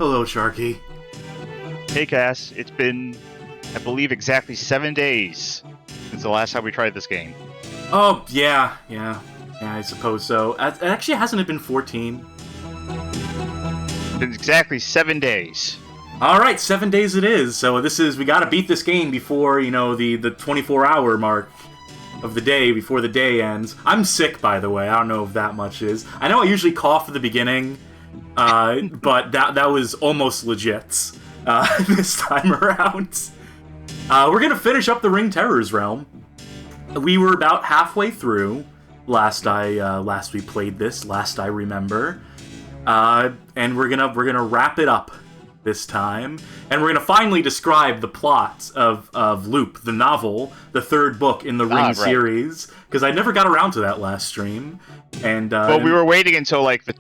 Hello, Charkie. Hey Cass, it's been, I believe, exactly 7 days since the last time we tried this game. Oh, yeah, I suppose so. Actually, hasn't it been 14? It's been exactly 7 days. Alright, 7 days it is. So we gotta beat this game before, the 24-hour mark of the day, before the day ends. I'm sick, by the way. I don't know if that much is. I know I usually cough at the beginning, but that was almost legit this time around. We're gonna finish up the Ring Terrors realm. We were about halfway through last we played this, last I remember. And we're gonna wrap it up this time, and we're gonna finally describe the plot of Loop, the novel, the third book in the Ring series, because I never got around to that last stream. And well, we were waiting until like the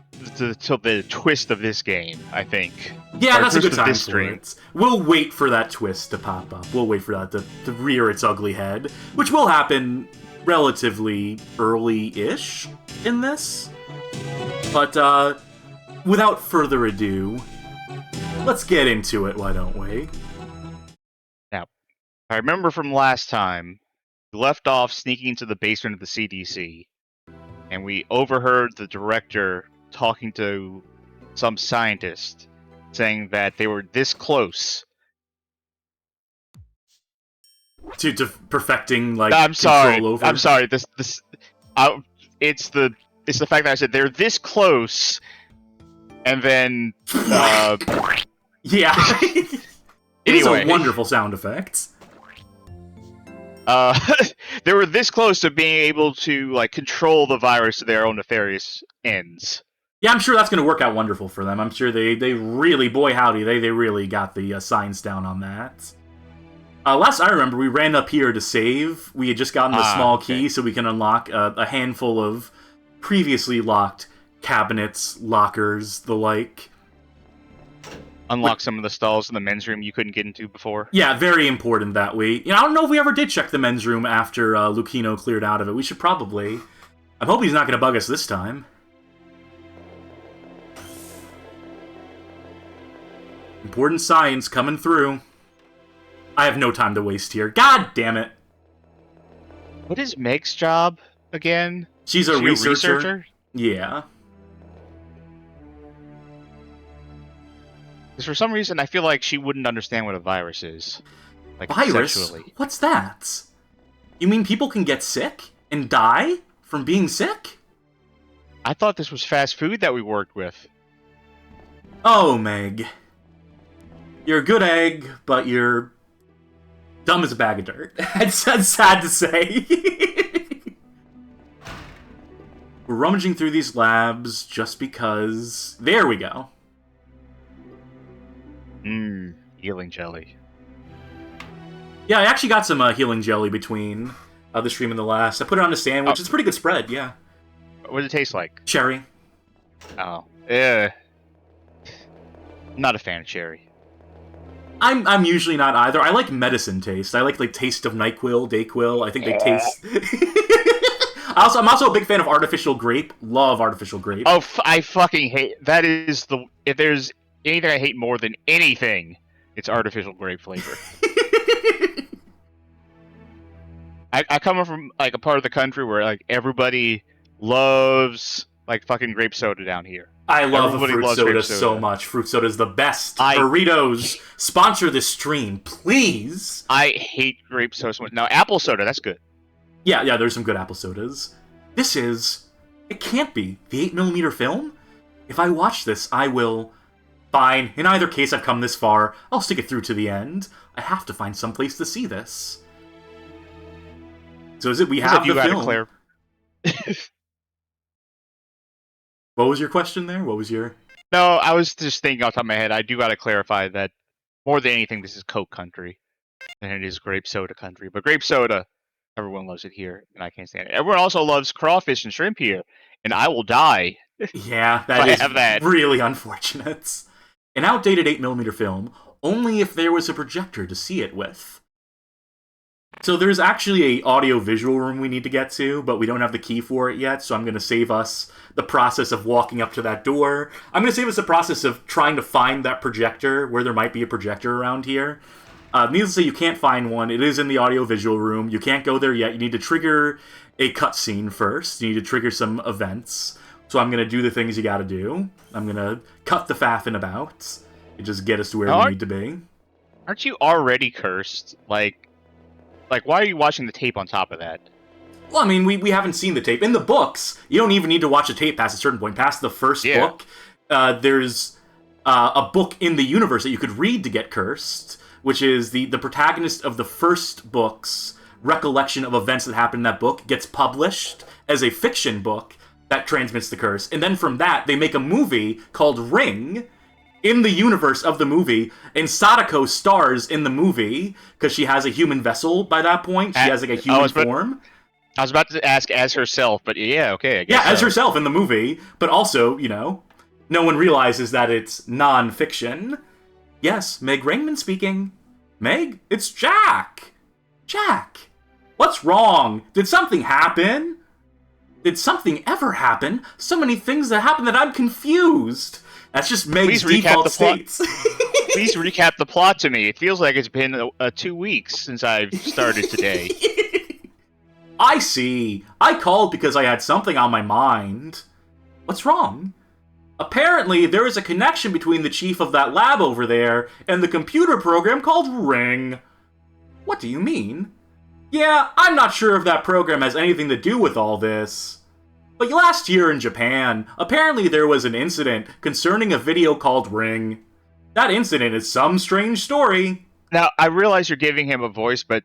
twist of this game, I think. Yeah, that's a good time for it. We'll wait for that twist to pop up. We'll wait for that to rear its ugly head, which will happen relatively early-ish in this. But without further ado, let's get into it, why don't we? Now, I remember from last time, we left off sneaking into the basement of the CDC, and we overheard the director talking to some scientist, saying that they were this close to perfecting, like, I'm sorry. control over. I'm sorry. It's the fact that I said they're this close, and then yeah. It is a wonderful sound effect. They were this close to being able to like control the virus to their own nefarious ends. Yeah, I'm sure that's going to work out wonderful for them. I'm sure they really, boy howdy, they really got the signs down on that. Last I remember, we ran up here to save. We had just gotten the small key, so we can unlock a handful of previously locked cabinets, lockers, the like. Unlock some of the stalls in the men's room you couldn't get into before. Yeah, very important that we... I don't know if we ever did check the men's room after Lucchino cleared out of it. We should probably. I'm hoping he's not going to bug us this time. Important science coming through. I have no time to waste here. God damn it. What is Meg's job again? She's a researcher? Yeah. Because for some reason, I feel like she wouldn't understand what a virus is. Like, virus? Sexually. What's that? You mean people can get sick and die from being sick? I thought this was fast food that we worked with. Oh, Meg. You're a good egg, but you're dumb as a bag of dirt. It's sad to say. We're rummaging through these labs just because... There we go. Healing jelly. Yeah, I actually got some healing jelly between the stream and the last. I put it on a sandwich. It's a pretty good spread, yeah. What does it taste like? Cherry. Oh. Yeah. Not a fan of cherry. I'm usually not either. I like medicine taste. I like taste of NyQuil, DayQuil. I think they taste... I'm also a big fan of artificial grape. Love artificial grape. Oh, I fucking hate... That is the... If there's anything I hate more than anything, it's artificial grape flavor. I come from, like, a part of the country where, like, everybody loves, like, fucking grape soda down here. I love fruit soda so much. Fruit soda is the best. Doritos, sponsor this stream, please. I hate grape soda so much. Now, apple soda, that's good. Yeah, there's some good apple sodas. It can't be the 8mm film? If I watch this, I will... Fine, in either case I've come this far, I'll stick it through to the end. I have to find some place to see this. So is it we have the film? What was your question there? What was your... No, I was just thinking off the top of my head, I do gotta clarify that more than anything, this is Coke country. And it is grape soda country. But grape soda, everyone loves it here, and I can't stand it. Everyone also loves crawfish and shrimp here, and I will die. Yeah, that is really unfortunate. An outdated 8mm film, only if there was a projector to see it with. So there's actually a audio-visual room we need to get to, but we don't have the key for it yet, so I'm going to save us the process of walking up to that door. I'm going to save us the process of trying to find that projector, where there might be a projector around here. Needless to say, you can't find one. It is in the audio-visual room. You can't go there yet. You need to trigger a cutscene first. You need to trigger some events. So I'm going to do the things you got to do. I'm going to cut the faffing about and just get us to where we need to be. Aren't you already cursed? Like, why are you watching the tape on top of that? Well, I mean, we haven't seen the tape. In the books, you don't even need to watch the tape past a certain point. Past the first book, there's a book in the universe that you could read to get cursed, which is the protagonist of the first book's recollection of events that happened in that book gets published as a fiction book that transmits the curse. And then from that, they make a movie called Ring, in the universe of the movie, and Sadako stars in the movie, because she has a human vessel by that point. She has, like, a human form. I was about to ask as herself, but yeah, okay, I guess as herself in the movie, but also, you know, no one realizes that it's non-fiction. Yes, Meg Rainman speaking. Meg, it's Jack! Jack! What's wrong? Did something happen? Did something ever happen? So many things that happened that I'm confused. That's just Meg's default states. Please recap the plot to me. It feels like it's been 2 weeks since I've started today. I see. I called because I had something on my mind. What's wrong? Apparently, there is a connection between the chief of that lab over there and the computer program called Ring. What do you mean? Yeah, I'm not sure if that program has anything to do with all this. But last year in Japan, apparently there was an incident concerning a video called Ring. That incident is some strange story. Now, I realize you're giving him a voice, but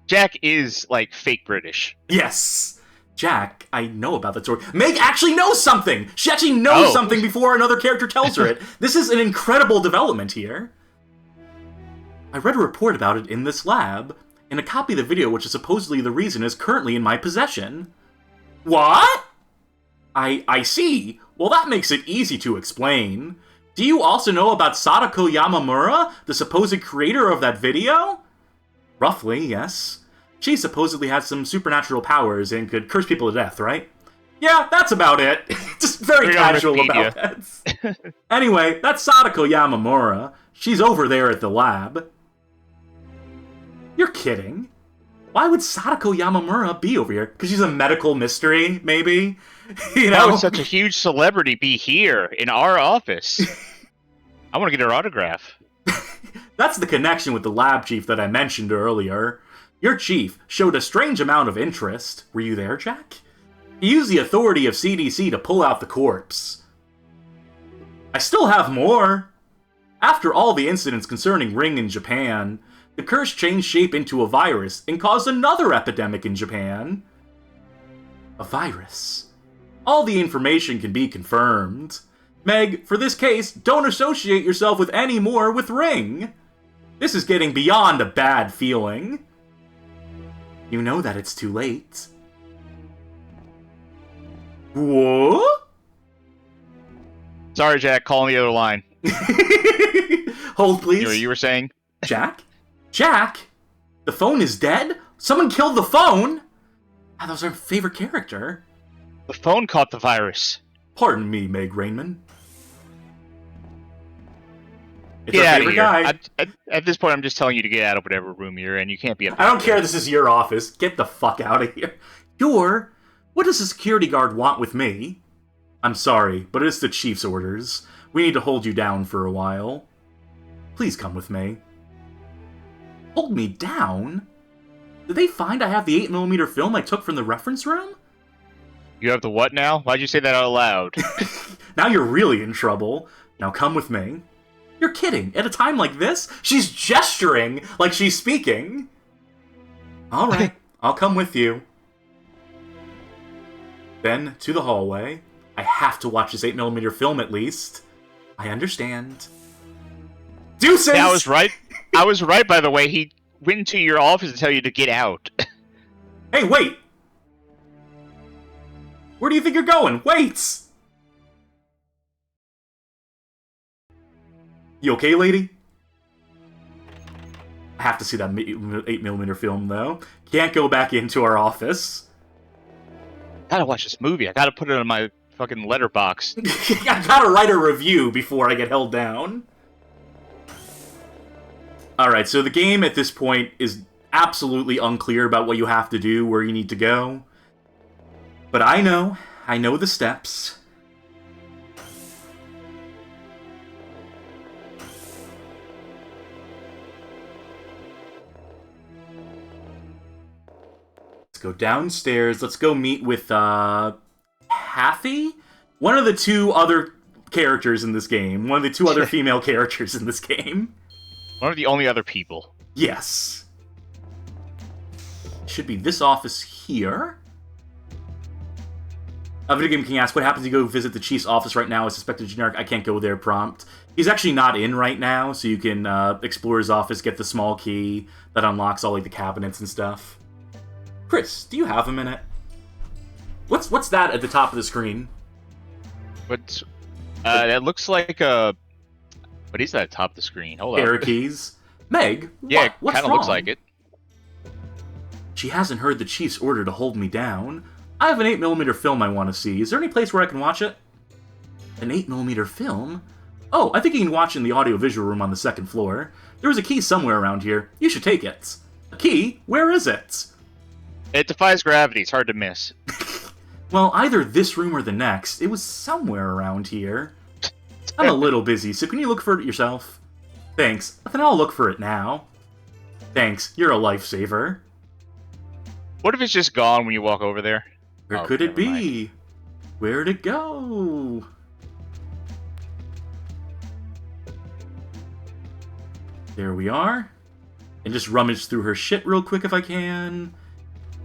Jack is, like, fake British. Yes. Jack, I know about that story. Meg actually knows something! She actually knows something before another character tells her it. This is an incredible development here. I read a report about it in this lab, and a copy of the video which is supposedly the reason is currently in my possession. What? I see. Well, that makes it easy to explain. Do you also know about Sadako Yamamura, the supposed creator of that video? Roughly, yes. She supposedly has some supernatural powers and could curse people to death, right? Yeah, that's about it. Just very casual about that. Anyway, that's Sadako Yamamura. She's over there at the lab. You're kidding. Why would Sadako Yamamura be over here? Because she's a medical mystery, maybe? You know? How would such a huge celebrity be here, in our office? I want to get her autograph. That's the connection with the lab chief that I mentioned earlier. Your chief showed a strange amount of interest. Were you there, Jack? He used the authority of CDC to pull out the corpse. I still have more. After all the incidents concerning Ring in Japan, the curse changed shape into a virus and caused another epidemic in Japan. A virus. All the information can be confirmed. Meg, for this case, don't associate yourself with any more with Ring. This is getting beyond a bad feeling. You know that it's too late. What? Sorry, Jack, calling the other line. Hold, please. You were saying? Jack? Jack? The phone is dead? Someone killed the phone? Ah, that was our favorite character. The phone caught the virus. Pardon me, Meg Rainman. It's get our out favorite of here. guy. At this point, I'm just telling you to get out of whatever room you're in. You can't be up. I don't care. This is your office. Get the fuck out of here. What does the security guard want with me? I'm sorry, but it's the chief's orders. We need to hold you down for a while. Please come with me. Hold me down? Did they find I have the 8mm film I took from the reference room? You have the what now? Why'd you say that out loud? Now you're really in trouble. Now come with me. You're kidding. At a time like this? She's gesturing like she's speaking. Alright, I'll come with you. Then, to the hallway. I have to watch this 8mm film at least. I understand. Deuces! Yeah, I was right. I was right, by the way. He went into your office to tell you to get out. Hey, wait! Where do you think you're going? Wait! You okay, lady? I have to see that 8mm film, though. Can't go back into our office. Gotta watch this movie. I gotta put it on my fucking letterbox. I gotta write a review before I get held down. Alright, so the game at this point is absolutely unclear about what you have to do, where you need to go. But I know the steps. Let's go downstairs. Let's go meet with, Hathy? One of the two other characters in this game. One of the two other female characters in this game. One of the only other people. Yes. Should be this office here. Video Game King asks, what happens if you go visit the chief's office right now? I suspect a generic, I can't go there prompt. He's actually not in right now, so you can explore his office, get the small key that unlocks all like the cabinets and stuff. Chris, do you have a minute? What's that at the top of the screen? But that looks like a... What is that at the top of the screen? Hold on. Error keys. Meg, yeah, what's kind of wrong? looks like it. She hasn't heard the chief's order to hold me down. I have an 8mm film I want to see. Is there any place where I can watch it? An 8mm film? Oh, I think you can watch it in the audio-visual room on the second floor. There was a key somewhere around here. You should take it. A key? Where is it? It defies gravity. It's hard to miss. Well, either this room or the next. It was somewhere around here. I'm a little busy, so can you look for it yourself? Thanks. Then I'll look for it now. Thanks. You're a lifesaver. What if it's just gone when you walk over there? Where could it be? Where'd it go? There we are. And just rummage through her shit real quick if I can.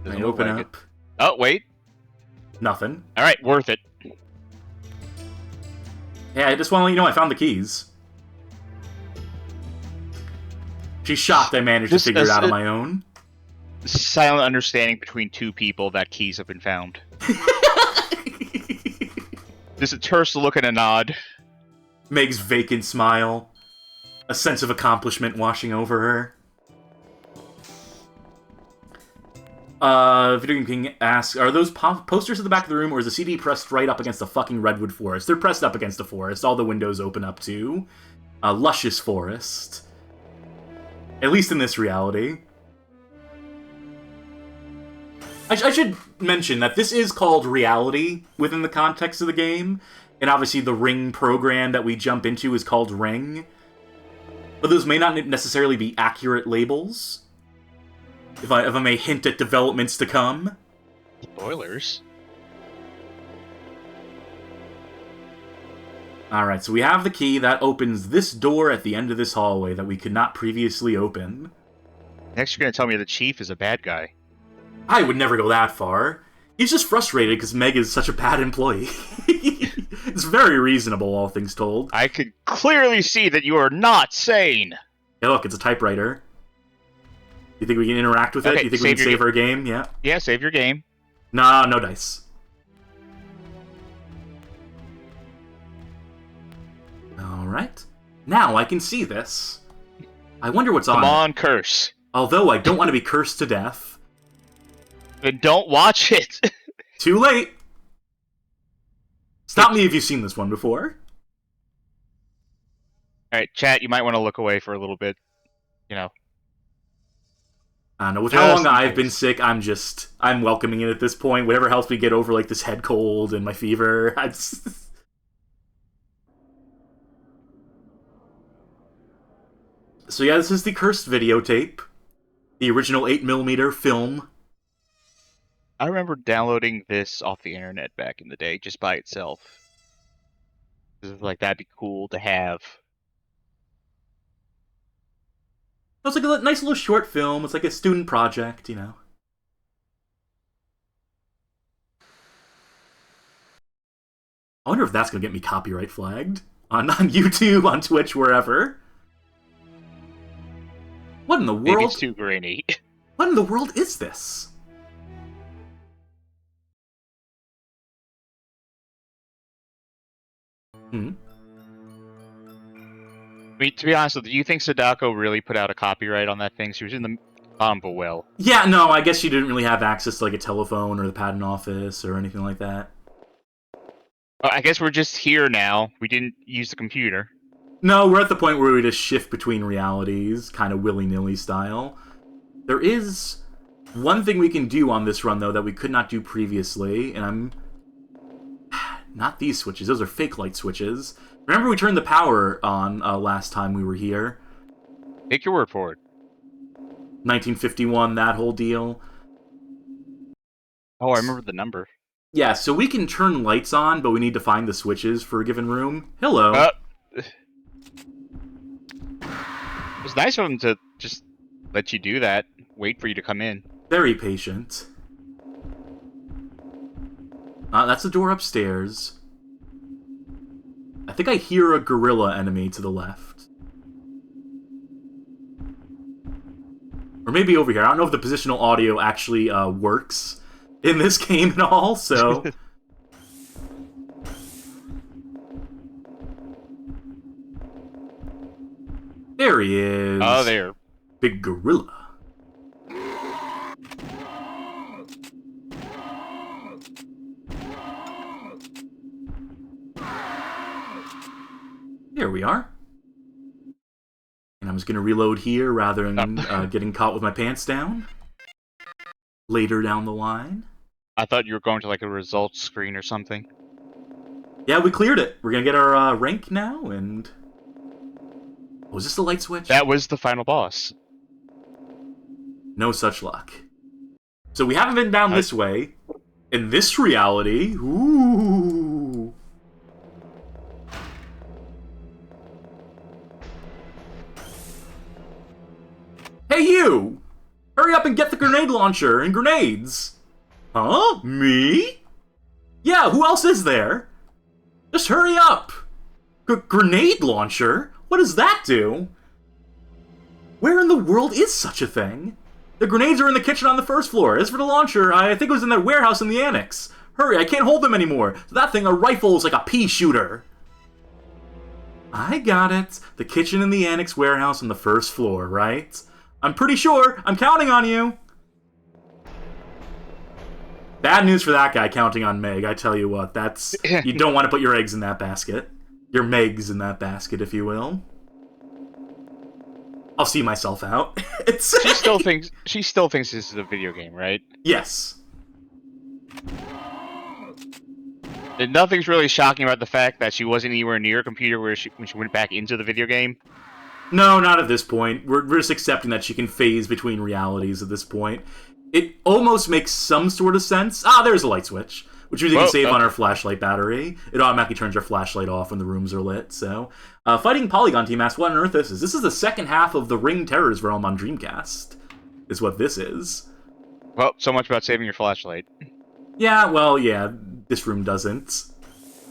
Doesn't I look open like up. it. Oh, wait. Nothing. Alright, worth it. Yeah, I just want to let you know I found the keys. She's shocked I managed to figure it out on my own. Silent understanding between two people that keys have been found. Just a terse look and a nod. Meg's vacant smile. A sense of accomplishment washing over her. Video Game King asks, are those posters at the back of the room, or is the CD pressed right up against the fucking redwood forest? They're pressed up against the forest. All the windows open up to. A luscious forest. At least in this reality. I should mention that this is called reality within the context of the game. And obviously the Ring program that we jump into is called Ring. But those may not necessarily be accurate labels. If I may hint at developments to come. Spoilers. Alright, so we have the key that opens this door at the end of this hallway that we could not previously open. Next you're gonna tell me the chief is a bad guy. I would never go that far. He's just frustrated because Meg is such a bad employee. It's very reasonable, all things told. I could clearly see that you are not sane! Hey, look, it's a typewriter. You think we can interact with it? You think we can save our game? Yeah. Yeah, save your game. Nah, no dice. Alright. Now I can see this. I wonder what's on it. Come on, curse. Although I don't want to be cursed to death. Then don't watch it! Too late! Stop me if you've seen this one before. Alright, chat, you might want to look away for a little bit. You know. I don't know, with how long I've been sick, I'm welcoming it at this point. Whatever helps me get over, like, this head cold and my fever. So yeah, this is the cursed videotape. The original 8mm film. I remember downloading this off the internet back in the day, just by itself. Like, that'd be cool to have. It's like a nice little short film. It's like a student project, you know. I wonder if that's going to get me copyright flagged. On YouTube, on Twitch, wherever. What in the world? Maybe it's too grainy. What in the world is this? I mean, to be honest with you, do you think Sadako really put out a copyright on that thing? She was in the bottom of a well. Yeah, no, I guess she didn't really have access to like a telephone or the patent office or anything like that. I guess we're just here now. We didn't use the computer. No, we're at the point where we just shift between realities, kind of willy-nilly style. There is one thing we can do on this run, though, that we could not do previously, and I'm... Not these switches, those are fake light switches. Remember we turned the power on last time we were here? Take your word for it. 1951, that whole deal. Oh, I remember the number. Yeah, so we can turn lights on, but we need to find the switches for a given room. Hello. It was nice of them to just let you do that. Wait for you to come in. Very patient. That's the door upstairs. I think I hear a gorilla enemy to the left. Or maybe over here. I don't know if the positional audio actually works in this game at all, so... There he is. Oh, there. Big gorilla. Here we are. And I'm just going to reload here rather than getting caught with my pants down. Later down the line. I thought you were going to like a results screen or something. Yeah, we cleared it. We're going to get our rank now, and... Was this the light switch? That was the final boss. No such luck. So we haven't been down this way. In this reality... Ooh... Hey, you! Hurry up and get the grenade launcher and grenades! Huh? Me? Yeah, who else is there? Just hurry up! Grenade launcher? What does that do? Where in the world is such a thing? The grenades are in the kitchen on the first floor. As for the launcher, I think it was in that warehouse in the annex. Hurry, I can't hold them anymore. That thing, a rifle, is like a pea shooter. I got it. The kitchen in the annex warehouse on the first floor, right? I'm pretty sure. I'm counting on you. Bad news for that guy counting on Meg. I tell you what, that's... You don't want to put your eggs in that basket. Your Megs in that basket, if you will. I'll see myself out. She still thinks this is a video game, right? Yes. And nothing's really shocking about the fact that she wasn't anywhere near a computer when she went back into the video game. No, not at this point. We're just accepting that she can phase between realities at this point. It almost makes some sort of sense. Ah, there's a light switch, which means you can save on our flashlight battery. It automatically turns our flashlight off when the rooms are lit. So, Fighting Polygon Team asks, what on earth this is? This is the second half of the Ring Terrors realm on Dreamcast, is what this is. Well, so much about saving your flashlight. Yeah, well, yeah, this room doesn't.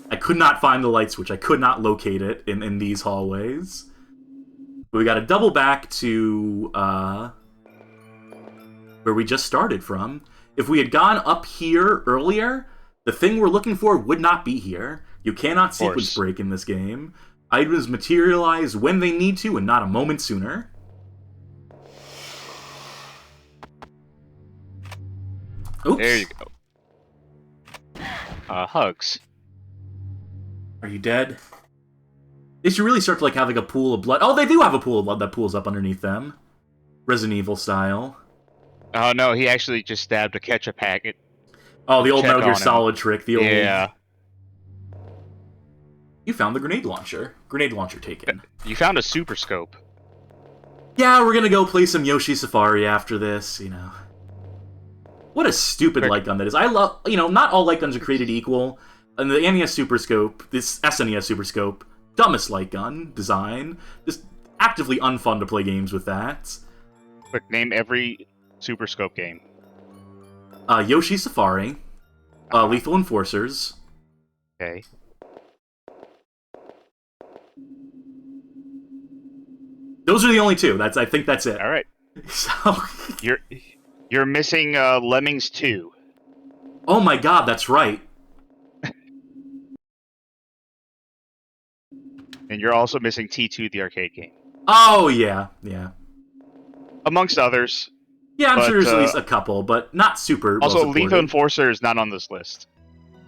I could not find the light switch. I could not locate it in these hallways. But we got to double back to where we just started from. If we had gone up here earlier, the thing we're looking for would not be here. You cannot sequence break in this game. Items materialize when they need to and not a moment sooner. Oops. There you go. Hugs. Are you dead? They should really start to have like a pool of blood. Oh, they do have a pool of blood that pools up underneath them. Resident Evil style. Oh no, he actually just stabbed a ketchup packet. Oh, the old Metal Gear Solid trick. The old... Yeah. You found the grenade launcher. Grenade launcher taken. You found a super scope. Yeah, we're gonna go play some Yoshi Safari after this, you know. What a stupid light gun that is. I love, you know, not all light guns are created equal. And the NES Super Scope, this SNES Super Scope, dumbest light gun design. Just actively unfun to play games with that. Quick, name every super scope game. Yoshi Safari, Lethal Enforcers. Okay. Those are the only two. I think that's it. All right. So you're missing Lemmings 2. Oh my god, that's right. And you're also missing T2, the arcade game. Oh, yeah, yeah. Amongst others. Yeah, I'm sure But, there's at least a couple, but not super well Also, supported. Lethal Enforcer is not on this list.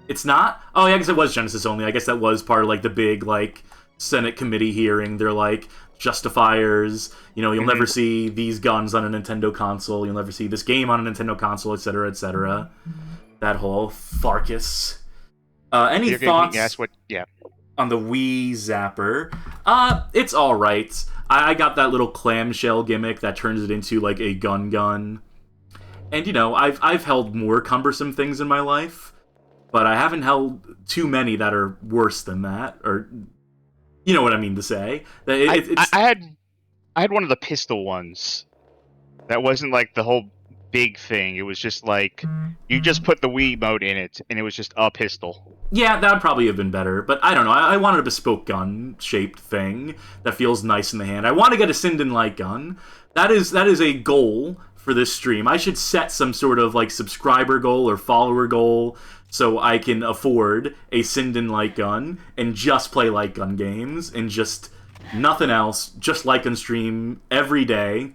It's not? Oh, yeah, I guess it was Genesis only. I guess that was part of, like, the big, like, Senate committee hearing. They're, like, justifiers. You know, you'll never see these guns on a Nintendo console. You'll never see this game on a Nintendo console, etc., etc. That whole farcus. Any thoughts on the Wii Zapper? It's alright. I got that little clamshell gimmick that turns it into, like, a gun. And, you know, I've held more cumbersome things in my life, but I haven't held too many that are worse than that, or... You know what I mean to say. I had one of the pistol ones. That wasn't, like, the whole big thing. It was just, like, you just put the Wii mode in it, and it was just a pistol. Yeah, that would probably have been better, but I don't know. I wanted a bespoke gun-shaped thing that feels nice in the hand. I want to get a Sinden light gun. That is a goal for this stream. I should set some sort of, like, subscriber goal or follower goal so I can afford a Sinden light gun and just play light gun games and just nothing else, just light gun stream every day.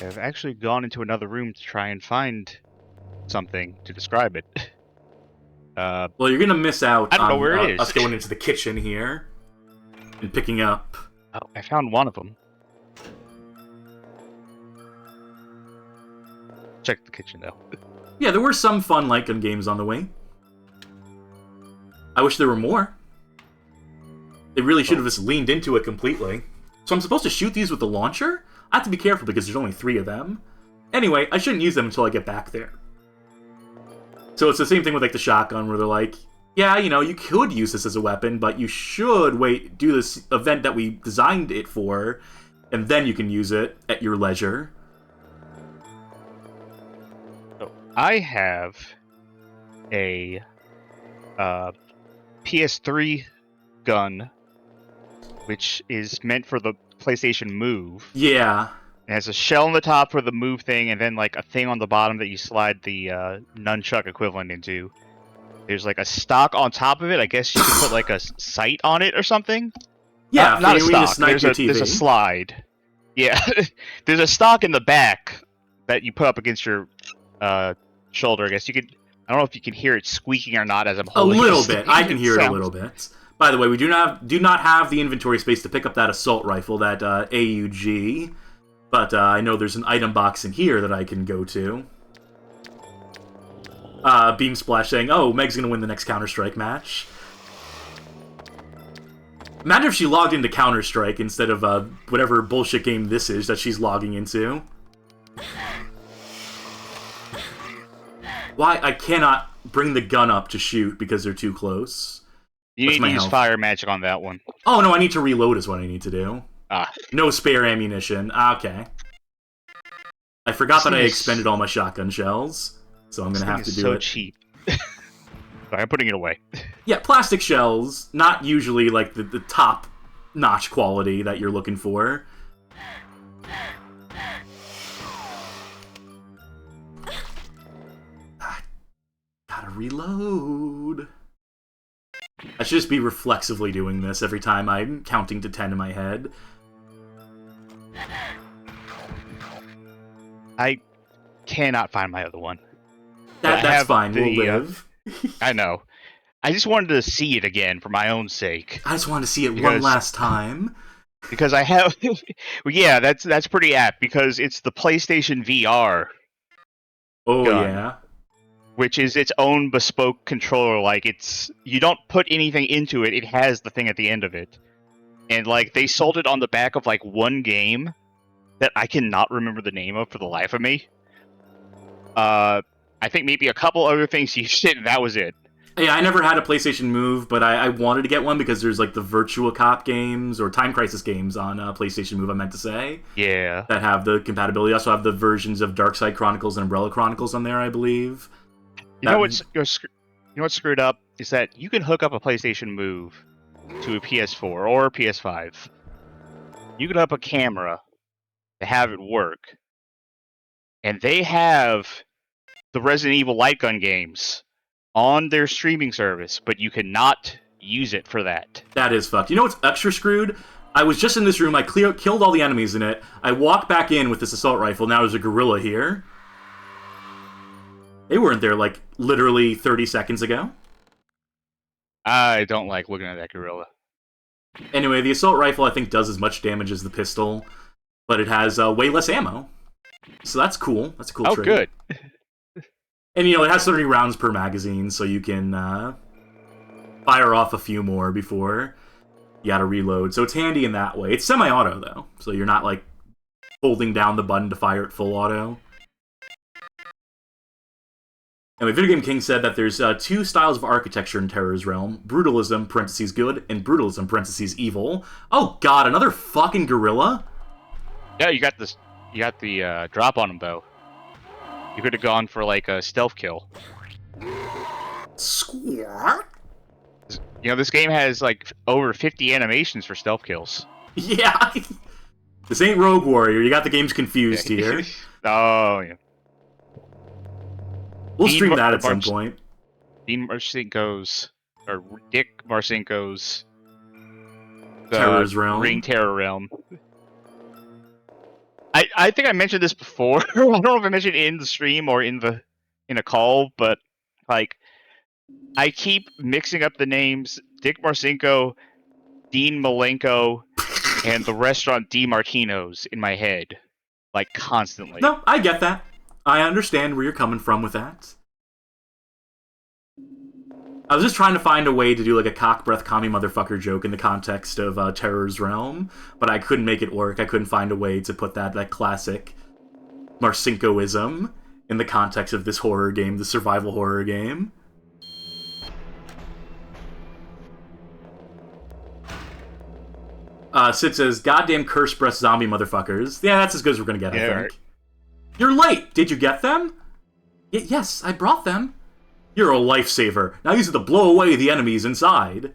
I've actually gone into another room to try and find something to describe it. Well, you're gonna miss out I don't know on where it is. us going into the kitchen here and picking up. Oh, I found one of them. Check the kitchen, though. Yeah, there were some fun light gun games on the way. I wish there were more. They really should have just leaned into it completely. So I'm supposed to shoot these with the launcher? I have to be careful because there's only 3 of them. Anyway, I shouldn't use them until I get back there. So it's the same thing with, like, the shotgun, where they're like, yeah, you know, you could use this as a weapon, but you should do this event that we designed it for, and then you can use it at your leisure. So I have a PS3 gun, which is meant for the PlayStation Move. Yeah. It has a shell on the top for the move thing, and then, like, a thing on the bottom that you slide the nunchuck equivalent into. There's, like, a stock on top of it. I guess you could put, like, a sight on it or something. Yeah, not a stock. Snipe your TV. There's a slide. Yeah, there's a stock in the back that you put up against your shoulder. I guess you could. I don't know if you can hear it squeaking or not as I'm holding it. A little bit. I can hear it a little bit. By the way, we do not have the inventory space to pick up that assault rifle, that AUG. But I know there's an item box in here that I can go to. Beam Splash saying, oh, Meg's gonna win the next Counter-Strike match. Imagine if she logged into Counter-Strike instead of whatever bullshit game this is that she's logging into. Why? I cannot bring the gun up to shoot because they're too close. You need to use fire magic on that one. Oh, no, I need to reload is what I need to do. Ah. No spare ammunition. Okay. I forgot that I expended all my shotgun shells, so I'm gonna have to do so it. Cheap. Sorry, I'm putting it away. Yeah, plastic shells, not usually like the top-notch quality that you're looking for. Gotta reload. I should just be reflexively doing this every time I'm counting to 10 in my head. I cannot find my other one. That's fine, we'll live. I know. I just wanted to see it again for my own sake. I just wanted to see it one last time. Because I have... well, yeah, that's pretty apt, because it's the PlayStation VR. Oh, gun, yeah. Which is its own bespoke controller. Like, it's... You don't put anything into it, it has the thing at the end of it. And, like, they sold it on the back of, like, one game that I cannot remember the name of for the life of me. I think maybe a couple other things used it, and that was it. Yeah, I never had a PlayStation Move, but I wanted to get one because there's, like, the Virtua Cop games, or Time Crisis games on PlayStation Move, I meant to say. Yeah. That have the compatibility. I also have the versions of Darkside Chronicles and Umbrella Chronicles on there, I believe. You know what's screwed up? Is that you can hook up a PlayStation Move to a PS4 or a PS5. You can hook up a camera to have it work. And they have the Resident Evil light gun games on their streaming service, but you cannot use it for that. That is fucked. You know what's extra screwed? I was just in this room, I killed all the enemies in it, I walked back in with this assault rifle, now there's a gorilla here. They weren't there, like, literally 30 seconds ago. I don't like looking at that gorilla. Anyway, the assault rifle, I think, does as much damage as the pistol, but it has way less ammo. So that's cool. That's a cool trait. Good. And, you know, it has 30 rounds per magazine, so you can fire off a few more before you gotta reload. So it's handy in that way. It's semi-auto, though, so you're not, like, holding down the button to fire it full auto. Anyway, Video Game King said that there's two styles of architecture in Terror's realm. Brutalism, parentheses good, and brutalism, parentheses evil. Oh god, another fucking gorilla? Yeah, you got this. You got the drop on him, though. You could have gone for, like, a stealth kill. Squawk? You know, this game has, like, over 50 animations for stealth kills. Yeah. This ain't Rogue Warrior. You got the games confused here. Oh, yeah. We'll stream that at some point. Dean Marcinko's, or Dick Marcinko's Terror's Realm. Ring Terror Realm. I think I mentioned this before. I don't know if I mentioned it in the stream or in a call, but like I keep mixing up the names Dick Marcinko, Dean Malenko, and the restaurant D Martino's in my head, like constantly. No, I get that. I understand where you're coming from with that. I was just trying to find a way to do like a cock breath commie motherfucker joke in the context of Terror's Realm, but I couldn't make it work. I couldn't find a way to put that classic Marcinkoism in the context of this horror game, the survival horror game. Sid says, goddamn curse breath zombie motherfuckers. Yeah, that's as good as we're gonna get, I think. Right. You're late! Did you get them? Yes, I brought them. You're a lifesaver. Now use it to blow away the enemies inside.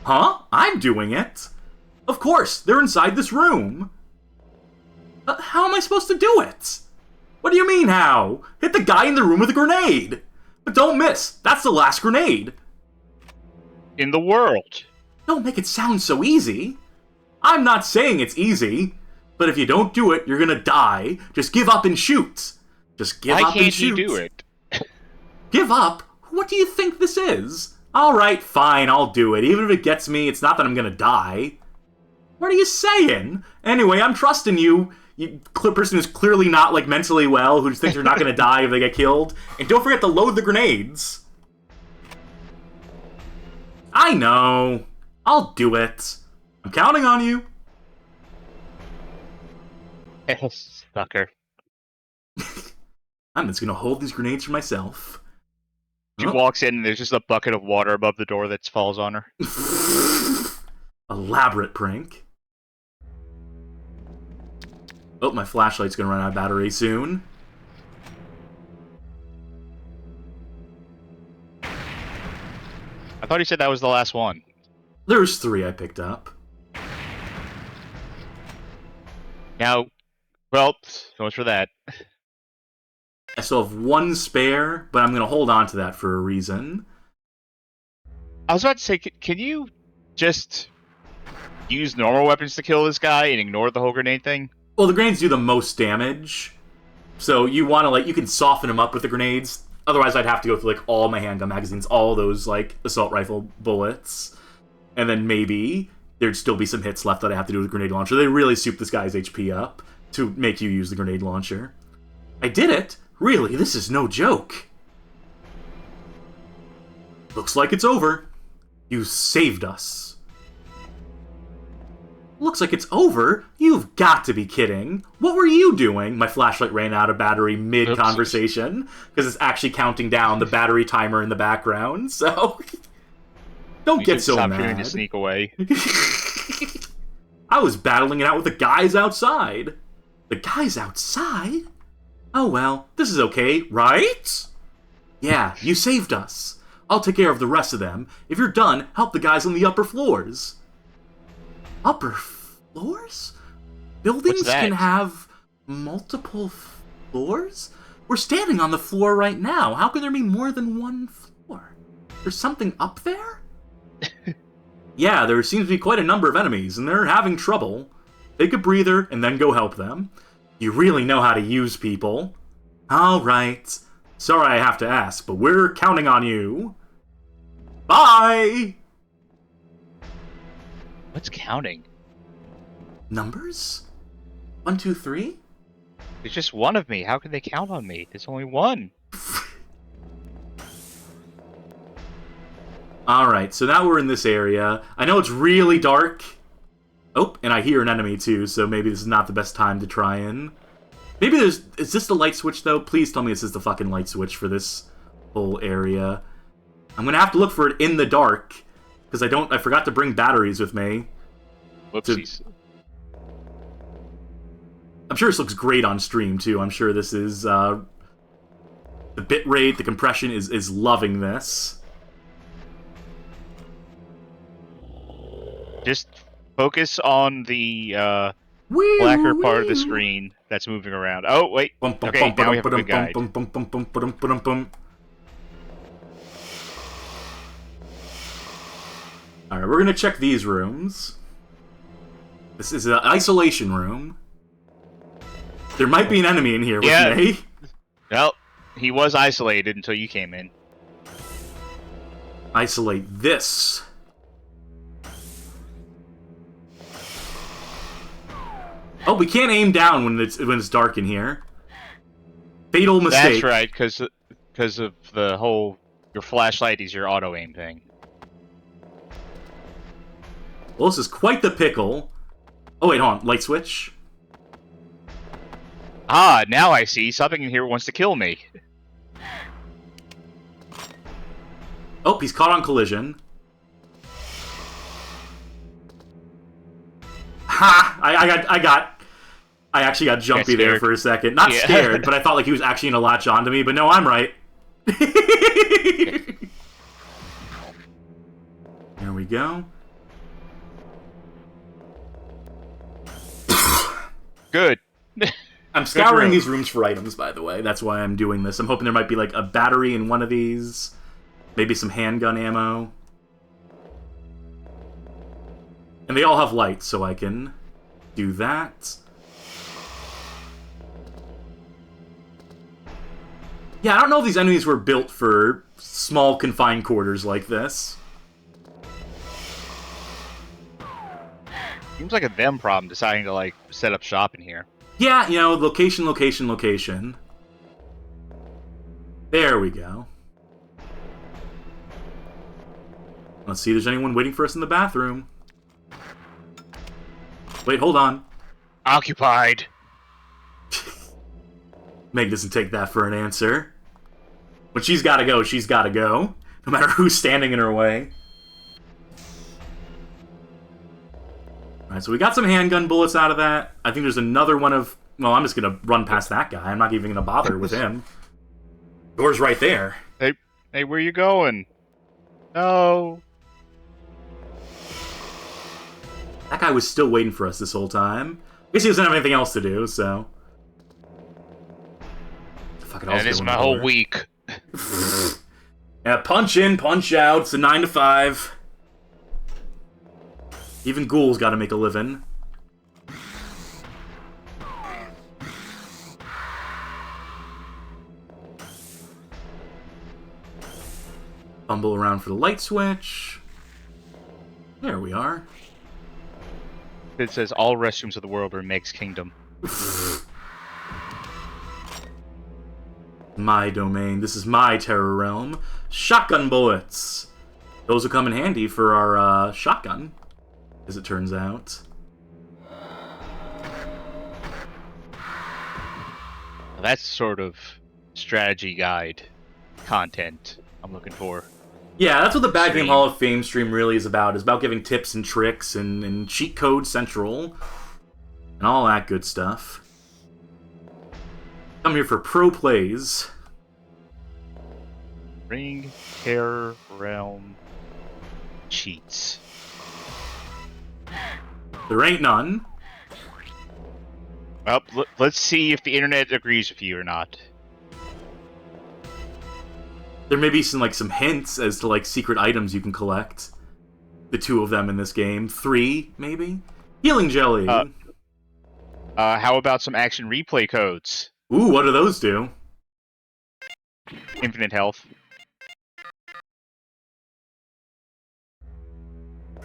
Huh? I'm doing it. Of course, they're inside this room. How am I supposed to do it? What do you mean, how? Hit the guy in the room with a grenade. But don't miss. That's the last grenade. In the world. Don't make it sound so easy. I'm not saying it's easy. But if you don't do it, you're gonna die. Just give up and shoot. Just give up and shoot. Why can't you do it? Give up? What do you think this is? Alright, fine, I'll do it. Even if it gets me, it's not that I'm gonna die. What are you saying? Anyway, I'm trusting you. You person who's clearly not, like, mentally well, who thinks they're not gonna die if they get killed. And don't forget to load the grenades. I know. I'll do it. I'm counting on you. Sucker. I'm just gonna hold these grenades for myself. She walks in and there's just a bucket of water above the door that falls on her. Elaborate prank. Oh, my flashlight's gonna run out of battery soon. I thought he said that was the last one. There's 3 I picked up. Now, well, so much for that. I still have 1 spare, but I'm going to hold on to that for a reason. I was about to say, can you just use normal weapons to kill this guy and ignore the whole grenade thing? Well, the grenades do the most damage. So you want to, like, you can soften them up with the grenades. Otherwise, I'd have to go through, like, all my handgun magazines, all those, like, assault rifle bullets. And then maybe there'd still be some hits left that I have to do with the grenade launcher. They really soup this guy's HP up to make you use the grenade launcher. I did it! Really, this is no joke. Looks like it's over. You saved us. Looks like it's over? You've got to be kidding. What were you doing? My flashlight ran out of battery mid-conversation, because it's actually counting down the battery timer in the background, so... Don't get so mad. Stop trying to sneak away. I was battling it out with the guys outside. The guys outside? Oh well, this is okay, right? Yeah, you saved us. I'll take care of the rest of them. If you're done, help the guys on the upper floors. Upper floors? Buildings can have multiple floors? We're standing on the floor right now. How can there be more than one floor? There's something up there? Yeah, there seems to be quite a number of enemies, and they're having trouble. Take a breather, and then go help them. You really know how to use people. Alright. Sorry I have to ask, but we're counting on you. Bye! What's counting? Numbers? 1, 2, 3? There's just one of me. How can they count on me? There's only one. Alright, so now we're in this area. I know it's really dark. Oh, and I hear an enemy too, so maybe this is not the best time to try in. Maybe there's... Is this the light switch, though? Please tell me this is the fucking light switch for this whole area. I'm gonna have to look for it in the dark, because I forgot to bring batteries with me. Whoopsies. I'm sure this looks great on stream, too. I'm sure this is, the bitrate, the compression is loving this. Just focus on the, blacker part of the screen that's moving around. Oh, wait. Okay, now we have a good guide. Alright, we're gonna check these rooms. This is an isolation room. There might be an enemy in here with me. Well, he was isolated until you came in. Isolate this. Oh, we can't aim down when it's dark in here. Fatal mistake. That's right, because of the whole your flashlight is your auto aim thing. Well, this is quite the pickle. Oh wait, hold on. Light switch. Ah, now I see. Something in here wants to kill me. Oh, he's caught on collision. Ha! I actually got jumpy there for a second. Not scared, but I thought like he was actually gonna latch onto me, but no, I'm right. There we go. Good. I'm scouring these rooms for items, by the way. That's why I'm doing this. I'm hoping there might be like a battery in one of these. Maybe some handgun ammo. And they all have lights, so I can do that. Yeah, I don't know if these enemies were built for small, confined quarters like this. Seems like a them problem deciding to, like, set up shop in here. Yeah, you know, location, location, location. There we go. Let's see if there's anyone waiting for us in the bathroom. Wait, hold on. Occupied. Meg doesn't take that for an answer. When she's gotta go, she's gotta go. No matter who's standing in her way. Alright, so we got some handgun bullets out of that. I think there's another one of... Well, I'm just gonna run past that guy. I'm not even gonna bother with him. Door's right there. Hey, where you going? No. That guy was still waiting for us this whole time. I guess he doesn't have anything else to do, so... That is my whole week. Yeah, punch in, punch out. It's a 9 to 5. Even ghouls gotta make a living. Fumble around for the light switch. There we are. It says all restrooms of the world are Meg's kingdom. My domain. This is my terror realm. Shotgun bullets. Those will come in handy for our shotgun, as it turns out. That's sort of strategy guide content I'm looking for. Yeah, that's what the Bad Game Hall of Fame stream really is about. It's about giving tips and tricks and cheat code central and all that good stuff. I'm here for pro plays. Ring, terror, realm, cheats. There ain't none. Well, let's see if the internet agrees with you or not. There may be some hints as to secret items you can collect. the 2 of them in this game. 3, maybe? Healing jelly. How about some action replay codes? Ooh, what do those do? Infinite health.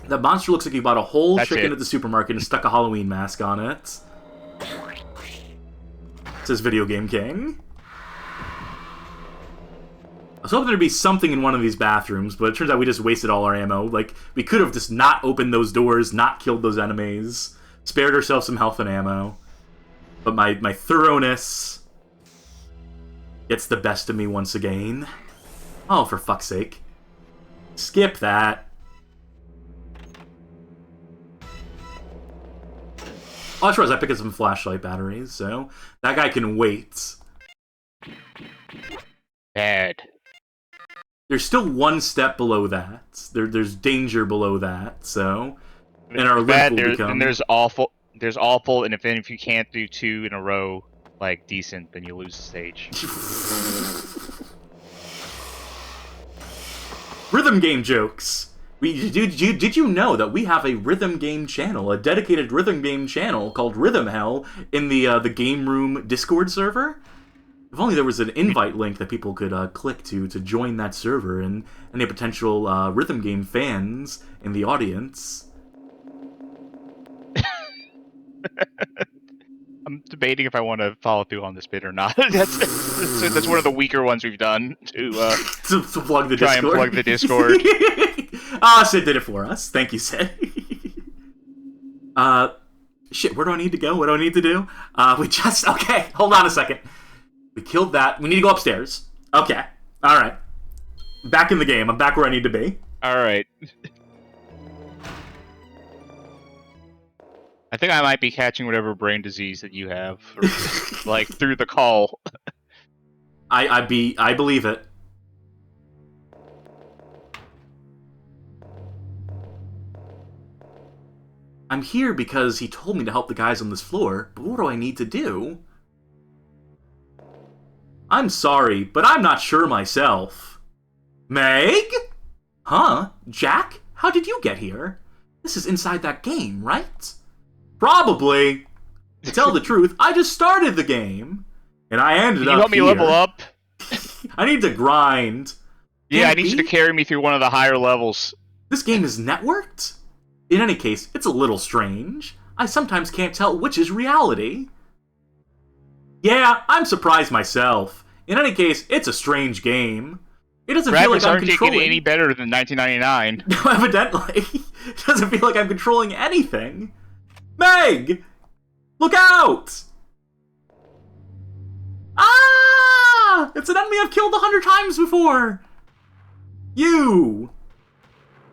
That monster looks like you bought a whole That's chicken it. at the supermarket and stuck a Halloween mask on it. Says Video Game King. I was hoping there'd be something in one of these bathrooms, but it turns out we just wasted all our ammo. Like, we could have just not opened those doors, not killed those enemies, spared ourselves some health and ammo. But my thoroughness gets the best of me once again. Oh, for fuck's sake. Skip that. Oh, that's right, I picked up some flashlight batteries, so that guy can wait. Bad. There's still one step below that. There's danger below that, so... And our limp will become... And there's awful, and if you can't do 2 in a row, like, decent, then you lose the stage. Rhythm game jokes! Did you know that we have a rhythm game channel, a dedicated rhythm game channel called Rhythm Hell in the Game Room Discord server? If only there was an invite link that people could click to join that server, and any potential rhythm game fans in the audience. I'm debating if I want to follow through on this bit or not. that's one of the weaker ones we've done to plug the try Discord. and plug the Discord. Sid did it for us. Thank you, Sid. Shit, where do I need to go? What do I need to do? Okay, hold on a second. We killed that. We need to go upstairs. Okay. Alright. Back in the game. I'm back where I need to be. Alright. I think I might be catching whatever brain disease that you have, like, through the call. I believe it. I'm here because he told me to help the guys on this floor, but what do I need to do? I'm sorry, but I'm not sure myself. Meg? Huh? Jack? How did you get here? This is inside that game, right? Probably. To tell the truth, I just started the game. And I ended up here. Can you help me level up? I need to grind. Yeah, I need you to carry me through one of the higher levels. This game is networked? In any case, it's a little strange. I sometimes can't tell which is reality. Yeah, I'm surprised myself. In any case, it's a strange game. It doesn't feel like I'm controlling... aren't any better than 1999. No, evidently. It doesn't feel like I'm controlling anything. Meg! Look out! Ah! It's an enemy I've killed 100 times before! You!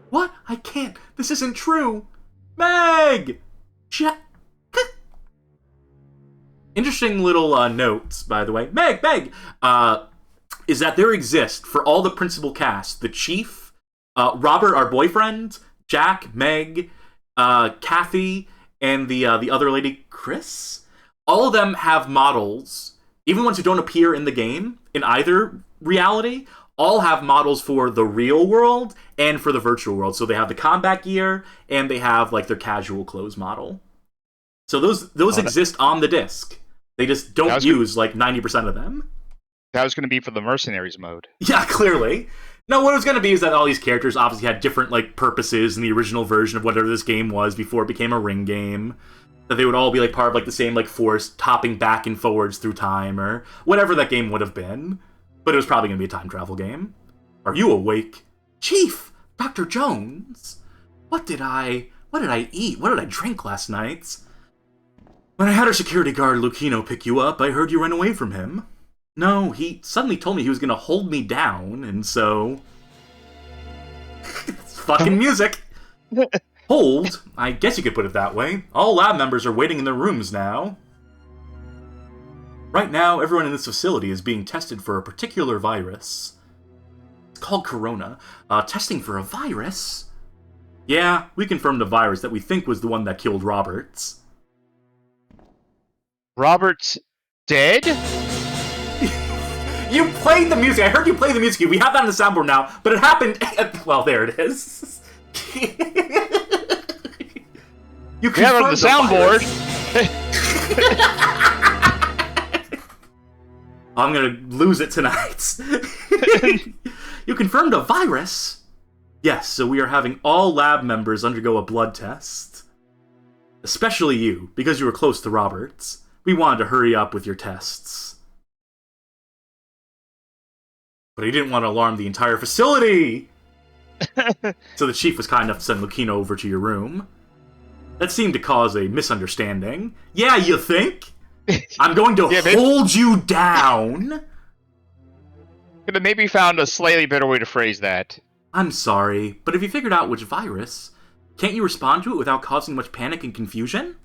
What? I can't. This isn't true. Meg! Interesting little notes, by the way. Meg! Is that there exist, for all the principal cast, the Chief, Robert, our boyfriend, Jack, Meg, Kathy, and the other lady, Chris? All of them have models, even ones who don't appear in the game, in either reality, all have models for the real world and for the virtual world. So they have the combat gear, and they have, like, their casual clothes model. So those exist on the disc. They just don't use, like, 90% of them. That was going to be for the Mercenaries mode. Yeah, clearly. No, what it was going to be is that all these characters obviously had different, like, purposes in the original version of whatever this game was before it became a ring game. That they would all be, like, part of, like, the same, like, force hopping back and forwards through time, or whatever that game would have been. But it was probably going to be a time travel game. Are you awake? Chief! Dr. Jones! What did I eat? What did I drink last night? When I had our security guard Lucchino pick you up, I heard you ran away from him. No, he suddenly told me he was going to hold me down, and so... It's fucking music! Hold? I guess you could put it that way. All lab members are waiting in their rooms now. Right now, everyone in this facility is being tested for a particular virus. It's called Corona. Testing for a virus? Yeah, we confirmed a virus that we think was the one that killed Roberts. Robert's dead? You played the music! I heard you play the music. We have that on the soundboard now, but it happened... Well, there it is. You We have it on the soundboard. I'm gonna lose it tonight. You confirmed a virus? Yes, so we are having all lab members undergo a blood test. Especially you, because you were close to Roberts. We wanted to hurry up with your tests. But he didn't want to alarm the entire facility! So the chief was kind enough to send Lucina over to your room. That seemed to cause a misunderstanding. Yeah, you think? I'm going to hold you down! Could have maybe found a slightly better way to phrase that. I'm sorry, but if you figured out which virus, can't you respond to it without causing much panic and confusion?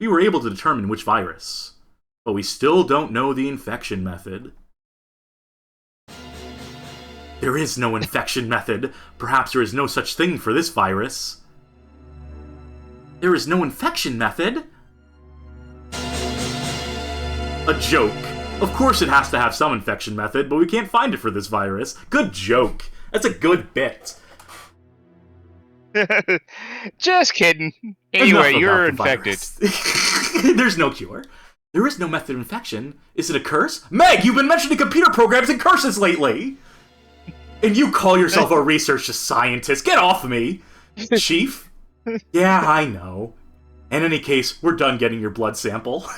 We were able to determine which virus, but we still don't know the infection method. There is no infection method. Perhaps there is no such thing for this virus. There is no infection method? A joke. Of course it has to have some infection method, but we can't find it for this virus. Good joke. That's a good bit. Just kidding. Anyway, you're infected. There's no cure. There is no method of infection. Is it a curse? Meg, you've been mentioning computer programs and curses lately! And you call yourself a research scientist. Get off of me! Chief? Yeah, I know. In any case, we're done getting your blood sample.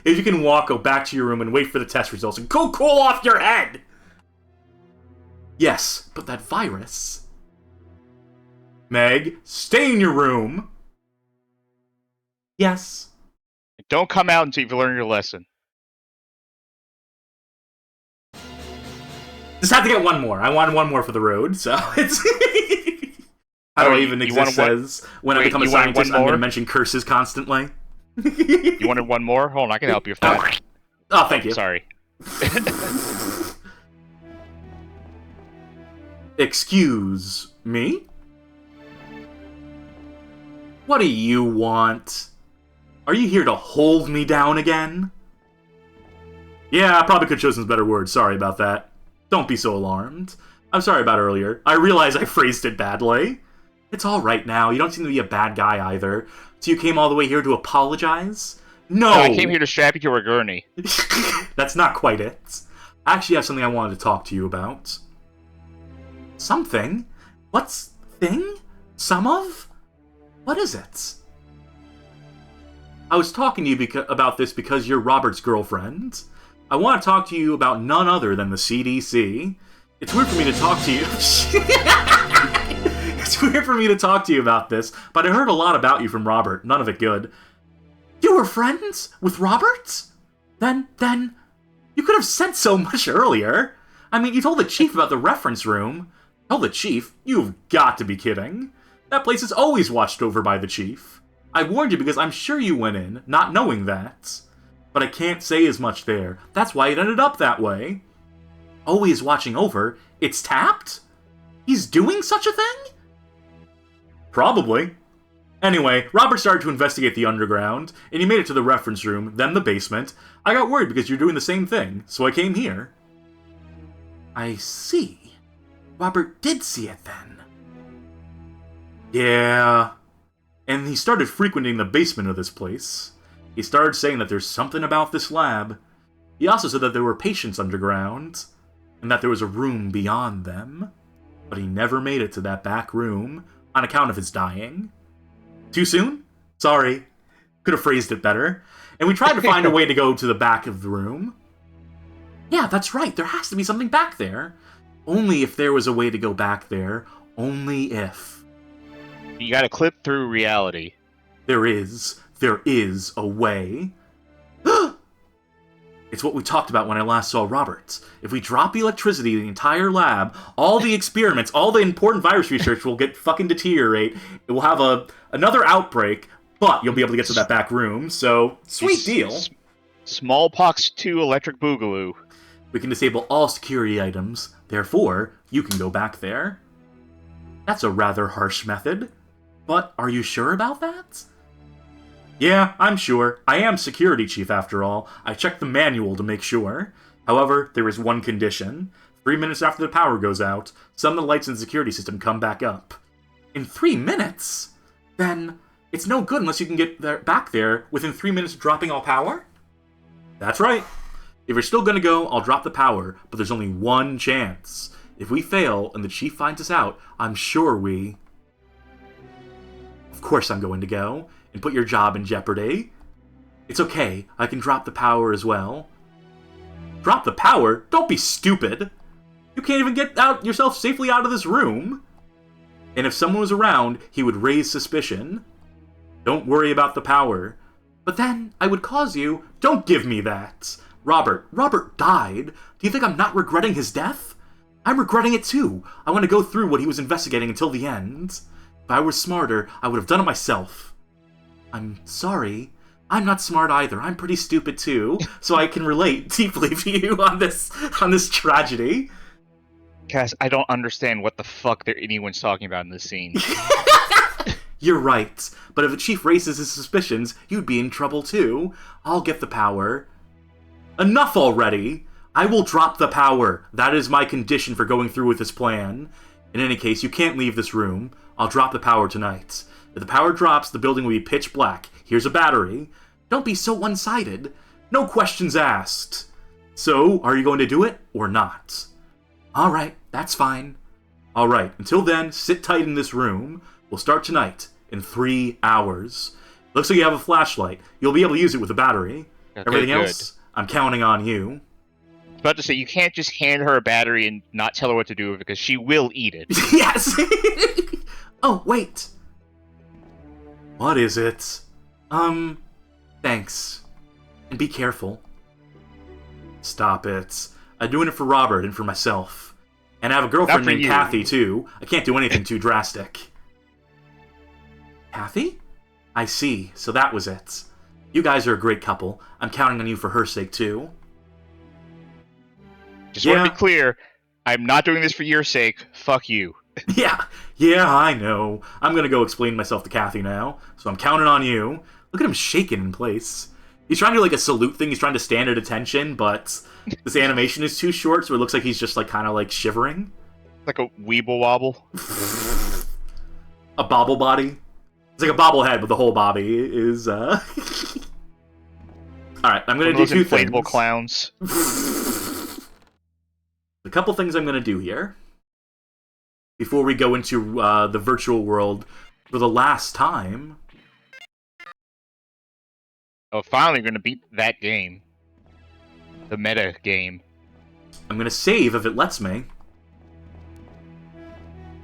If you can walk, go back to your room and wait for the test results and go cool off your head! Yes, but that virus... Meg, stay in your room! Yes. Don't come out until you've learned your lesson. Just have to get one more. I want one more for the road, so it's... How do I even exist says, when I become a scientist, I'm going to mention curses constantly. You wanted one more? Hold on, I can help you with that. Oh, thank you. Sorry. Excuse me? What do you want? Are you here to hold me down again? Yeah, I probably could have chosen better words. Sorry about that. Don't be so alarmed. I'm sorry about earlier. I realize I phrased it badly. It's alright now. You don't seem to be a bad guy either. So you came all the way here to apologize? No! I came here to strap you to a gurney. That's not quite it. I actually have something I wanted to talk to you about. Something? What's thing? Some of? What is it? I was talking to you about this because you're Robert's girlfriend. I want to talk to you about none other than the CDC. It's weird for me to talk to you. It's weird for me to talk to you about this, but I heard a lot about you from Robert. None of it good. You were friends with Robert? Then, you could have said so much earlier. I mean, you told the chief about the reference room. Tell the chief? You've got to be kidding. That place is always watched over by the chief. I warned you because I'm sure you went in, not knowing that. But I can't say as much there. That's why it ended up that way. Always watching over? It's tapped? He's doing such a thing? Probably. Anyway, Robert started to investigate the underground, and he made it to the reference room, then the basement. I got worried because you're doing the same thing, so I came here. I see. Robert did see it then. Yeah. And he started frequenting the basement of this place. He started saying that there's something about this lab. He also said that there were patients underground, and that there was a room beyond them. But he never made it to that back room, on account of his dying. Too soon? Sorry. Could have phrased it better. And we tried to find a way to go to the back of the room. Yeah, that's right. There has to be something back there. Only if there was a way to go back there. Only if. You gotta clip through reality. There is a way. It's what we talked about when I last saw Robert. If we drop the electricity in the entire lab, all the experiments, all the important virus research will get fucking deteriorate. It will have another outbreak, but you'll be able to get to that back room, so sweet deal. Smallpox 2 electric boogaloo. We can disable all security items, therefore, you can go back there. That's a rather harsh method, but are you sure about that? Yeah, I'm sure. I am security chief after all. I checked the manual to make sure. However, there is one condition. 3 minutes after the power goes out, some of the lights in the security system come back up. In 3 minutes? Then it's no good unless you can get back there within 3 minutes of dropping all power? That's right. If you're still gonna go, I'll drop the power, but there's only one chance. If we fail and the chief finds us out, I'm sure we... Of course I'm going to go, and put your job in jeopardy. It's okay, I can drop the power as well. Drop the power? Don't be stupid! You can't even get yourself safely out of this room! And if someone was around, he would raise suspicion. Don't worry about the power. But then, I would cause you... Don't give me that! Robert died. Do you think I'm not regretting his death? I'm regretting it too. I want to go through what he was investigating until the end. If I were smarter, I would have done it myself. I'm sorry. I'm not smart either. I'm pretty stupid too. So I can relate deeply to you on this tragedy. Cass, I don't understand what the fuck anyone's talking about in this scene. You're right. But if the chief raises his suspicions, you'd be in trouble too. I'll get the power. Enough already! I will drop the power. That is my condition for going through with this plan. In any case, you can't leave this room. I'll drop the power tonight. If the power drops, the building will be pitch black. Here's a battery. Don't be so one-sided. No questions asked. So, are you going to do it, or not? Alright, that's fine. Alright, until then, sit tight in this room. We'll start tonight, in 3 hours. Looks like you have a flashlight. You'll be able to use it with a battery. Okay, Everything good. else, I'm counting on you. I was about to say, you can't just hand her a battery and not tell her what to do with it, because she will eat it. Yes! Oh, wait. What is it? Thanks. And be careful. Stop it. I'm doing it for Robert and for myself. And I have a girlfriend named Kathy, too. I can't do anything too drastic. Kathy? I see. So that was it. You guys are a great couple. I'm counting on you for her sake, too. Just want to be clear, I'm not doing this for your sake. Fuck you. Yeah, I know. I'm gonna go explain myself to Kathy now, so I'm counting on you. Look at him shaking in place. He's trying to do like a salute thing, he's trying to stand at attention, but this animation is too short, so it looks like he's just like kind of like shivering. Like a weeble wobble. A bobble body. It's like a bobblehead, but the whole body is, Alright, I'm gonna do two things. Inflatable clowns. A couple things I'm gonna do here. Before we go into the virtual world for the last time. Oh, finally going to beat that game. The meta game. I'm gonna save if it lets me.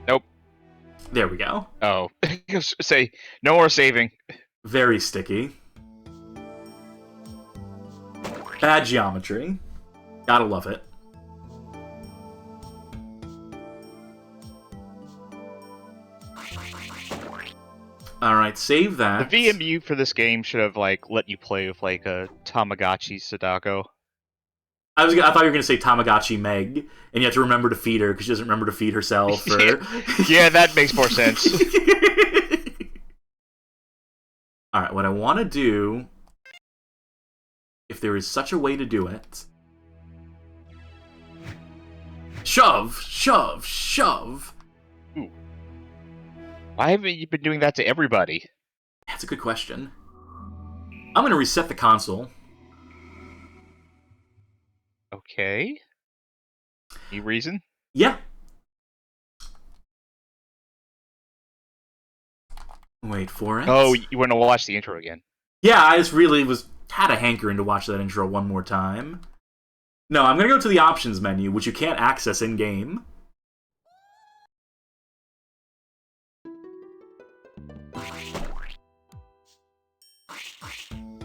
Nope. There we go. Oh. Say, no more saving. Very sticky. Bad geometry. Gotta love it. Alright, save that. The VMU for this game should have, like, let you play with, like, a Tamagotchi Sadako. I thought you were going to say Tamagotchi Meg, and you have to remember to feed her, because she doesn't remember to feed herself. Or... yeah, that makes more sense. Alright, what I want to do, if there is such a way to do it... Shove! Shove! Shove! Ooh. Why haven't you been doing that to everybody? That's a good question. I'm going to reset the console. Okay. Any reason? Yeah. Wait for it. Oh, you want to watch the intro again? Yeah, I just really had a hankering to watch that intro one more time. No, I'm going to go to the options menu, which you can't access in-game.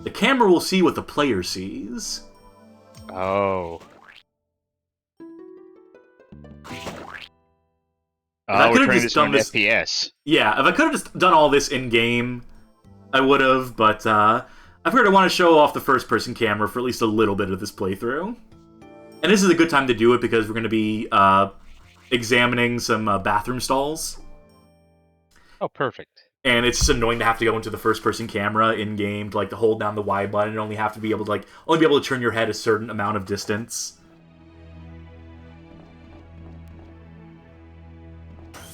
The camera will see what the player sees. Oh. I we're trying to done this FPS. Yeah, if I could have just done all this in-game, I would have, but I figured I want to show off the first-person camera for at least a little bit of this playthrough. And this is a good time to do it because we're going to be examining some bathroom stalls. Oh, perfect. And it's just annoying to have to go into the first-person camera in-game to, like, to hold down the Y button and only have to be able to, like, only be able to turn your head a certain amount of distance.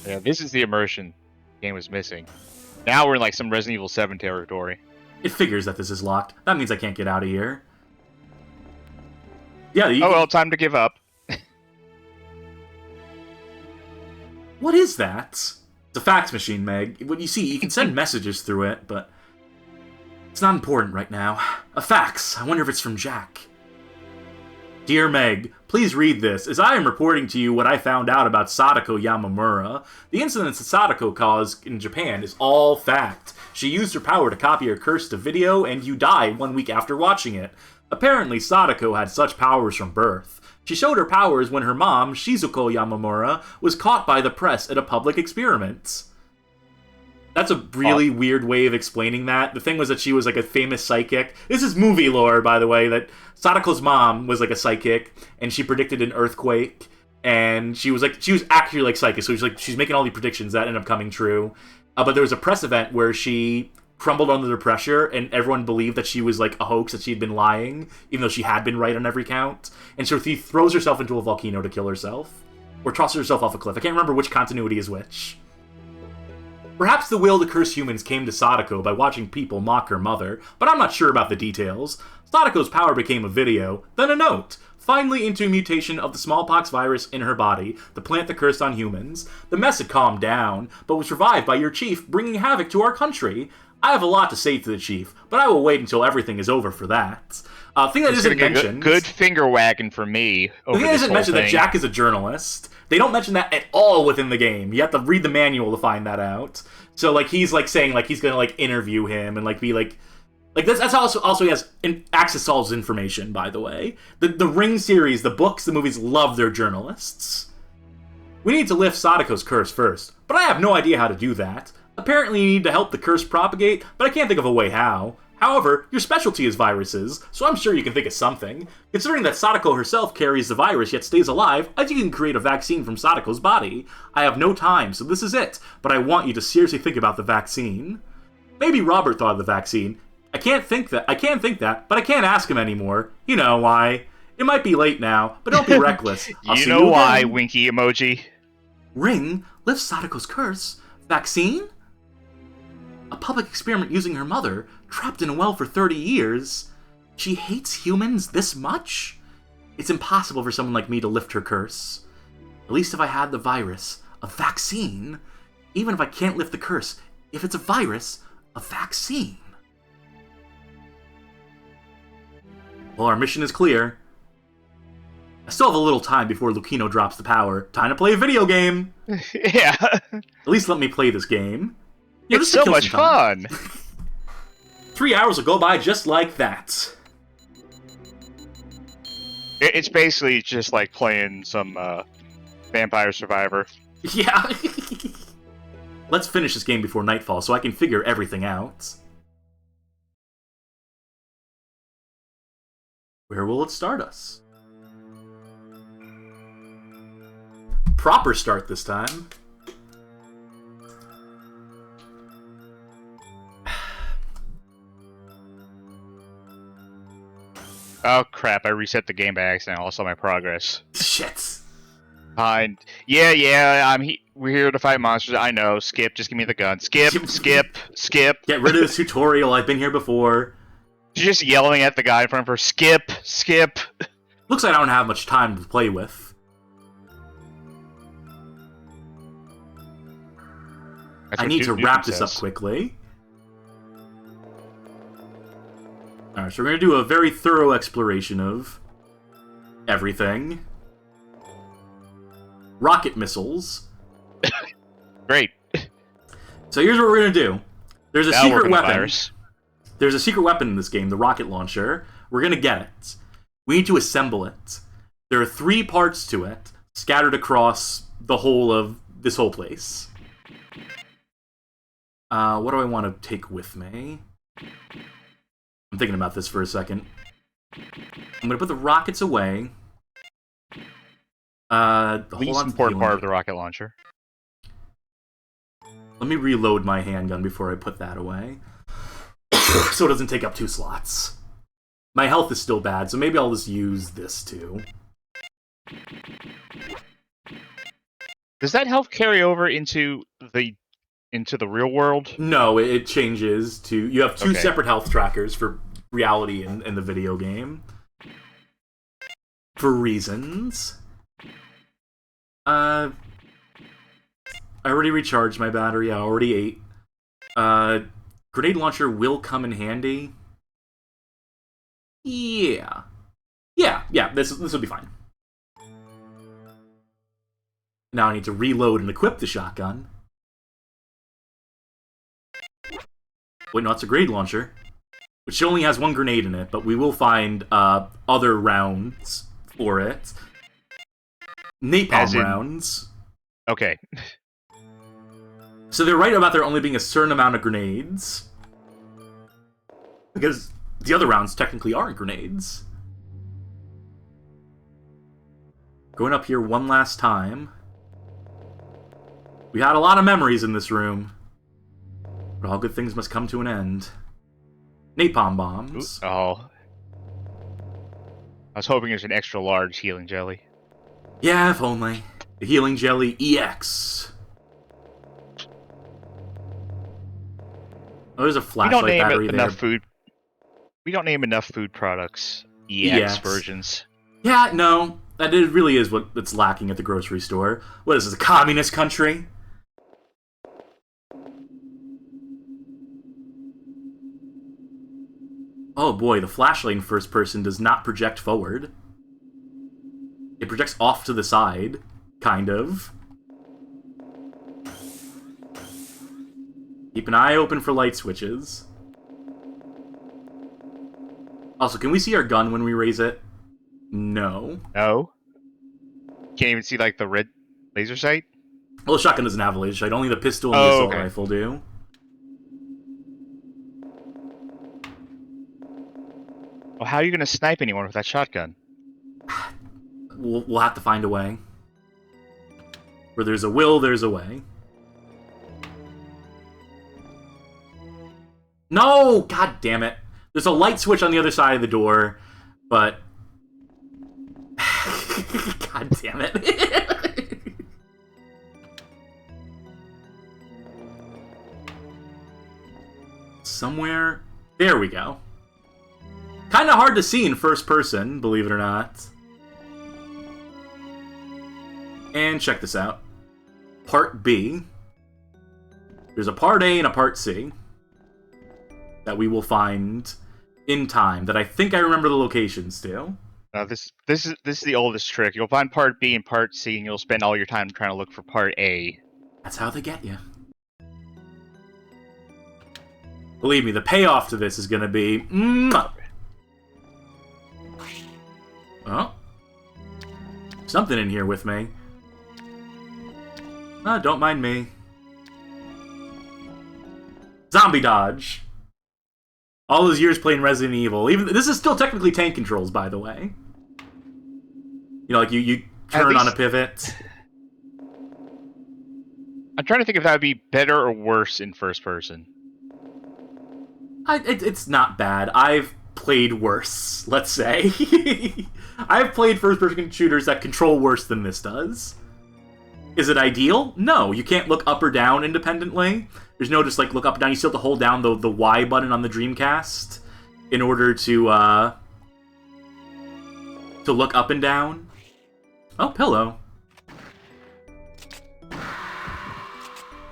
Yeah, this is the immersion the game was missing. Now we're in like some Resident Evil 7 territory. It figures that this is locked. That means I can't get out of here. Yeah, Oh well, time to give up. What is that? It's a fax machine, Meg. What you see, you can send messages through it, but it's not important right now. A fax. I wonder if it's from Jack. Dear Meg, please read this, as I am reporting to you what I found out about Sadako Yamamura. The incidents that Sadako caused in Japan is all fact. She used her power to copy her curse to video, and you died 1 week after watching it. Apparently, Sadako had such powers from birth. She showed her powers when her mom, Shizuko Yamamura, was caught by the press at a public experiment. That's a really weird way of explaining that. The thing was that she was like a famous psychic. This is movie lore, by the way, that Sadako's mom was like a psychic, and she predicted an earthquake, and she was actually like psychic, so she's making all these predictions that end up coming true. But there was a press event where she crumbled under the pressure, and everyone believed that she was like a hoax, that she'd been lying, even though she had been right on every count. And so she throws herself into a volcano to kill herself, or tosses herself off a cliff. I can't remember which continuity is which. Perhaps the will to curse humans came to Sadako by watching people mock her mother, but I'm not sure about the details. Sadako's power became a video, then a note, finally into a mutation of the smallpox virus in her body, the plant that cursed on humans. The mess had calmed down, but was revived by your chief, bringing havoc to our country. I have a lot to say to the chief, but I will wait until everything is over for that. Thing that isn't mentioned... Good finger wagging for me over the thing that isn't mentioned that Jack is a journalist. They don't mention that at all within the game. You have to read the manual to find that out. So, like, he's, like, saying, like, he's gonna, like, interview him and, like, be, like... Like, that's also he has access to all his information, by the way. The Ring series, the books, the movies love their journalists. We need to lift Sadako's curse first, but I have no idea how to do that. Apparently you need to help the curse propagate, but I can't think of a way how. However, your specialty is viruses, so I'm sure you can think of something. Considering that Sadako herself carries the virus yet stays alive, I think you can create a vaccine from Sadako's body. I have no time, so this is it, but I want you to seriously think about the vaccine. Maybe Robert thought of the vaccine. I can't think that, but I can't ask him anymore. You know why. It might be late now, but don't be reckless. You know why, winky emoji. Ring lifts Sadako's curse. Vaccine? A public experiment using her mother, trapped in a well for 30 years. She hates humans this much? It's impossible for someone like me to lift her curse. At least if I had the virus, a vaccine. Even if I can't lift the curse, if it's a virus, a vaccine. Well, our mission is clear. I still have a little time before Lucchino drops the power. Time to play a video game! Yeah. At least let me play this game. It's so much fun! 3 hours will go by just like that. It's basically just like playing some Vampire Survivor. Yeah. Let's finish this game before nightfall so I can figure everything out. Where will it start us? Proper start this time. Oh crap, I reset the game by accident. I saw my progress. Shit. Fine. Yeah, we're here to fight monsters. I know. Skip, just give me the gun. Skip. Get rid of this tutorial. I've been here before. She's just yelling at the guy in front of her. Skip. Looks like I don't have much time to play with. I need to wrap this up quickly. Alright, so we're going to do a very thorough exploration of everything. Rocket missiles. Great. So here's what we're going to do. There's a secret weapon. Virus. There's a secret weapon in this game, the rocket launcher. We're going to get it. We need to assemble it. There are 3 parts to it, scattered across the whole of this whole place. What do I want to take with me? I'm thinking about this for a second. I'm going to put the rockets away. The least important part of the rocket launcher. Let me reload my handgun before I put that away. So it doesn't take up 2 slots. My health is still bad, so maybe I'll just use this too. Does that health carry over into the real world? No, it changes to... You have two Okay. separate health trackers for reality and the video game. For reasons. I already recharged my battery. I already ate. Grenade launcher will come in handy. Yeah. Yeah, this will be fine. Now I need to reload and equip the shotgun. Wait, no, it's a grenade launcher. Which only has one grenade in it, but we will find other rounds for it. Napalm rounds. Okay. So they're right about there only being a certain amount of grenades. Because the other rounds technically aren't grenades. Going up here one last time. We had a lot of memories in this room. But all good things must come to an end. Napalm bombs. Ooh, oh. I was hoping it was an extra large healing jelly. Yeah, if only. The healing jelly EX. Oh, there's a flashlight battery there. We don't name enough food products EX versions. Yeah, no. That really is what's lacking at the grocery store. What is this, a communist country? Oh boy, the flashlight in first person does not project forward. It projects off to the side, kind of. Keep an eye open for light switches. Also, can we see our gun when we raise it? No. No? Can't even see, like, the red laser sight? Well, the shotgun doesn't have a laser sight. Only the pistol and the assault rifle do. Well, how are you going to snipe anyone with that shotgun? We'll have to find a way. Where there's a will, there's a way. No! God damn it. There's a light switch on the other side of the door, but... God damn it. Somewhere... There we go. Kinda hard to see in first person, believe it or not. And check this out. Part B. There's a Part A and a Part C that we will find in time, that I think I remember the locations to. This is the oldest trick. You'll find Part B and Part C, and you'll spend all your time trying to look for Part A. That's how they get you. Believe me, the payoff to this is going to be... Mwah! Oh. Something in here with me. Oh, don't mind me. Zombie dodge. All those years playing Resident Evil. Even this is still technically tank controls, by the way. You know, like you turn on a pivot. I'm trying to think if that would be better or worse in first person. It's not bad. I've played worse, let's say. I've played first-person shooters that control worse than this does. Is it ideal? No, you can't look up or down independently. There's no just like look up and down. You still have to hold down the Y button on the Dreamcast in order to look up and down. Oh, pillow.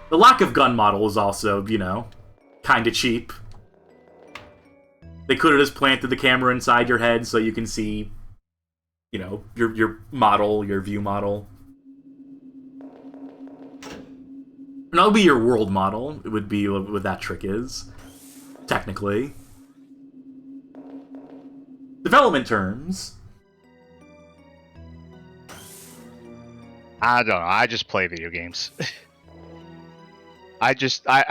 The lack of gun model is also, you know, kind of cheap. They could have just planted the camera inside your head so you can see, you know, your model, your view model. And that'll be your world model. It would be what that trick is, technically. Development terms. I don't know. I just play video games. I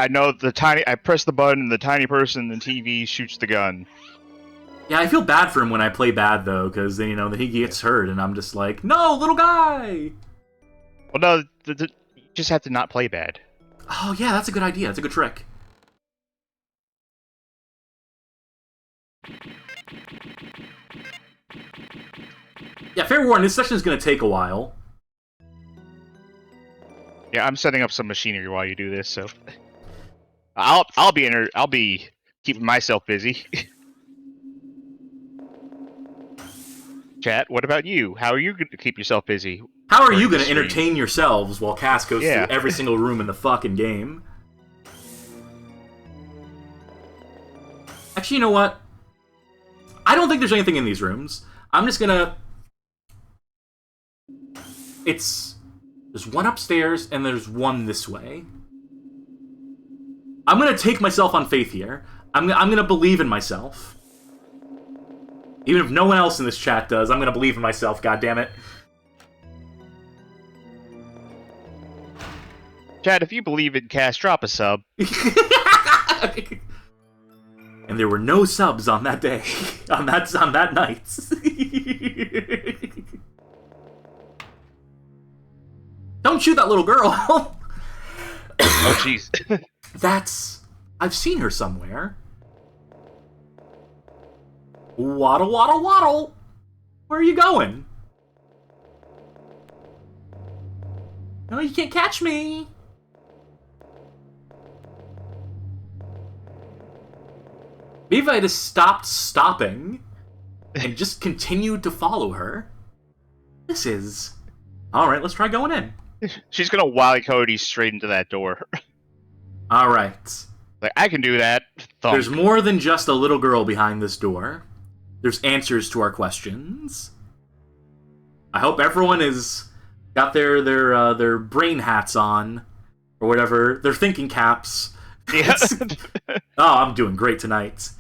know I press the button and the tiny person in the TV shoots the gun. Yeah, I feel bad for him when I play bad, though, because, you know, he gets hurt, and I'm just like, no, little guy! Well, no, you just have to not play bad. Oh, yeah, that's a good idea. That's a good trick. Yeah, fair warning, this session is going to take a while. Yeah, I'm setting up some machinery while you do this, so I'll be keeping myself busy. Chat, what about you? How are you going to keep yourself busy? How are you during going the to stream? entertain yourselves while Cass goes through Yeah. every single room in the fucking game? Actually, you know what? I don't think there's anything in these rooms. I'm just gonna... There's one upstairs, and there's one this way. I'm gonna take myself on faith here. I'm gonna believe in myself. Even if no one else in this chat does, I'm gonna believe in myself, goddammit. Chat, if you believe in Cass, drop a sub. And there were no subs on that day. on that night. Don't shoot that little girl! Oh, jeez. I've seen her somewhere. Waddle, waddle, waddle! Where are you going? No, you can't catch me! Maybe if I just stopped stopping and just continued to follow her. This is... Alright, let's try going in. She's gonna Wily Cody straight into that door. Alright. Like, I can do that. Thump. There's more than just a little girl behind this door. There's answers to our questions. I hope everyone has got their brain hats on, or whatever, their thinking caps. Yeah. Oh, I'm doing great tonight.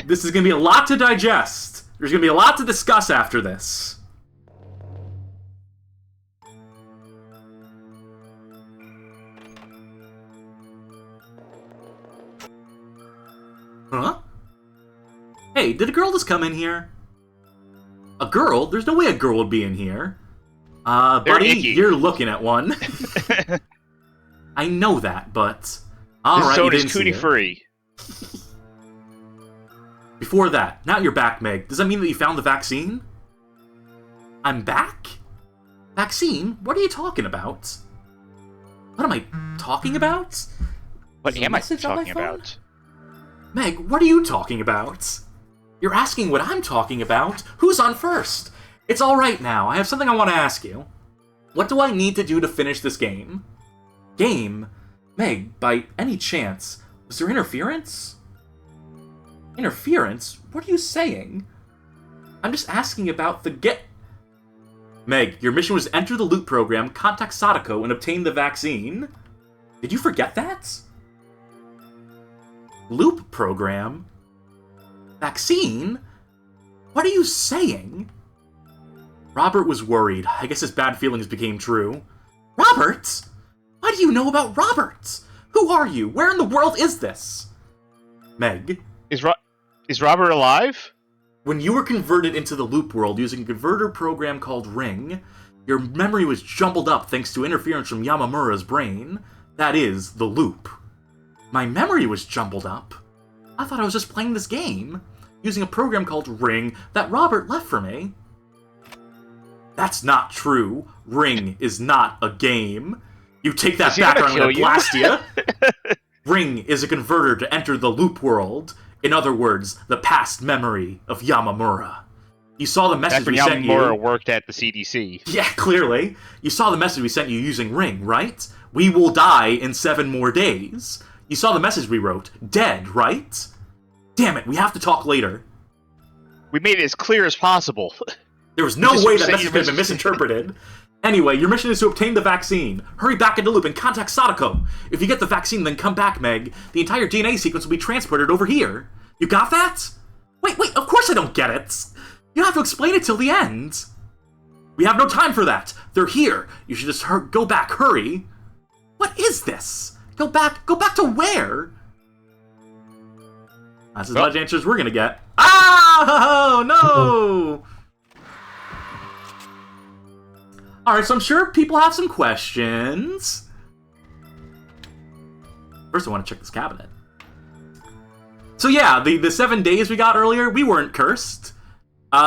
This is going to be a lot to digest. There's going to be a lot to discuss after this. Huh? Hey, did a girl just come in here? A girl? There's no way a girl would be in here. Buddy, icky. You're looking at one. I know that, but... Alright, This zone you is didn't see cootie it. free. Before that, now you're back, Meg. Does that mean that you found the vaccine? I'm back? Vaccine? What are you talking about? What am I talking about? What Is there a am I message on my talking phone? about? Meg, what are you talking about? You're asking what I'm talking about? Who's on first? It's alright now. I have something I want to ask you. What do I need to do to finish this game? Game? Meg, by any chance, was there interference? Interference? What are you saying? I'm just asking about the Meg, your mission was to enter the loop program, contact Sadako, and obtain the vaccine. Did you forget that? Loop program? Vaccine? What are you saying? Robert was worried. I guess his bad feelings became true. Robert? What do you know about Robert? Who are you? Where in the world is this? Meg? Is Robert alive? When you were converted into the loop world using a converter program called Ring, your memory was jumbled up thanks to interference from Yamamura's brain. That is, the loop. My memory was jumbled up? I thought I was just playing this game, using a program called Ring that Robert left for me. That's not true. Ring is not a game. You take that back or I'm gonna blast you. Ring is a converter to enter the loop world. In other words, the past memory of Yamamura. You saw the message we sent you. Yamamura worked at the CDC. Yeah, clearly. You saw the message we sent you using Ring, right? We will die in 7 more days. You saw the message we wrote. Dead, right? Damn it, we have to talk later. We made it as clear as possible. There was no way that message could have been misinterpreted. Anyway, your mission is to obtain the vaccine. Hurry back into loop and contact Sadako. If you get the vaccine, then come back, Meg. The entire DNA sequence will be transported over here. You got that? Wait, of course I don't get it. You have to explain it till the end. We have no time for that. They're here. You should just go back, hurry. What is this? Go back to where? That's as much answers we're gonna get. Oh, no! Alright, so I'm sure people have some questions. First, I want to check this cabinet. So yeah, the 7 days we got earlier, we weren't cursed.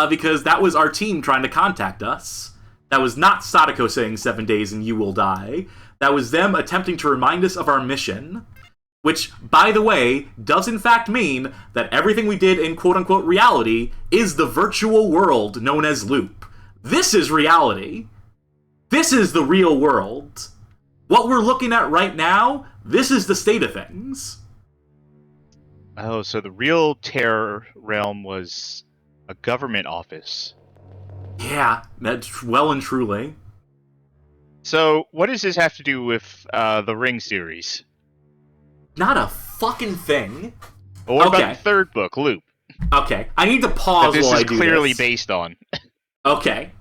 Because that was our team trying to contact us. That was not Sadako saying 7 days and you will die. That was them attempting to remind us of our mission. Which, by the way, does in fact mean that everything we did in quote-unquote reality is the virtual world known as Loop. This is reality. This is the real world. What we're looking at right now, this is the state of things. Oh, so the real Terror Realm was a government office. Yeah, that's well and truly. So, what does this have to do with the Ring series? Not a fucking thing. Well, what about the third book, Loop? Okay, I need to pause while I do this. This is clearly based on. Okay.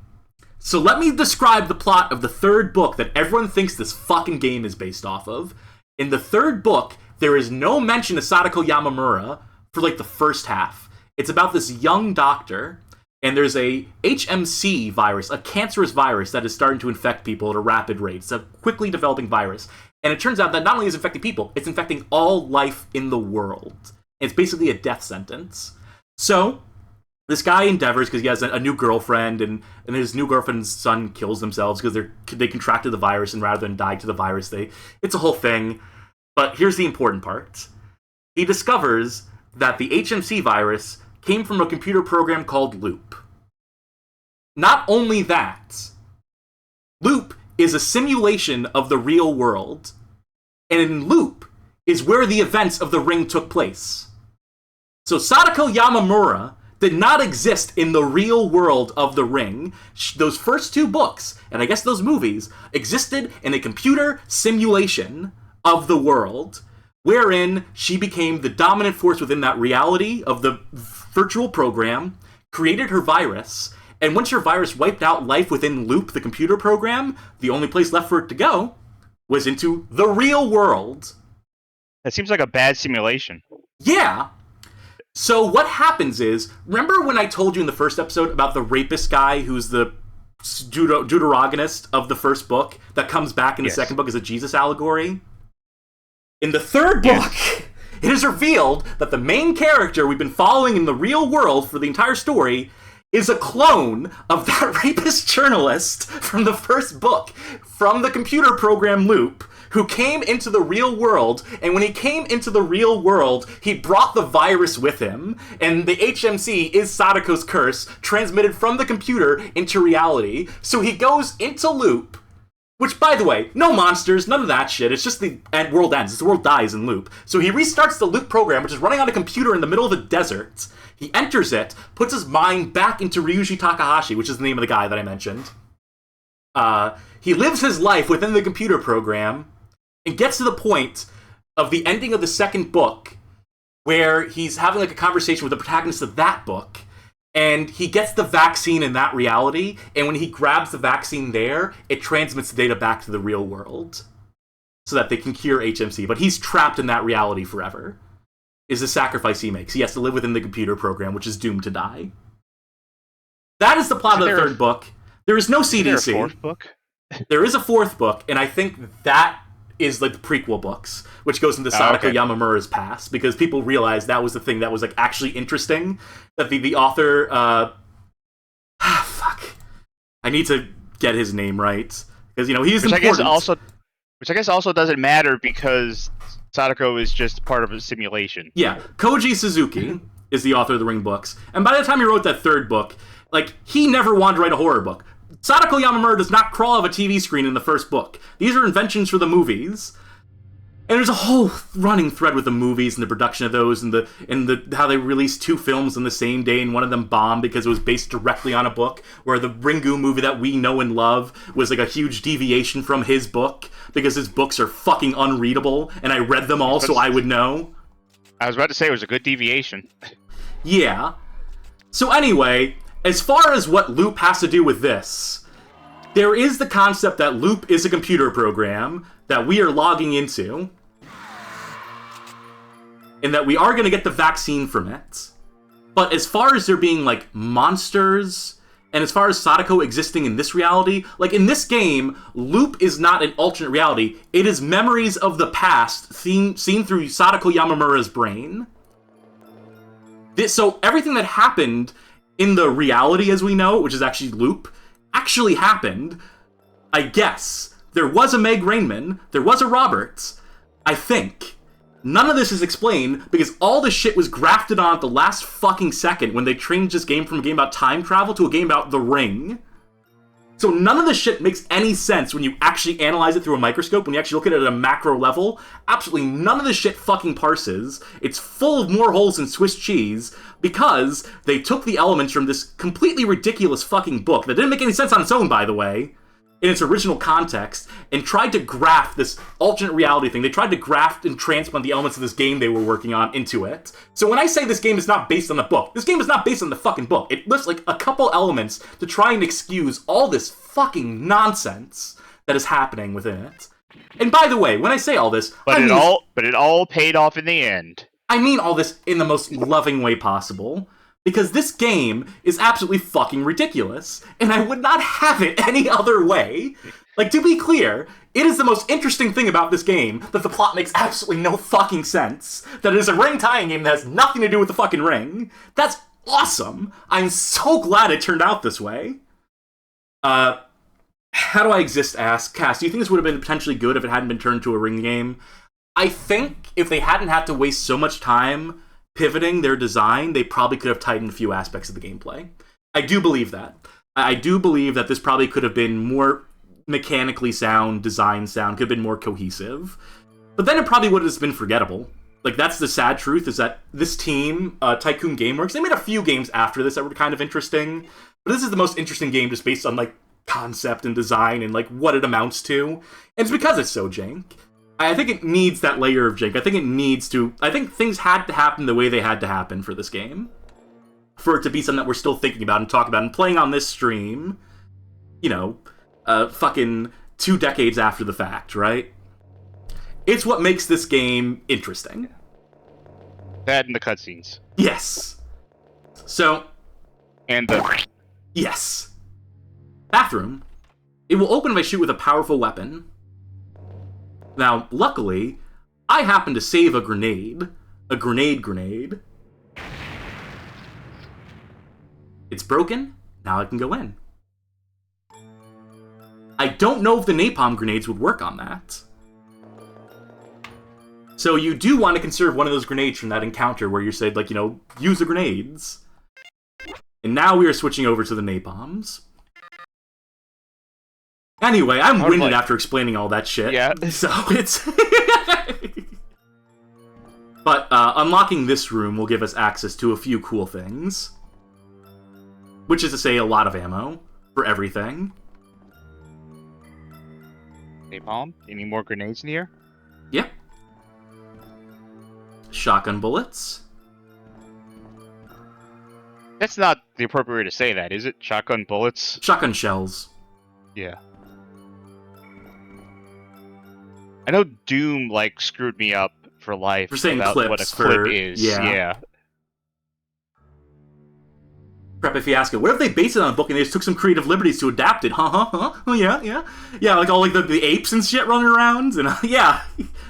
So let me describe the plot of the third book that everyone thinks this fucking game is based off of. In the third book, there is no mention of Sadako Yamamura for, like, the first half. It's about this young doctor, and there's a HMC virus, a cancerous virus that is starting to infect people at a rapid rate. It's a quickly developing virus. And it turns out that not only is it infecting people, it's infecting all life in the world. It's basically a death sentence. So, this guy endeavors, because he has a new girlfriend, and his new girlfriend's son kills themselves because they contracted the virus, and rather than die to the virus, it's a whole thing. But here's the important part. He discovers that the HMC virus came from a computer program called Loop. Not only that, Loop is a simulation of the real world, and in Loop is where the events of the Ring took place. So Sadako Yamamura did not exist in the real world of the Ring. Those first two books, and I guess those movies, existed in a computer simulation of the world, wherein she became the dominant force within that reality of the virtual program, created her virus, and once her virus wiped out life within Loop, the computer program, the only place left for it to go was into the real world. That seems like a bad simulation. Yeah. So what happens is, remember when I told you in the first episode about the rapist guy who's the deuterogonist of the first book that comes back in the second book as a Jesus allegory? In the third book, it is revealed that the main character we've been following in the real world for the entire story is a clone of that rapist journalist from the first book, from the computer program Loop, who came into the real world, and when he came into the real world, he brought the virus with him, and the HMC is Sadako's curse, transmitted from the computer into reality. So he goes into Loop, which, by the way, no monsters, none of that shit, it's just the world ends, the world dies in Loop. So he restarts the Loop program, which is running on a computer in the middle of the desert. He enters it, puts his mind back into Ryuji Takahashi, which is the name of the guy that I mentioned. He lives his life within the computer program, and gets to the point of the ending of the second book, where he's having like a conversation with the protagonist of that book, and he gets the vaccine in that reality, and when he grabs the vaccine there, it transmits the data back to the real world, so that they can cure HMC. But he's trapped in that reality forever, is the sacrifice he makes. He has to live within the computer program, which is doomed to die. That is the plot of the third book. There is no CDC. Is there a fourth book? There is a fourth book, and I think that is like the prequel books, which goes into Sadako Yamamura's past, because people realized that was the thing that was like actually interesting, that the author, fuck, I need to get his name right, because, you know, he's important. Which I guess also doesn't matter, because Sadako is just part of a simulation. Yeah, Koji Suzuki is the author of the Ring books, and by the time he wrote that third book, like, he never wanted to write a horror book. Sadako Yamamura does not crawl out of a TV screen in the first book. These are inventions for the movies. And there's a whole running thread with the movies and the production of those, and the how they released two films on the same day, and one of them bombed because it was based directly on a book, where the Ringu movie that we know and love was like a huge deviation from his book, because his books are fucking unreadable, and I read them all so I would know. I was about to say it was a good deviation. Yeah. So anyway, as far as what Loop has to do with this, there is the concept that Loop is a computer program that we are logging into, and that we are going to get the vaccine from it. But as far as there being, like, monsters, and as far as Sadako existing in this reality, like, in this game, Loop is not an alternate reality. It is memories of the past seen through Sadako Yamamura's brain. So everything that happened in the reality as we know, which is actually Loop, actually happened. I guess. There was a Meg Rainman, there was a Roberts, I think. None of this is explained because all this shit was grafted on at the last fucking second when they changed this game from a game about time travel to a game about the ring. So none of this shit makes any sense when you actually analyze it through a microscope, when you actually look at it at a macro level. Absolutely none of this shit fucking parses. It's full of more holes than Swiss cheese because they took the elements from this completely ridiculous fucking book that didn't make any sense on its own, by the way, in its original context, and tried to graft this alternate reality thing. They tried to graft and transplant the elements of this game they were working on into it. So when I say this game is not based on the book, this game is not based on the fucking book. It lifts like a couple elements to try and excuse all this fucking nonsense that is happening within it. And by the way, when I say all this, but it all paid off in the end. I mean all this in the most loving way possible. Because this game is absolutely fucking ridiculous, and I would not have it any other way. Like, to be clear, it is the most interesting thing about this game that the plot makes absolutely no fucking sense. That it is a ring tying game that has nothing to do with the fucking ring. That's awesome. I'm so glad it turned out this way. How do I exist? Ask Cass. Do you think this would have been potentially good if it hadn't been turned into a ring game? I think if they hadn't had to waste so much time pivoting their design, they probably could have tightened a few aspects of the gameplay. I do believe that. I do believe that this probably could have been more mechanically sound, design sound, could have been more cohesive. But then it probably would have just been forgettable. Like, that's the sad truth, is that this team, Tycoon Gameworks, they made a few games after this that were kind of interesting, but this is the most interesting game just based on, like, concept and design and, like, what it amounts to. And it's because it's so jank. I think it needs that layer of jank. I think things had to happen the way they had to happen for this game. For it to be something that we're still thinking about and talking about and playing on this stream, you know, fucking 2 decades after the fact, right? It's what makes this game interesting. That and the cutscenes. Yes. So. And the. Yes. Bathroom. It will open if I shoot with a powerful weapon. Now, luckily, I happen to save a grenade. A grenade. It's broken. Now I can go in. I don't know if the napalm grenades would work on that. So you do want to conserve one of those grenades from that encounter where you said, like, you know, use the grenades. And now we are switching over to the napalms. Anyway, I'm winded after explaining all that shit. Yeah. So it's... But unlocking this room will give us access to a few cool things. Which is to say, a lot of ammo for everything. Napalm? Any more grenades in here? Yep. Shotgun bullets. That's not the appropriate way to say that, is it? Shotgun bullets? Shotgun shells. Yeah. I know Doom, like, screwed me up for life for saying about clips what a clip is. Yeah. Prep a fiasco. What if they based it on a book and they just took some creative liberties to adapt it? Oh, yeah. Yeah, like all like the apes and shit running around. And yeah,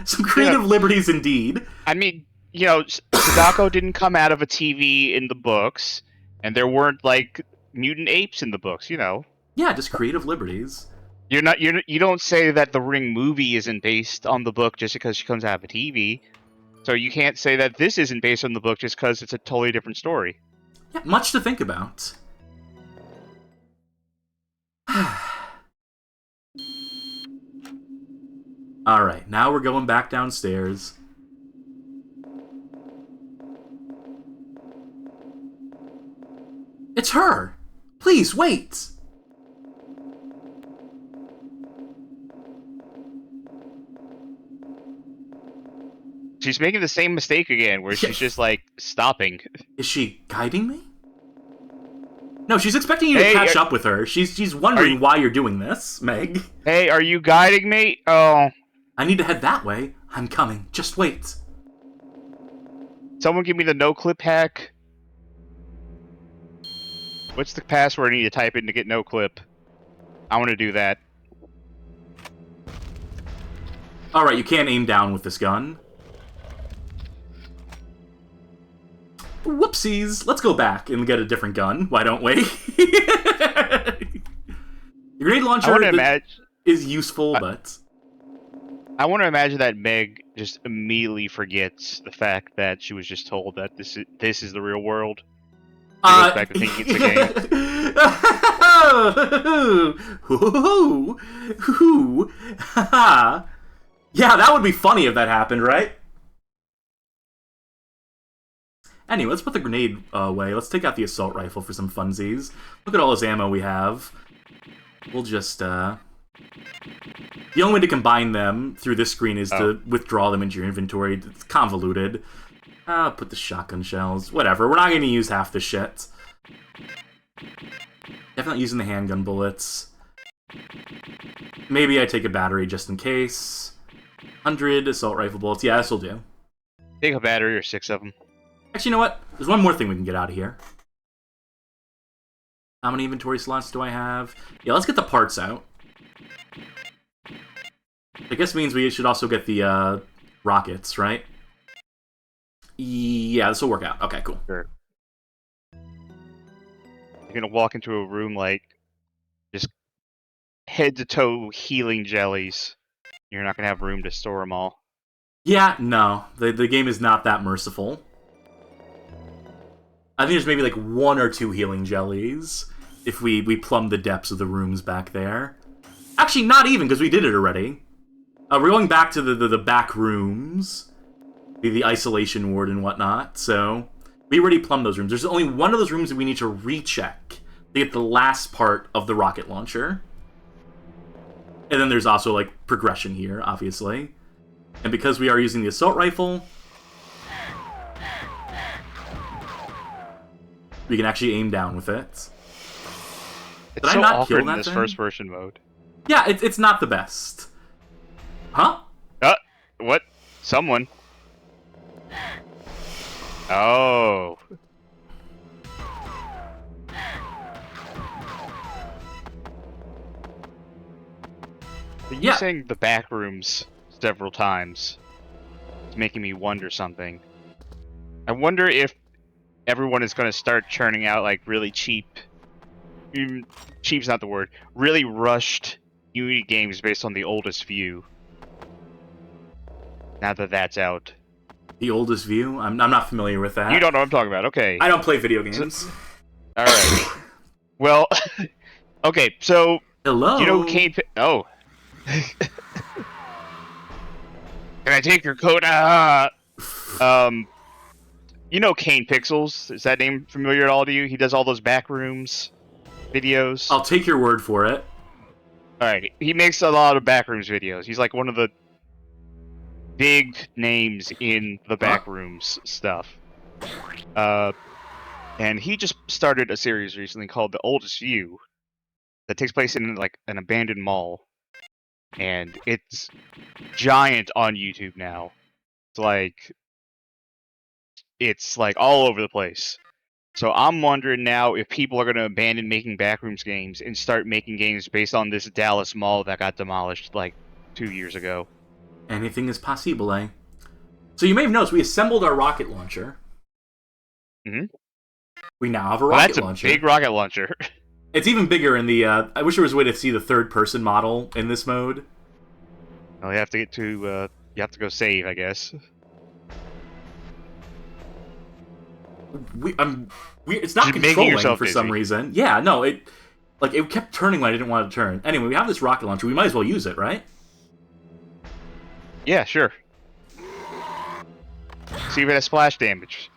some creative liberties indeed. I mean, you know, Sadako didn't come out of a TV in the books, and there weren't, like, mutant apes in the books, you know. Yeah, just creative liberties. You don't say that the Ring movie isn't based on the book just because she comes out of a TV. So you can't say that this isn't based on the book just because it's a totally different story. Yeah, much to think about. Alright, now we're going back downstairs. It's her! Please, wait! She's making the same mistake again, where she's just, like, stopping. Is she guiding me? No, she's expecting you to catch up with her. She's wondering why you're doing this, Meg. Hey, are you guiding me? Oh. I need to head that way. I'm coming. Just wait. Someone give me the no-clip hack. What's the password I need to type in to get no-clip? I want to do that. Alright, you can't aim down with this gun. Whoopsies. Let's go back and get a different gun. Why don't we? The grenade launcher is useful, but... I want to imagine that Meg just immediately forgets the fact that she was just told that this is the real world. She goes back to thinking it's a game. Yeah, that would be funny if that happened, right? Anyway, let's put the grenade away. Let's take out the assault rifle for some funsies. Look at all this ammo we have. We'll just, The only way to combine them through this screen is to withdraw them into your inventory. It's convoluted. Put the shotgun shells. Whatever, we're not going to use half the shit. Definitely using the handgun bullets. Maybe I take a battery just in case. 100 assault rifle bullets. Yeah, this'll do. Take a battery or 6 of them. Actually, you know what? There's one more thing we can get out of here. How many inventory slots do I have? Yeah, let's get the parts out. I guess means we should also get the rockets, right? Yeah, this will work out. Okay, cool. Sure. You're gonna walk into a room like just head to toe healing jellies. You're not gonna have room to store them all. Yeah, no. The game is not that merciful. I think there's maybe like 1 or 2 healing jellies if we plumb the depths of the rooms back there. Actually, not even, because we did it already. We're going back to the back rooms. The isolation ward and whatnot, so... We already plumbed those rooms. There's only one of those rooms that we need to recheck to get the last part of the rocket launcher. And then there's also, like, progression here, obviously. And because we are using the assault rifle... we can actually aim down with it. It's so awkward in this first-person mode. Yeah, it's not the best. Huh? What? Someone. Oh. You saying the back rooms several times is making me wonder something. I wonder if everyone is going to start churning out like really cheap, cheap's not the word, really rushed Unity games based on the oldest view. Now that that's out. The oldest view? I'm not familiar with that. You don't know what I'm talking about, okay. I don't play video games. Alright. Well, okay, so... Hello? You know Kane... Oh. Can I take your coat? You know Kane Pixels? Is that name familiar at all to you? He does all those backrooms videos. I'll take your word for it. Alright, he makes a lot of backrooms videos. He's like one of the big names in the backrooms stuff. And he just started a series recently called The Oldest View that takes place in like an abandoned mall. And it's giant on YouTube now. It's like all over the place. So I'm wondering now if people are going to abandon making backrooms games and start making games based on this Dallas mall that got demolished like 2 years ago. Anything is possible, eh? So you may have noticed we assembled our rocket launcher. Mm-hmm. We now have a rocket launcher. That's a big rocket launcher. It's even bigger in the... I wish there was a way to see the third-person model in this mode. Well, you have to get to... you have to go save, I guess. It's not controlling for some reason. Yeah, no, it kept turning when I didn't want it to turn. Anyway, we have this rocket launcher. We might as well use it, right? Yeah, sure. See if it has splash damage.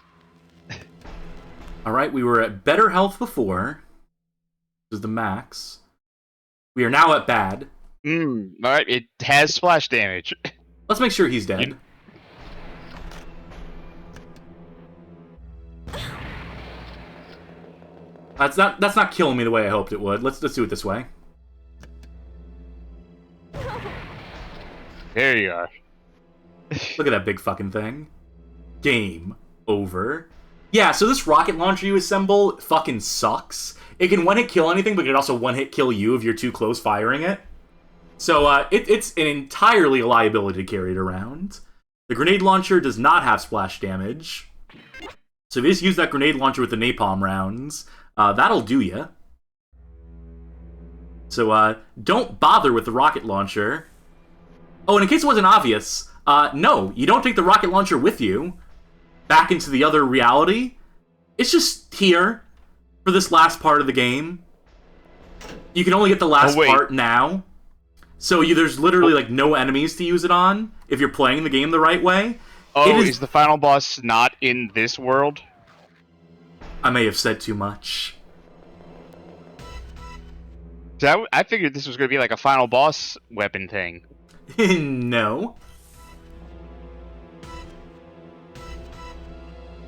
Alright, we were at better health before. This is the max. We are now at bad. Alright, it has splash damage. Let's make sure he's dead. That's not killing me the way I hoped it would. Let's do it this way. There you are. Look at that big fucking thing. Game over. Yeah, so this rocket launcher you assemble fucking sucks. It can one-hit kill anything, but it can also one-hit kill you if you're too close firing it. So it's an entirely a liability to carry it around. The grenade launcher does not have splash damage. So if you just use that grenade launcher with the napalm rounds, that'll do ya. So, don't bother with the rocket launcher. Oh, and in case it wasn't obvious, no, you don't take the rocket launcher with you back into the other reality. It's just here for this last part of the game. You can only get the last part now. So there's literally, like, no enemies to use it on if you're playing the game the right way. Oh, is the final boss not in this world? I may have said too much. I figured this was going to be like a final boss weapon thing. No.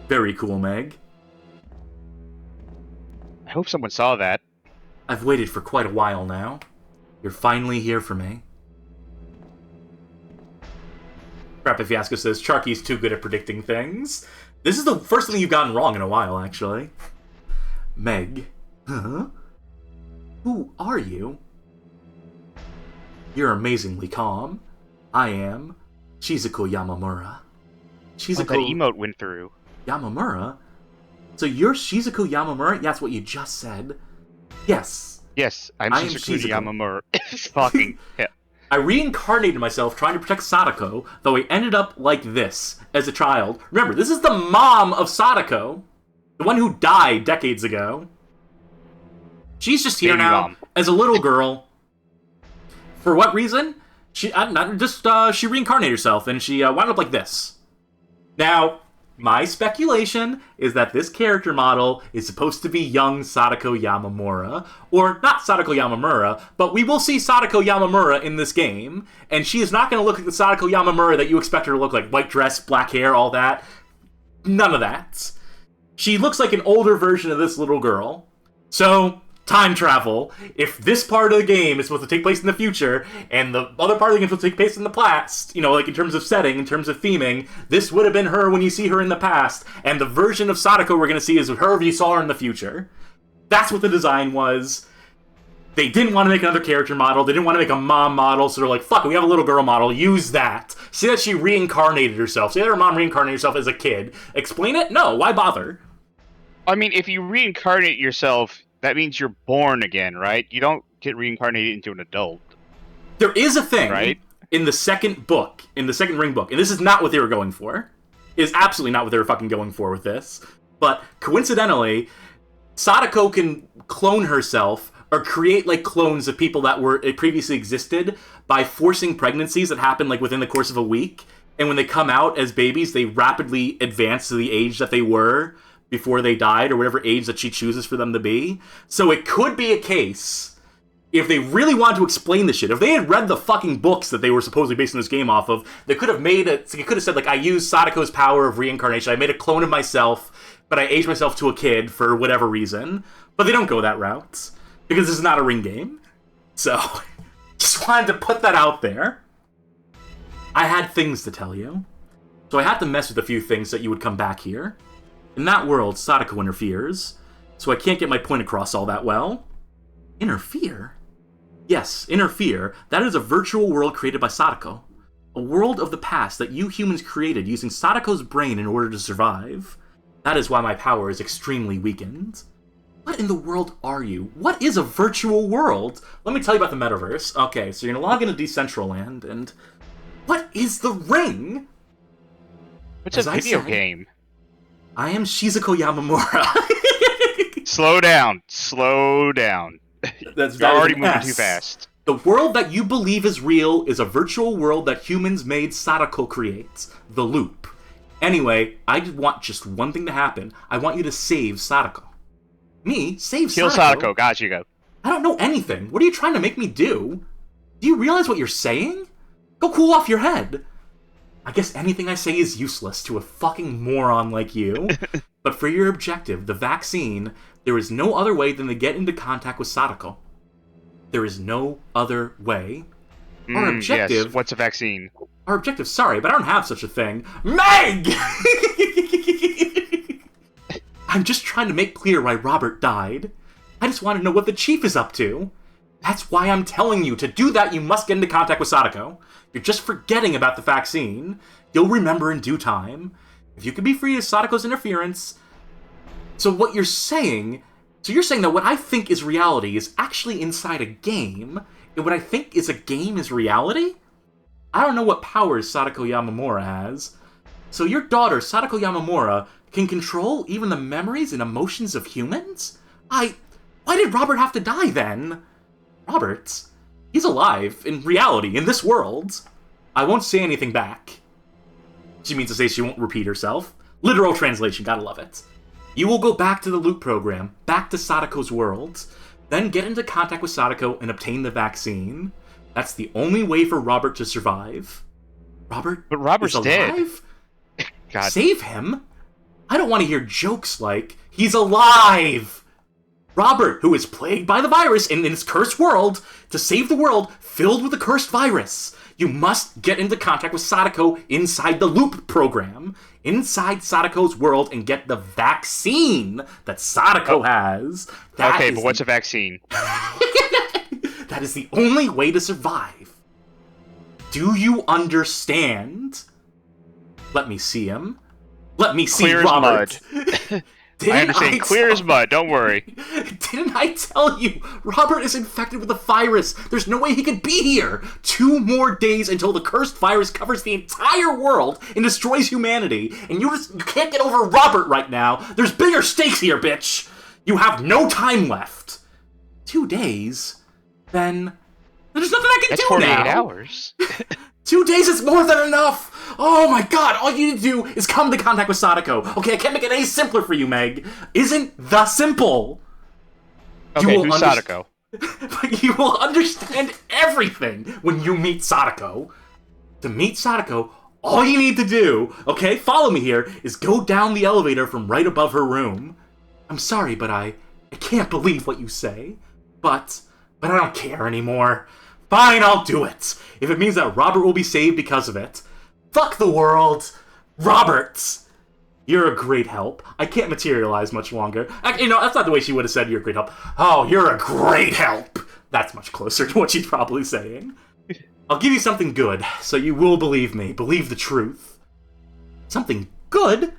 Very cool, Meg. I hope someone saw that. I've waited for quite a while now. You're finally here for me. Crap, if Fiasco says, Charkie's too good at predicting things. This is the first thing you've gotten wrong in a while, actually. Meg. Huh? Who are you? You're amazingly calm. I am Shizuko Yamamura. Shizuko... What that emote went through. Yamamura? So you're Shizuko Yamamura? That's what you just said. Yes. Yes, I'm Shizuko Yamamura. Fucking hell. I reincarnated myself trying to protect Sadako, though I ended up like this as a child. Remember, this is the mom of Sadako. The one who died decades ago. She's just here now as a little girl. For what reason? She reincarnated herself and she wound up like this. Now, my speculation is that this character model is supposed to be young Sadako Yamamura. Or not Sadako Yamamura, but we will see Sadako Yamamura in this game. And she is not going to look like the Sadako Yamamura that you expect her to look like. White dress, black hair, all that. None of that. She looks like an older version of this little girl. So, time travel. If this part of the game is supposed to take place in the future, and the other part of the game is supposed to take place in the past, you know, like in terms of setting, in terms of theming, this would have been her when you see her in the past, and the version of Sadako we're going to see is her if you saw her in the future. That's what the design was. They didn't want to make another character model, they didn't want to make a mom model, so they're like, fuck it, we have a little girl model, use that. See that she reincarnated herself, see that her mom reincarnated herself as a kid. Explain it? No, why bother? I mean, if you reincarnate yourself, that means you're born again, right? You don't get reincarnated into an adult. There is a thing, right? In the second book, in the second Ring book, and this is not what they were going for. It is absolutely not what they were fucking going for with this. But, coincidentally, Sadako can clone herself, or create, like, clones of people that were previously existed by forcing pregnancies that happen, like, within the course of a week. And when they come out as babies, they rapidly advance to the age that they were before they died, or whatever age that she chooses for them to be. So it could be a case, if they really wanted to explain this shit, if they had read the fucking books that they were supposedly basing this game off of, they could have made it, they could have said, like, I used Sadako's power of reincarnation, I made a clone of myself, but I aged myself to a kid for whatever reason. But they don't go that route, because this is not a Ring game. So, just wanted to put that out there. I had things to tell you. So I had to mess with a few things that you would come back here. In that world, Sadako interferes, so I can't get my point across all that well. Interfere? Yes, interfere. That is a virtual world created by Sadako. A world of the past that you humans created using Sadako's brain in order to survive. That is why my power is extremely weakened. What in the world are you? What is a virtual world? Let me tell you about the metaverse. Okay, so you're gonna log into Decentraland, and... what is the Ring? It's a video game. I am Shizuko Yamamura. Slow down. Slow down. You're already moving too fast. The world that you believe is real is a virtual world that humans made Sadako create. The loop. Anyway, I want just one thing to happen. I want you to save Sadako. Me? Save Sadako? Kill Sadako. Got you, go. I don't know anything. What are you trying to make me do? Do you realize what you're saying? Go cool off your head. I guess anything I say is useless to a fucking moron like you. But for your objective, the vaccine, there is no other way than to get into contact with Sadako. There is no other way. Our objective... yes. What's a vaccine? Our objective, sorry, but I don't have such a thing. Meg! I'm just trying to make clear why Robert died. I just want to know what the Chief is up to. That's why I'm telling you, to do that you must get into contact with Sadako. You're just forgetting about the vaccine. You'll remember in due time. If you can be free of Sadako's interference... So what you're saying So you're saying that what I think is reality is actually inside a game, and what I think is a game is reality? I don't know what powers Sadako Yamamura has. So your daughter, Sadako Yamamura, can control even the memories and emotions of humans? Why did Robert have to die then? Robert? He's alive, in reality, in this world. I won't say anything back. She means to say she won't repeat herself. Literal translation, gotta love it. You will go back to the loop program, back to Sadako's world, then get into contact with Sadako and obtain the vaccine. That's the only way for Robert to survive. Robert But Robert's is alive? dead. God. Save him? I don't want to hear jokes like, he's alive! Robert, who is plagued by the virus in his cursed world, to save the world filled with the cursed virus. You must get into contact with Sadako inside the loop program, inside Sadako's world, and get the vaccine that Sadako has. Okay, but what's a vaccine? That is the only way to survive. Do you understand? Let me see him. Let me see Clear Robert. as mud. I understand. Clear as mud. Don't worry. Didn't I tell you? Robert is infected with the virus. There's no way he could be here. 2 more days until the cursed virus covers the entire world and destroys humanity. And you can't get over Robert right now. There's bigger stakes here, bitch. You have no time left. 2 days? Then there's nothing I can That's do 48 now. hours. 2 days is more than enough! Oh my god, all you need to do is come into contact with Sadako. Okay, I can't make it any simpler for you, Meg. Isn't the simple? Okay, who's Sadako? But you will understand everything when you meet Sadako. To meet Sadako, all you need to do, okay, follow me here, is go down the elevator from right above her room. I'm sorry, but I can't believe what you say. But I don't care anymore. Fine, I'll do it. If it means that Robert will be saved because of it. Fuck the world. Robert, you're a great help. I can't materialize much longer. You know, that's not the way she would have said you're a great help. Oh, you're a great help. That's much closer to what she's probably saying. I'll give you something good, so you will believe me. Believe the truth. Something good?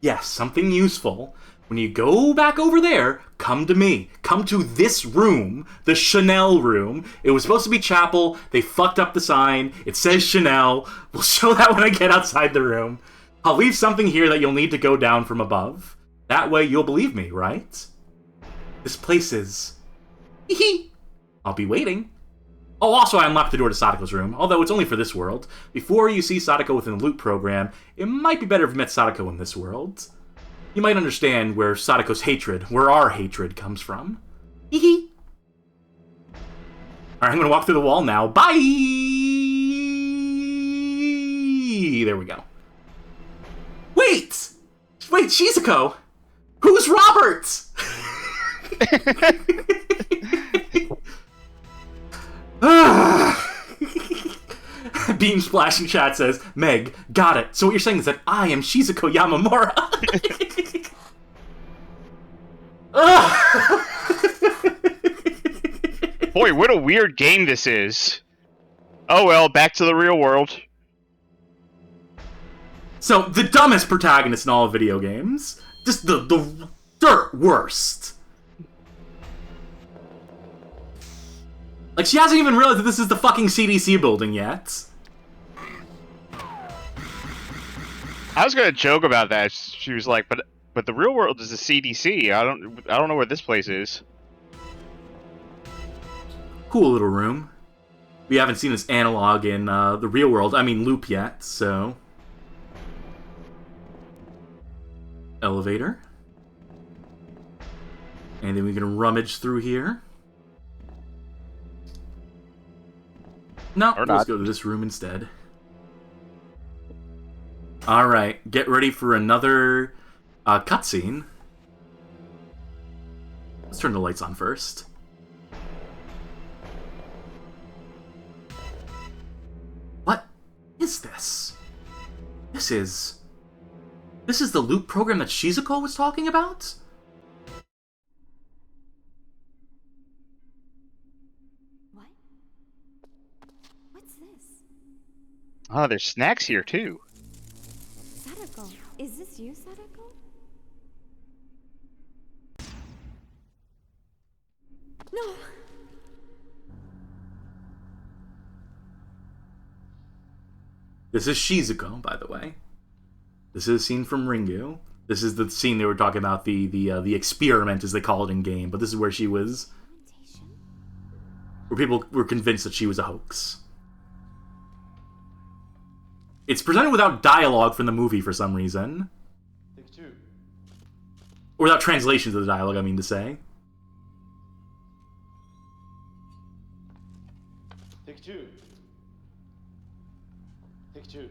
Yes, something useful. When you go back over there, come to me. Come to this room, the Chanel room. It was supposed to be chapel. They fucked up the sign. It says Chanel. We'll show that when I get outside the room. I'll leave something here that you'll need to go down from above. That way you'll believe me, right? This place is... I'll be waiting. Oh, also I unlocked the door to Sadako's room, although it's only for this world. Before you see Sadako within the loop program, it might be better if you met Sadako in this world. You might understand where Sadako's hatred, where our hatred comes from. Alright, I'm gonna walk through the wall now. Bye! There we go. Wait, Shizuko! Who's Robert? Beam Splash in chat says, Meg, got it. So what you're saying is that I am Shizuko Yamamura. Boy, what a weird game this is. Oh well, back to the real world. So, the dumbest protagonist in all of video games. Just the dirt worst. Like, she hasn't even realized that this is the fucking CDC building yet. I was gonna joke about that. She was like, but the real world is the CDC. I don't know where this place is. Cool little room. We haven't seen this analog in the real world, I mean loop yet, so... Elevator. And then we can rummage through here. No, let's go to this room instead. Alright, get ready for another cutscene. Let's turn the lights on first. What is this? This is the loop program that Shizuko was talking about? What? What's this? Oh, there's snacks here too. Sadako. Is this you, Sadako? No. This is Shizuko, by the way. This is a scene from Ringu. This is the scene they were talking about, the experiment, as they call it in game. But this is where she was, where people were convinced that she was a hoax. It's presented without dialogue from the movie for some reason. Or without translations of the dialogue, I mean to say. Take two. Take two.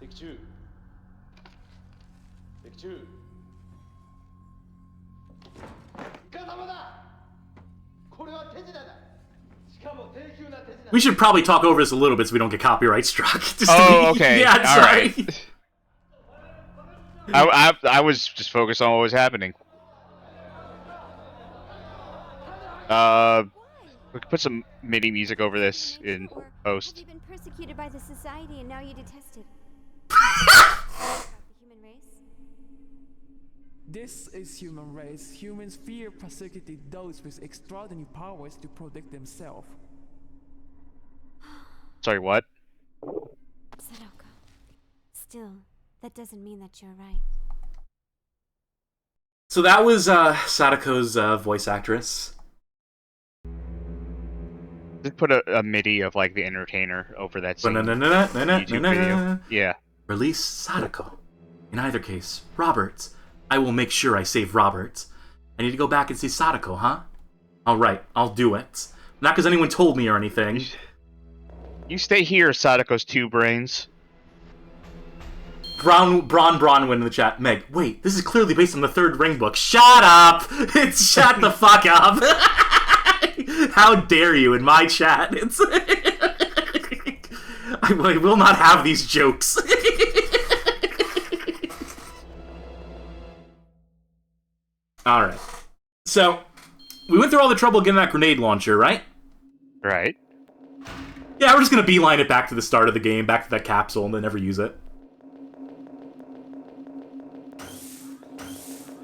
Take two. Take two. We should probably talk over this a little bit so we don't get copyright struck. Oh, okay. Yeah, all sorry. Right. I was just focused on what was happening. We could put some MIDI music over this in post. Have you been persecuted by the society and now you detest it? About the human race? This is human race. Humans fear persecuting those with extraordinary powers to protect themselves. Sorry, what? Sadako. Still, that doesn't mean that you're right. So that was Sadako's voice actress. Just put a MIDI of like the entertainer over that scene. YouTube video. Yeah. Release Sadako. In either case, Robert. I will make sure I save Robert. I need to go back and see Sadako, huh? Alright, I'll do it. Not because anyone told me or anything. You stay here, Sadako's two brains. Bronwyn in the chat. Meg, wait, this is clearly based on the third Ring book. Shut up! It's shut the fuck up! How dare you in my chat? It's I will not have these jokes. Alright. So, we went through all the trouble getting that grenade launcher, right? Right. Yeah, we're just gonna beeline it back to the start of the game, back to that capsule, and then never use it.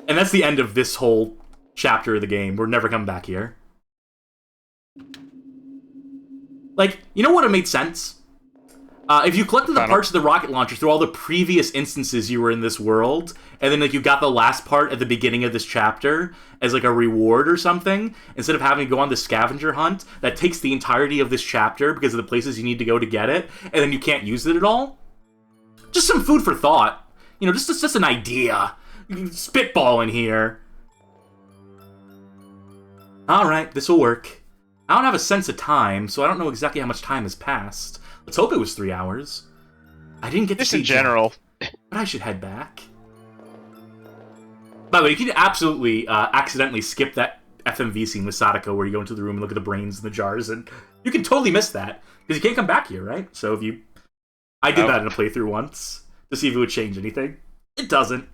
And that's the end of this whole chapter of the game. We're never coming back here. Like, you know what would have made sense? If you collected the parts of the rocket launcher through all the previous instances you were in this world, and then like you got the last part at the beginning of this chapter as like a reward or something, instead of having to go on the scavenger hunt that takes the entirety of this chapter because of the places you need to go to get it, and then you can't use it at all. Just some food for thought. You know, just an idea. Spitball in here. Alright, this'll work. I don't have a sense of time, so I don't know exactly how much time has passed. Let's hope it was 3 hours. I didn't get to see in general. Jack, but I should head back. By the way, you can absolutely accidentally skip that FMV scene with Sadako where you go into the room and look at the brains in the jars, and you can totally miss that, because you can't come back here, right? So if you... I did that in a playthrough once, to see if it would change anything. It doesn't.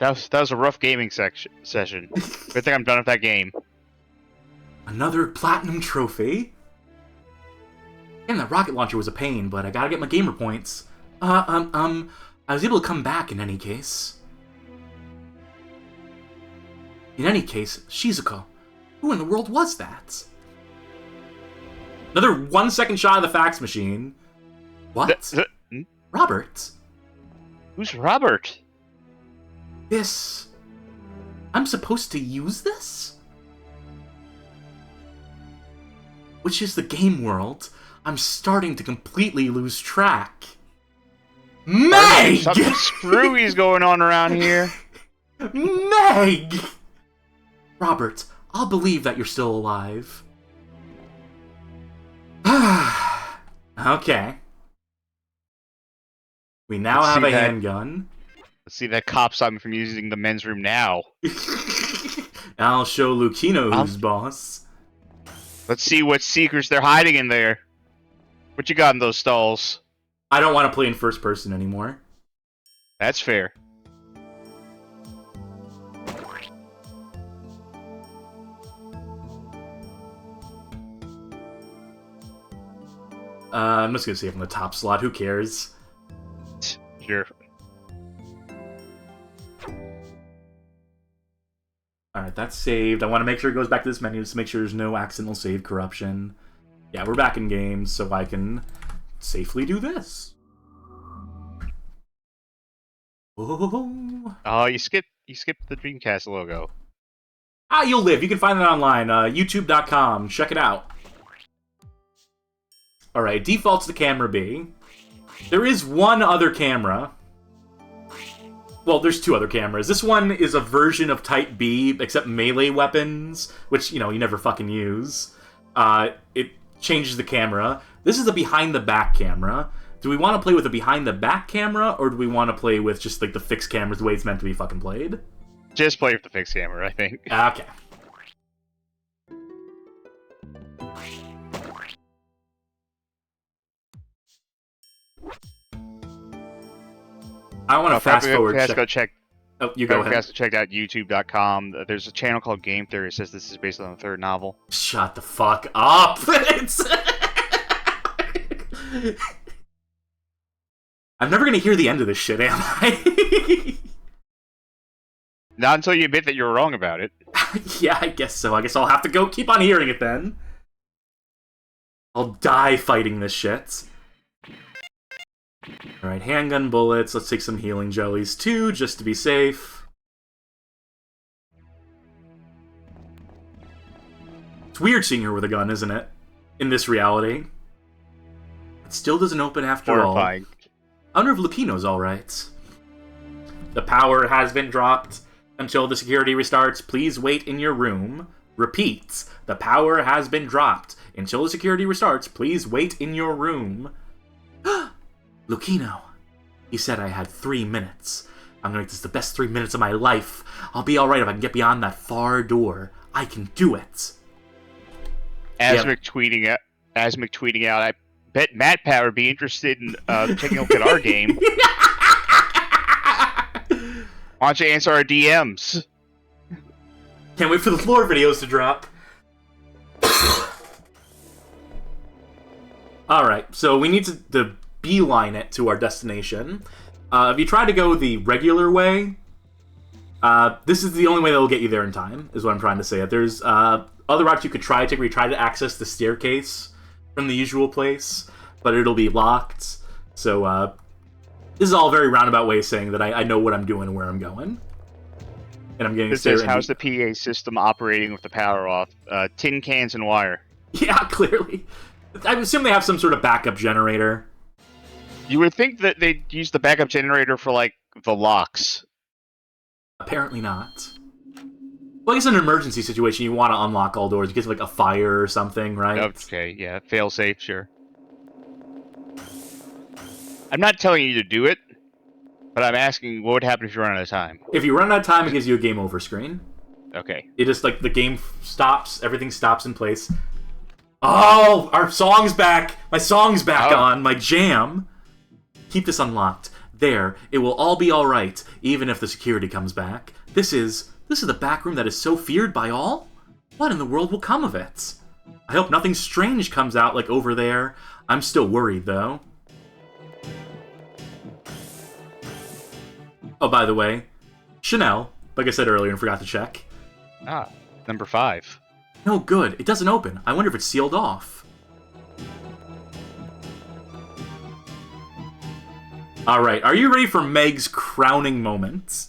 That was a rough gaming session. Good thing I'm done with that game. Another platinum trophy. And that rocket launcher was a pain, but I gotta get my gamer points. I was able to come back in any case. In any case, Shizuko. Who in the world was that? Another 1 second shot of the fax machine. What? Robert? Who's Robert? This... I'm supposed to use this? Which is the game world. I'm starting to completely lose track. Meg! Something screwy's going on around here. Meg! Robert, I'll believe that you're still alive. Okay. We now have a handgun. Let's see that cop stop me from using the men's room now. I'll show Lucino who's boss. Let's see what secrets they're hiding in there. What you got in those stalls? I don't want to play in first person anymore. That's fair. I'm just gonna save from the top slot. Who cares? Sure. Alright, that's saved. I want to make sure it goes back to this menu just to make sure there's no accidental save corruption. Yeah, we're back in game, so I can safely do this. Oh, you skipped the Dreamcast logo. Ah, you'll live. You can find it online. YouTube.com. Check it out. Alright, defaults to camera B. There is one other camera. Well, there's two other cameras. This one is a version of Type B, except melee weapons, which, you know, you never fucking use. It changes the camera. This is a behind-the-back camera. Do we want to play with a behind-the-back camera, or do we want to play with just, like, the fixed cameras the way it's meant to be fucking played? Just play with the fixed camera, I think. Okay. I want to fast forward. Go check. Oh, you go ahead. Check out YouTube.com. There's a channel called Game Theory. It says this is based on the third novel. Shut the fuck up! I'm never gonna hear the end of this shit, am I? Not until you admit that you're wrong about it. Yeah, I guess so. I guess I'll have to go keep on hearing it then. I'll die fighting this shit. Alright, handgun bullets. Let's take some healing jellies too, just to be safe. It's weird seeing her with a gun, isn't it? In this reality. It still doesn't open after Horrifying. all. I wonder if Lupino's alright. The power has been dropped. Until the security restarts, please wait in your room. Repeat, the power has been dropped. Until the security restarts, please wait in your room. Lucino. He said I had 3 minutes. I'm gonna make this the best 3 minutes of my life. I'll be alright if I can get beyond that far door. I can do it. Asmic tweeting out, I bet Matt Pat would be interested in taking a look at our game. Why don't you answer our DMs? Can't wait for the lore videos to drop. Alright, so we need to beeline it to our destination. If you try to go the regular way, this is the only way that will get you there in time, is what I'm trying to say. There's other routes you could try to take where you try to access the staircase from the usual place, but it'll be locked. So, this is all a very roundabout way of saying that I know what I'm doing and where I'm going. And I'm getting It says, how's the PA system operating with the power off? Tin cans and wire. Yeah, clearly. I assume they have some sort of backup generator. You would think that they'd use the backup generator for, like, the locks. Apparently not. Well, I guess in an emergency situation, you want to unlock all doors in case of, like, a fire or something, right? Okay, yeah. Fail safe, sure. I'm not telling you to do it, but I'm asking what would happen if you run out of time. If you run out of time, it gives you a game over screen. Okay. It just, like, the game stops, everything stops in place. Oh, our song's back! My song's back on, my jam! Keep this unlocked. There, it will all be alright, even if the security comes back. This is the back room that is so feared by all? What in the world will come of it? I hope nothing strange comes out like over there. I'm still worried, though. Oh, by the way, Chanel, like I said earlier and forgot to check. Ah, number 5. No good. It doesn't open. I wonder if it's sealed off. Alright, are you ready for Meg's crowning moment?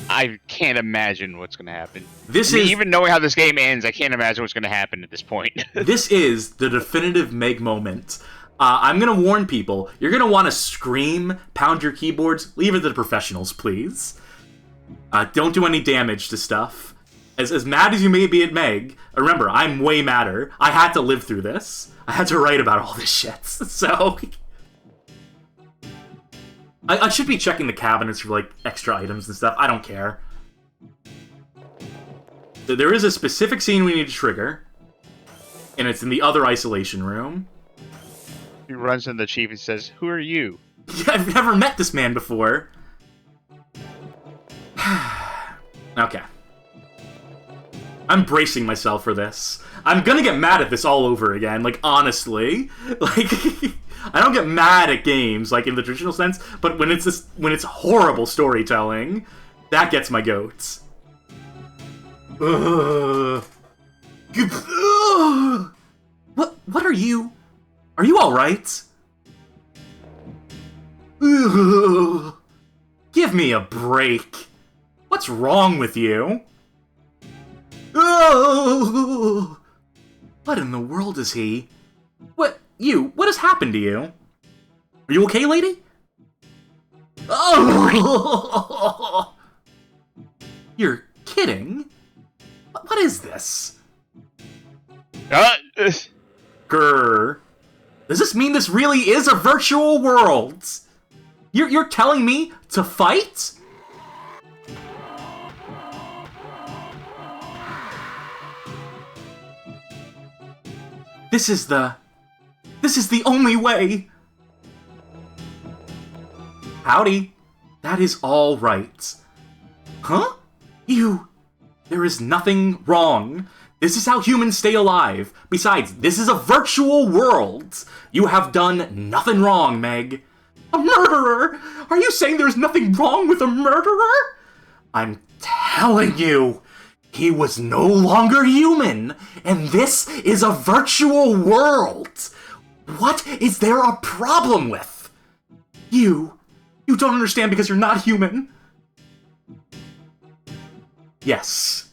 I can't imagine what's going to happen. Even knowing how this game ends, I can't imagine what's going to happen at this point. This is the definitive Meg moment. I'm going to warn people. You're going to want to scream, pound your keyboards. Leave it to the professionals, please. Don't do any damage to stuff. As mad as you may be at Meg, remember, I'm way madder. I had to live through this. I had to write about all this shit. So... I should be checking the cabinets for, like, extra items and stuff. I don't care. There is a specific scene we need to trigger. And it's in the other isolation room. He runs into the chief and says, "Who are you?" I've never met this man before. Okay. I'm bracing myself for this. I'm gonna get mad at this all over again, like, honestly. Like, I don't get mad at games, like, in the traditional sense, but when it's horrible storytelling, that gets my goats. Ugh. Ugh. What are you? Are you alright? Ugh. Give me a break. What's wrong with you? Ugh. What in the world is he? What has happened to you? Are you okay, lady? Oh! You're kidding? What is this? Grr. Does this mean this really is a virtual world? You're telling me to fight? This is the only way. Howdy. That is all right. Huh? There is nothing wrong. This is how humans stay alive. Besides, this is a virtual world. You have done nothing wrong, Meg. A murderer? Are you saying there's nothing wrong with a murderer? I'm telling you, he was no longer human, and this is a virtual world. What is there a problem with? You don't understand because you're not human. Yes,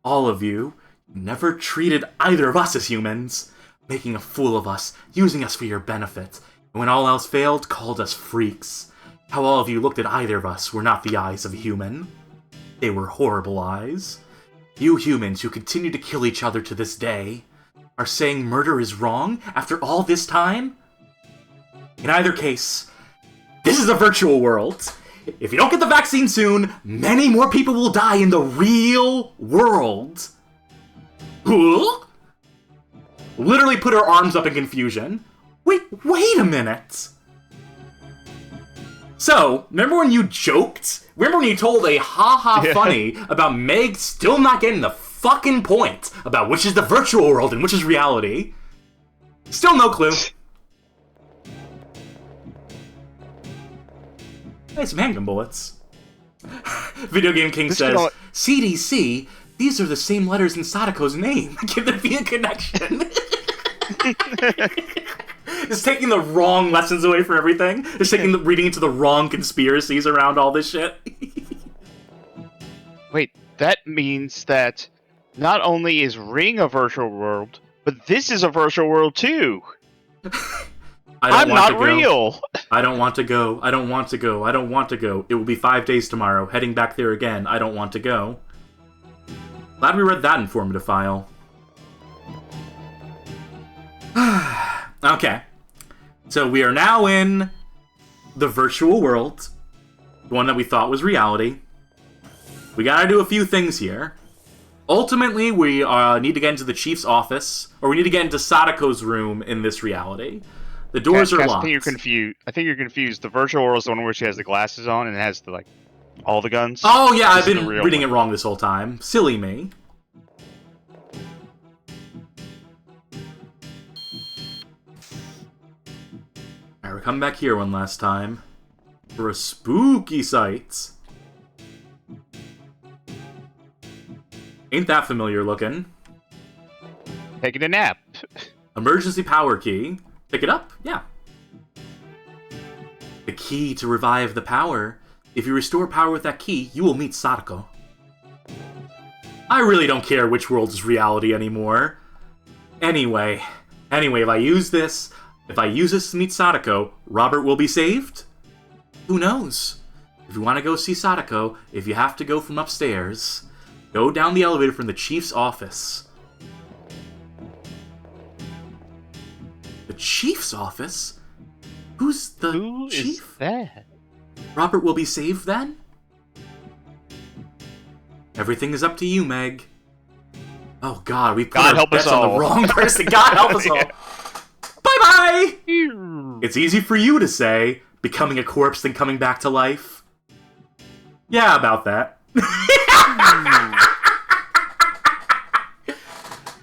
all of you never treated either of us as humans, making a fool of us, using us for your benefit, and when all else failed, called us freaks. How all of you looked at either of us were not the eyes of a human. They were horrible eyes. You humans who continue to kill each other to this day are saying murder is wrong after all this time? In either case, this is a virtual world. If you don't get the vaccine soon, many more people will die in the real world. Huh? Literally put her arms up in confusion. Wait a minute. So, remember when you joked? Remember when you told a ha-ha funny about Meg still not getting the fucking point about which is the virtual world and which is reality? Still no clue. Hey, some handgun bullets. Video Game King says, CDC, these are the same letters in Sadako's name. Can there be a connection? It's taking the wrong lessons away from everything. It's taking reading into the wrong conspiracies around all this shit. Wait, that means that not only is Ring a virtual world, but this is a virtual world too. I'm not real. I don't want to go. I don't want to go. I don't want to go. It will be 5 days tomorrow. Heading back there again. I don't want to go. Glad we read that informative file. Okay. So we are now in the virtual world. The one that we thought was reality. We gotta do a few things here. Ultimately, we need to get into the chief's office, or we need to get into Sadako's room in this reality. The doors are locked. I think you're confused. The virtual world is the one where she has the glasses on and it has all the guns. Oh yeah, I've been reading it wrong this whole time. Silly me. Alright, we're coming back here one last time for a spooky sight. Ain't that familiar looking? Taking a nap. Emergency power key. Pick it up? Yeah. The key to revive the power. If you restore power with that key, you will meet Sadako. I really don't care which world is reality anymore. Anyway, if I use this to meet Sadako, Robert will be saved? Who knows? If you want to go see Sadako, if you have to go from upstairs, go down the elevator from the chief's office. The chief's office? Who's the chief? Is that? Robert will be saved then? Everything is up to you, Meg. Oh god, we put our bets on the wrong person. God help us all. Bye-bye! It's easy for you to say, becoming a corpse then coming back to life. Yeah, about that.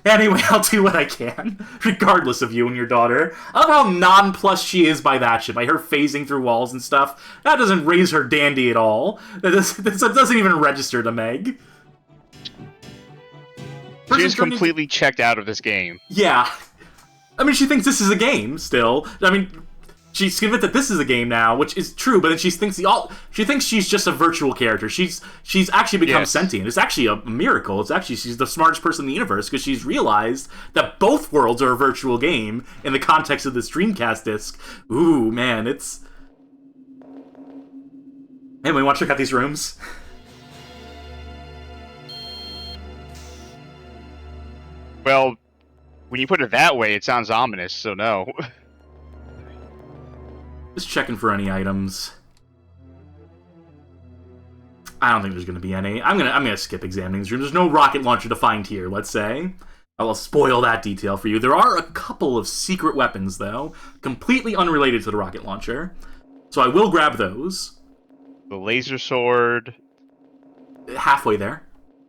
Anyway, I'll do what I can, regardless of you and your daughter. I love how nonplussed she is by that shit, by her phasing through walls and stuff. That doesn't raise her dandy at all. That doesn't even register to Meg. She's completely checked out of this game. Yeah. I mean, she thinks this is a game, still. I mean, she's convinced that this is a game now, which is true, but then she thinks she's just a virtual character. She's actually become sentient. It's actually a miracle. She's the smartest person in the universe, because she's realized that both worlds are a virtual game in the context of this Dreamcast disc. Ooh, man, it's... Anyway, want to check out these rooms? Well, when you put it that way, it sounds ominous, so no. Just checking for any items. I don't think there's gonna be any. I'm gonna skip examining these rooms. There's no rocket launcher to find here, let's say. I will spoil that detail for you. There are a couple of secret weapons, though, completely unrelated to the rocket launcher. So I will grab those. The laser sword. Halfway there.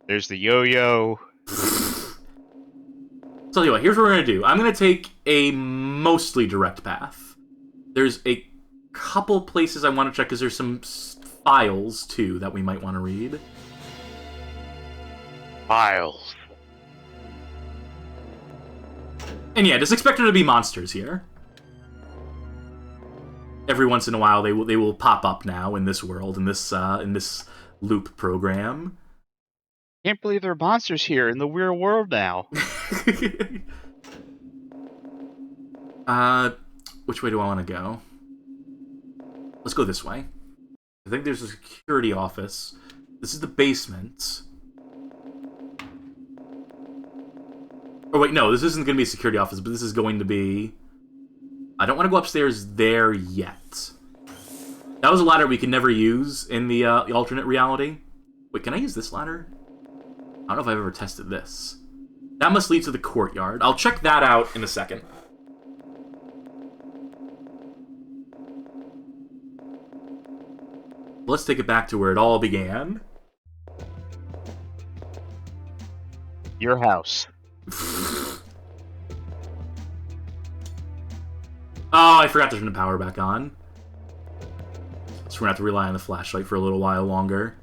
There's the yo-yo. So tell you what, here's what we're gonna do. I'm gonna take a mostly direct path. There's a couple places I want to check, because there's some files, too, that we might want to read. Files. And yeah, just expect there to be monsters here. Every once in a while, they will pop up now in this world, in this loop program. Can't believe there are monsters here in the weird world now. Which way do I want to go? Let's go this way. I think there's a security office. This is the basement. Oh wait, no, this isn't going to be a security office, but this is going to be... I don't want to go upstairs there yet. That was a ladder we could never use in the alternate reality. Wait, can I use this ladder? I don't know if I've ever tested this. That must lead to the courtyard. I'll check that out in a second. Let's take it back to where it all began. Your house. Oh, I forgot to turn the power back on. So we're gonna have to rely on the flashlight for a little while longer.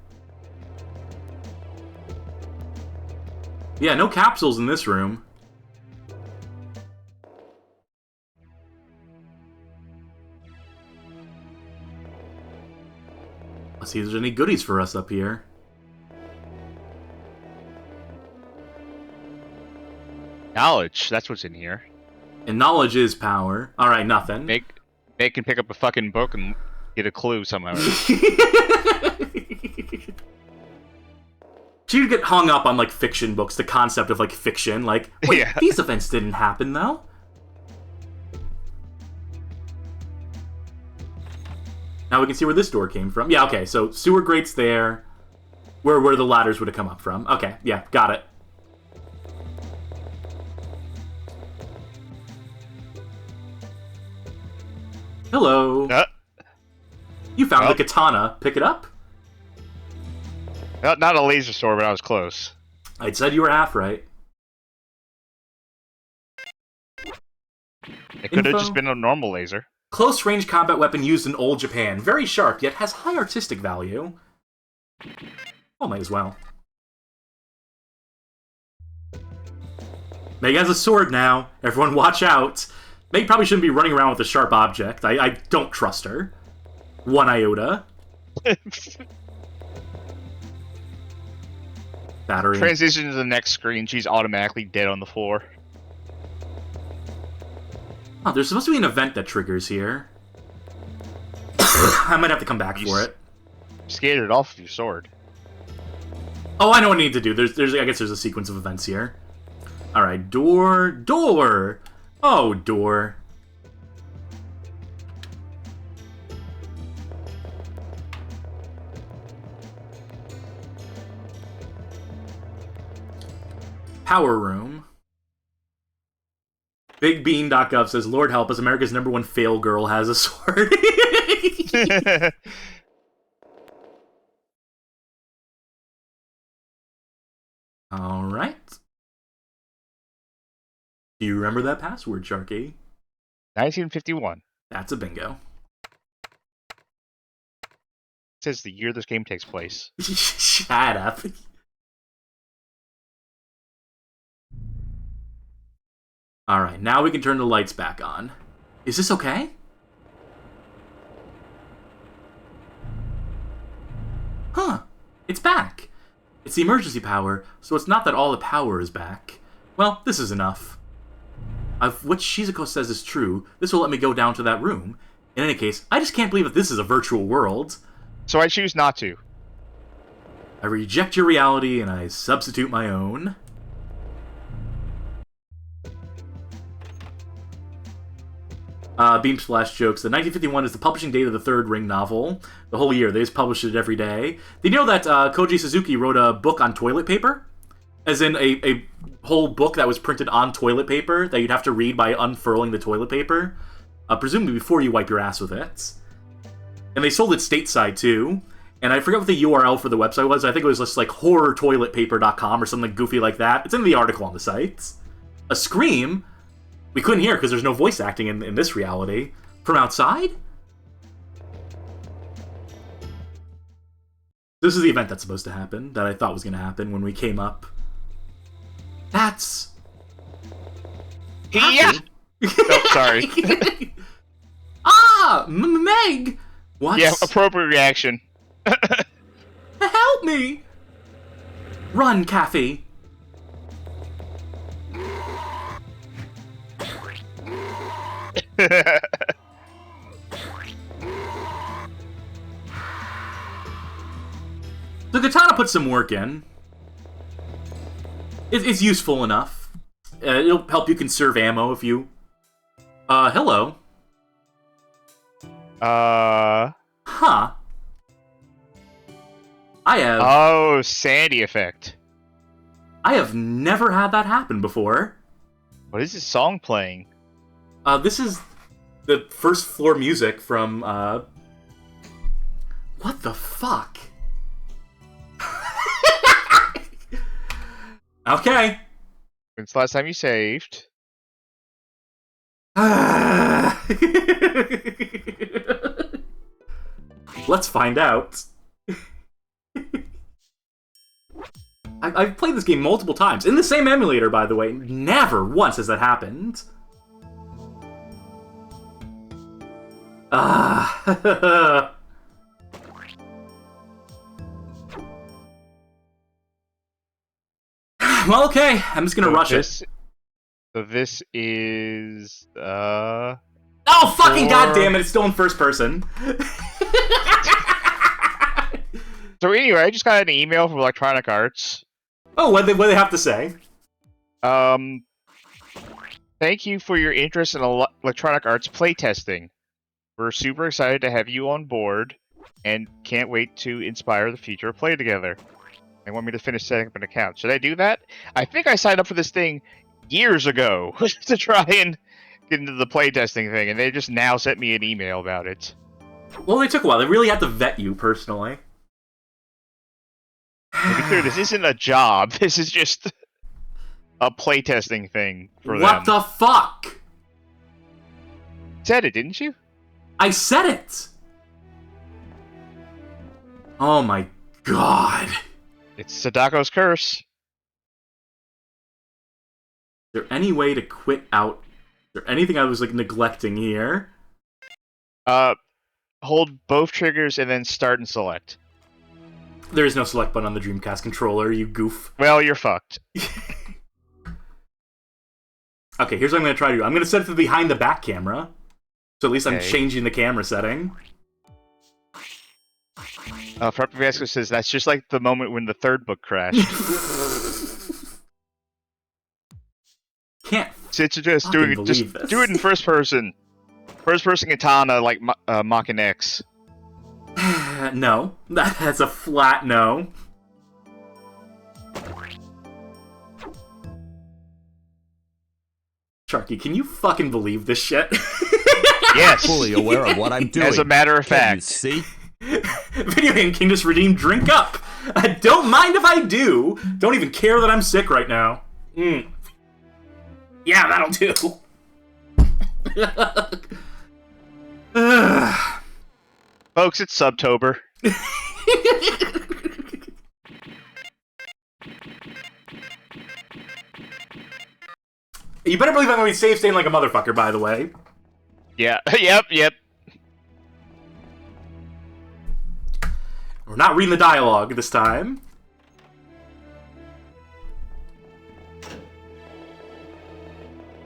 Yeah, no capsules in this room. Let's see if there's any goodies for us up here. Knowledge, that's what's in here. And knowledge is power. Alright, nothing. Meg can pick up a fucking book and get a clue somehow. She'd get hung up on, like, fiction books, the concept of, like, fiction. Like, wait, Yeah. These events didn't happen, though. Now we can see where this door came from. Yeah, okay, so sewer grates there. Where the ladders would have come up from. Okay, yeah, got it. Hello. You found the katana. Pick it up? Not a laser sword, but I was close. I'd said you were half right. It could have just been a normal laser. Close-range combat weapon used in old Japan. Very sharp, yet has high artistic value. Well, might as well. Meg has a sword now. Everyone watch out. Meg probably shouldn't be running around with a sharp object. I don't trust her. One iota. Battery. Transition to the next screen, she's automatically dead on the floor. Oh, there's supposed to be an event that triggers here. I might have to come back for it. Skated it off with your sword. Oh, I know what I need to do. I guess there's a sequence of events here. Alright, door. Oh, door. Power room. BigBean.gov says, Lord help us, America's #1 fail girl has a sword. Alright. Do you remember that password, Charkie? 1951. That's a bingo. It says the year this game takes place. Shut up. Alright, now we can turn the lights back on. Is this okay? Huh. It's back. It's the emergency power, so it's not that all the power is back. Well, this is enough. If what Shizuko says is true, this will let me go down to that room. In any case, I just can't believe that this is a virtual world. So I choose not to. I reject your reality and I substitute my own. Beam Splash jokes that 1951 is the publishing date of the third Ring novel. The whole year. They just published it every day. Did you know that Koji Suzuki wrote a book on toilet paper? As in a whole book that was printed on toilet paper that you'd have to read by unfurling the toilet paper. Presumably before you wipe your ass with it. And they sold it stateside, too. And I forget what the URL for the website was. I think it was just like horrortoiletpaper.com or something goofy like that. It's in the article on the site. A scream? We couldn't hear because there's no voice acting in this reality. From outside? This is the event that's supposed to happen, that I thought was going to happen when we came up. That's... Yeah! Oh, sorry. Meg! What? Yeah, appropriate reaction. Help me! Run, Kathy! The katana put some work in. It's useful enough. It'll help you conserve ammo if you... hello. Huh. I have... Oh, Sandy effect. I have never had that happen before. What is this song playing? This is the first floor music from, What the fuck? Okay. When's the last time you saved? Let's find out. I've played this game multiple times. In the same emulator, by the way. Never once has that happened. Well, okay. I'm just gonna rush it. So this is... Oh, fucking goddamn it! It's still in first person. So anyway, I just got an email from Electronic Arts. Oh, what they have to say? Thank you for your interest in Electronic Arts playtesting. We're super excited to have you on board, and can't wait to inspire the future of play together. They want me to finish setting up an account. Should I do that? I think I signed up for this thing years ago to try and get into the playtesting thing, and they just now sent me an email about it. Well, they took a while. They really had to vet you personally. To be clear, this isn't a job. This is just a playtesting thing for them. What the fuck? You said it, didn't you? I said it! Oh my god. It's Sadako's curse. Is there any way to quit out? Is there anything I was, like, neglecting here? Hold both triggers and then start and select. There is no select button on the Dreamcast controller, you goof. Well, you're fucked. Okay, here's what I'm going to try to do. I'm going to set it to the behind the back camera. So at least I'm changing the camera setting. Front Vasco says that's just like the moment when the third book crashed. Can't So it's just do it in first person. First person katana like Mach X. No. That's a flat no. Charky, can you fucking believe this shit? Yes. Fully aware of what I'm doing. As a matter of Can you fact. see? Video Game King just redeemed drink up. I don't mind if I do. Don't even care that I'm sick right now. Yeah, that'll do. Folks, it's Subtober. You better believe I'm going to be safe staying like a motherfucker, by the way. Yeah, yep. We're not reading the dialogue this time.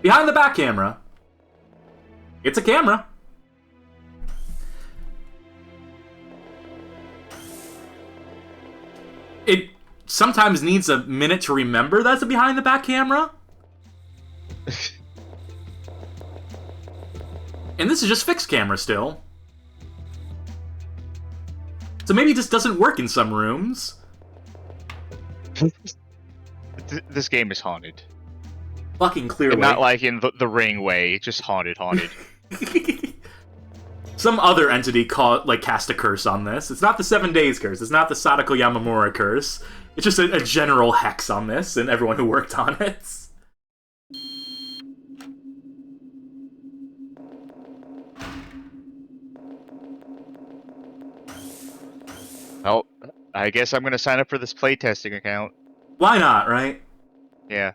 Behind the back camera. It's a camera. It sometimes needs a minute to remember that's a behind the back camera. And this is just fixed camera still. So maybe it just doesn't work in some rooms. This game is haunted. Fucking clearly. And not like in the Ring way, just haunted. Some other entity cast a curse on this. It's not the 7 days curse. It's not the Sadako Yamamura curse. It's just a general hex on this and everyone who worked on it. Well, I guess I'm gonna sign up for this playtesting account. Why not, right? Yeah.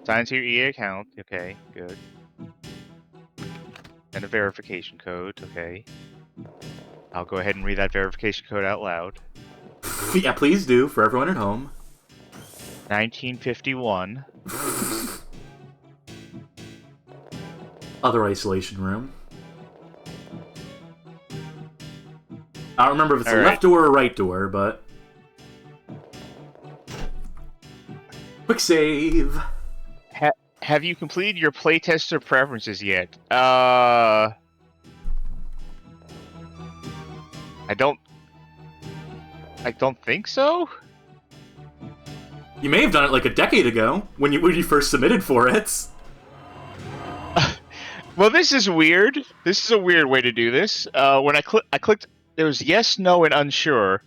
Sign to your EA account. Okay, good. And a verification code. Okay. I'll go ahead and read that verification code out loud. Yeah, please do, for everyone at home. 1951. Other isolation room. I don't remember if it's a left door or right door, but... Quick save! Have you completed your playtester preferences yet? I don't think so. You may have done it like a decade ago, when you first submitted for it. Well, this is weird. This is a weird way to do this. When I clicked, there was yes, no, and unsure.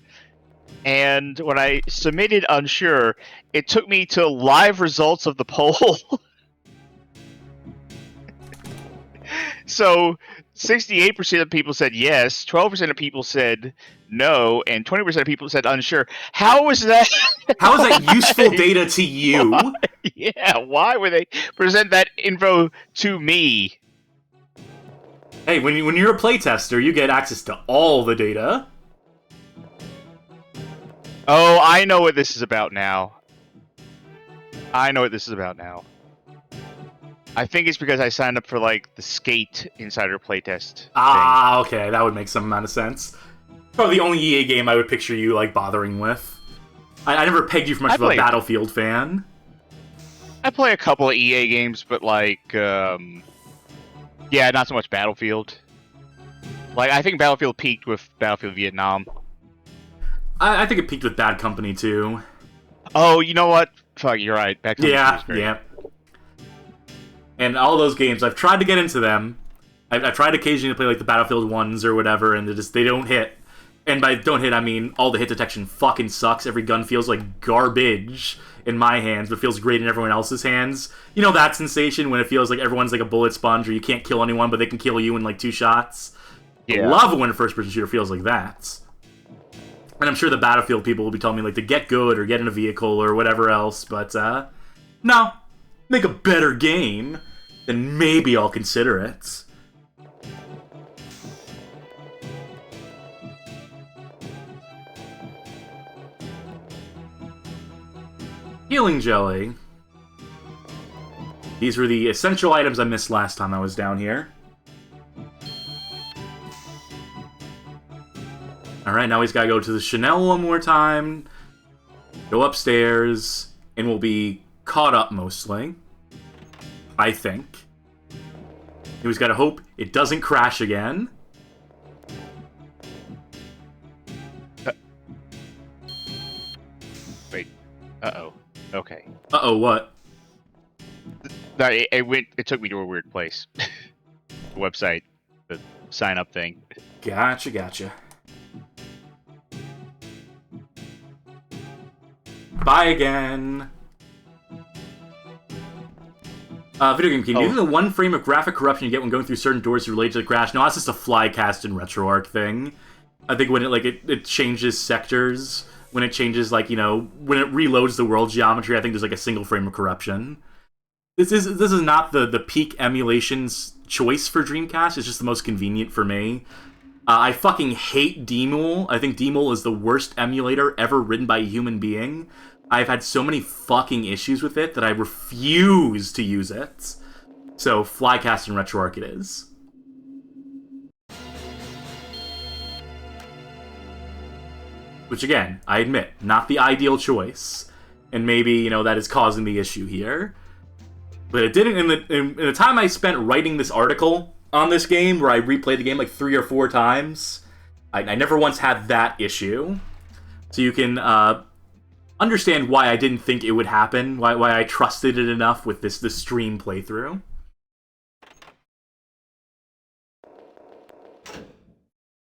And when I submitted unsure, it took me to live results of the poll. So, 68% of people said yes, 12% of people said no, and 20% of people said unsure. How is that? How is that useful data to you? Why? Yeah, why would they present that info to me? Hey, when you're a playtester, you get access to all the data. Oh, I know what this is about now. I think it's because I signed up for, like, the Skate Insider playtest Ah, okay, that would make some amount of sense. Probably the only EA game I would picture you, like, bothering with. I never pegged you for much of a Battlefield fan. I play a couple of EA games, but, like, yeah, not so much Battlefield. Like, I think Battlefield peaked with Battlefield Vietnam. I think it peaked with Bad Company, too. Oh, you know what? Fuck, you're right. Bad Company Yeah, is great. yeah. And all those games, I've tried to get into them. I've tried occasionally to play, like, the Battlefield 1s or whatever, and they don't hit. And by don't hit, I mean all the hit detection fucking sucks. Every gun feels like garbage in my hands, but feels great in everyone else's hands. You know that sensation when it feels like everyone's like a bullet sponge, or you can't kill anyone, but they can kill you in, like, 2 shots? Yeah. I love when a first-person shooter feels like that. And I'm sure the Battlefield people will be telling me, like, to get good or get in a vehicle or whatever else, but, no. Make a better game, then maybe I'll consider it. Healing Jelly. These were the essential items I missed last time I was down here. Alright, now he's gotta go to the Chanel one more time, go upstairs, and we'll be caught up mostly. I think. He's gotta hope it doesn't crash again. Wait. Uh-oh. Okay. Uh-oh, what? No, it took me to a weird place. The website. The sign-up thing. Gotcha. Bye again. Video game king. Do you think the 1 frame of graphic corruption you get when going through certain doors is related to the crash? No, that's just a flycast and RetroArch thing. I think when it changes sectors, when it changes, like, when it reloads the world geometry, I think there's like a single frame of corruption. This is not the peak emulation's choice for Dreamcast. It's just the most convenient for me. I fucking hate Demul. I think Demul is the worst emulator ever written by a human being. I've had so many fucking issues with it that I refuse to use it. So, Flycast and RetroArch it is. Which, again, I admit, not the ideal choice. And maybe, that is causing the issue here. But it didn't, in the time I spent writing this article on this game, where I replayed the game like 3 or 4 times, I never once had that issue. So you can understand why I didn't think it would happen, why I trusted it enough with this stream playthrough.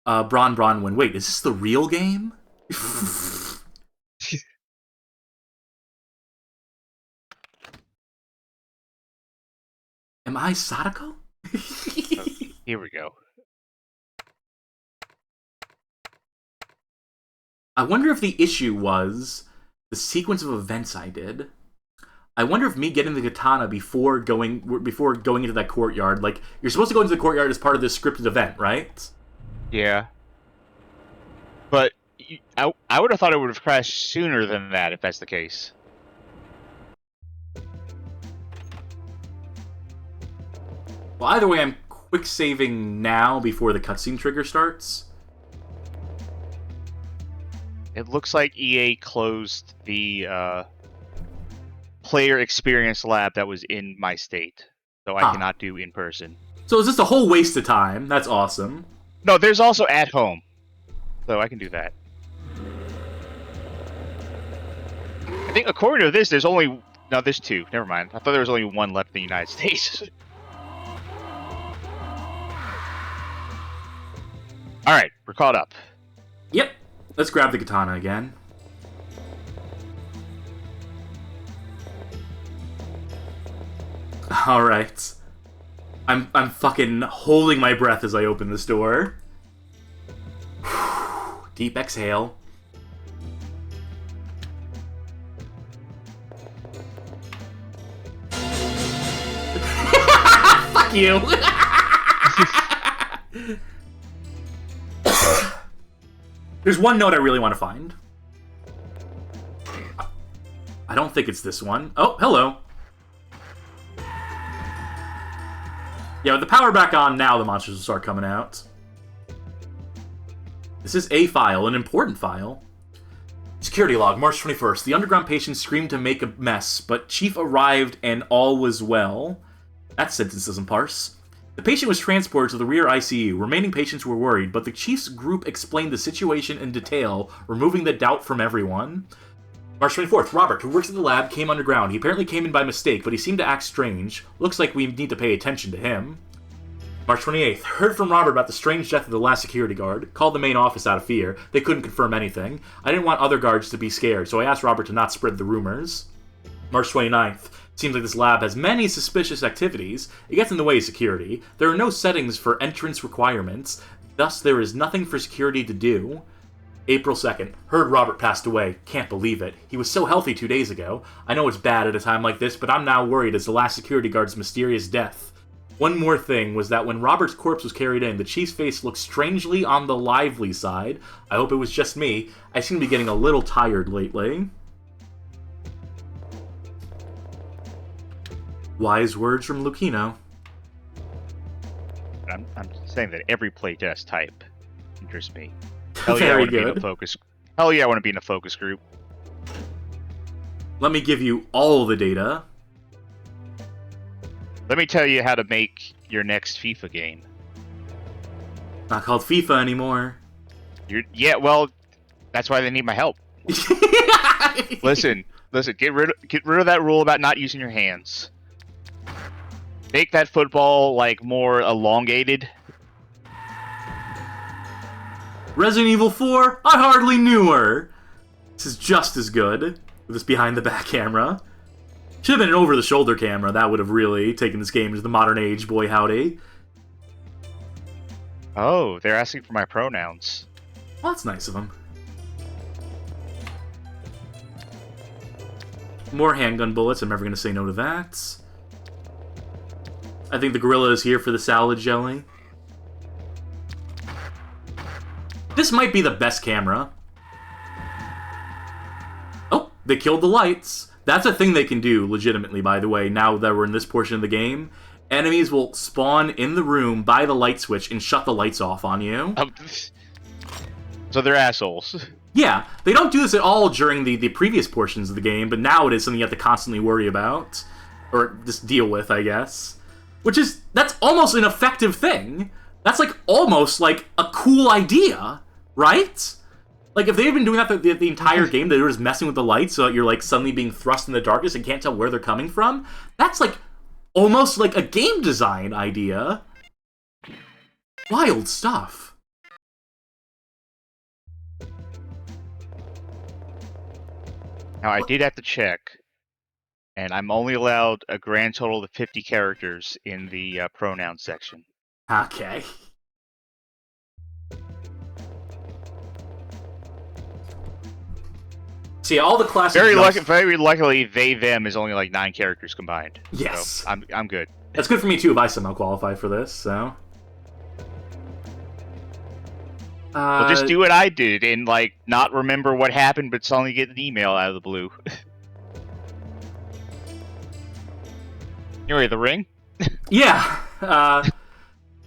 Bronwyn, wait, is this the real game? Am I Sadako? Here we go. I wonder if the issue was the sequence of events I did. I wonder if me getting the katana before going into that courtyard, like, you're supposed to go into the courtyard as part of this scripted event, right? Yeah. But I would have thought it would have crashed sooner than that, if that's the case. Well, either way, I'm quick saving now before the cutscene trigger starts. It looks like EA closed the player experience lab that was in my state, so I cannot do in person. So is this a whole waste of time? That's awesome. No, there's also at home, so I can do that. I think according to this, there's there's 2. Never mind. I thought there was only 1 left in the United States. All right, we're caught up. Yep. Let's grab the katana again. All right. I'm fucking holding my breath as I open this door. Deep exhale. Fuck you. There's one note I really want to find. I don't think it's this one. Oh, hello. Yeah, with the power back on now, the monsters will start coming out. This is a file, an important file. Security log, March 21st. The underground patient screamed to make a mess, but Chief arrived and all was well. That sentence doesn't parse. The patient was transported to the rear ICU. Remaining patients were worried, but the Chief's group explained the situation in detail, removing the doubt from everyone. March 24th. Robert, who works at the lab, came underground. He apparently came in by mistake, but he seemed to act strange. Looks like we need to pay attention to him. March 28th. Heard from Robert about the strange death of the last security guard. Called the main office out of fear. They couldn't confirm anything. I didn't want other guards to be scared, so I asked Robert to not spread the rumors. March 29th. Seems like this lab has many suspicious activities. It gets in the way of security. There are no settings for entrance requirements. Thus, there is nothing for security to do. April 2nd. Heard Robert passed away. Can't believe it. He was so healthy 2 days ago. I know it's bad at a time like this, but I'm now worried as the last security guard's mysterious death. One more thing was that when Robert's corpse was carried in, the Chief's face looked strangely on the lively side. I hope it was just me. I seem to be getting a little tired lately. Wise words from Lucchino. I'm saying that every playtest type interests me. Hell yeah, Very I want to be in good. a focus. Hell yeah, I want to be in a focus group. Let me give you all the data. Let me tell you how to make your next FIFA game. Not called FIFA anymore. Yeah, well, that's why they need my help. Listen, get rid of that rule about not using your hands. Make that football like more elongated. Resident Evil 4? I hardly knew her. This is just as good with this behind the back camera. Should have been an over-the-shoulder camera. That would have really taken this game to the modern age, boy howdy. Oh, they're asking for my pronouns. Well, that's nice of them. More handgun bullets. I'm never going to say no to that. I think the gorilla is here for the salad jelly. This might be the best camera. Oh, they killed the lights. That's a thing they can do, legitimately, by the way, now that we're in this portion of the game. Enemies will spawn in the room by the light switch and shut the lights off on you. So they're assholes. Yeah, they don't do this at all during the previous portions of the game, but now it is something you have to constantly worry about. Or just deal with, I guess. That's almost an effective thing. That's like almost like a cool idea, right? Like if they've been doing that the entire game, they were just messing with the lights so that you're like suddenly being thrust in the darkness and can't tell where they're coming from. That's like almost like a game design idea. Wild stuff. Now, I did have to check, and I'm only allowed a grand total of 50 characters in the pronoun section. Okay. See, all the classic Very luckily, they, them is only like 9 characters combined. Yes. So I'm good. That's good for me, too, if I somehow qualify for this, so... Well, just do what I did and, like, not remember what happened, but suddenly get an email out of the blue. Anyway, the ring? Yeah. I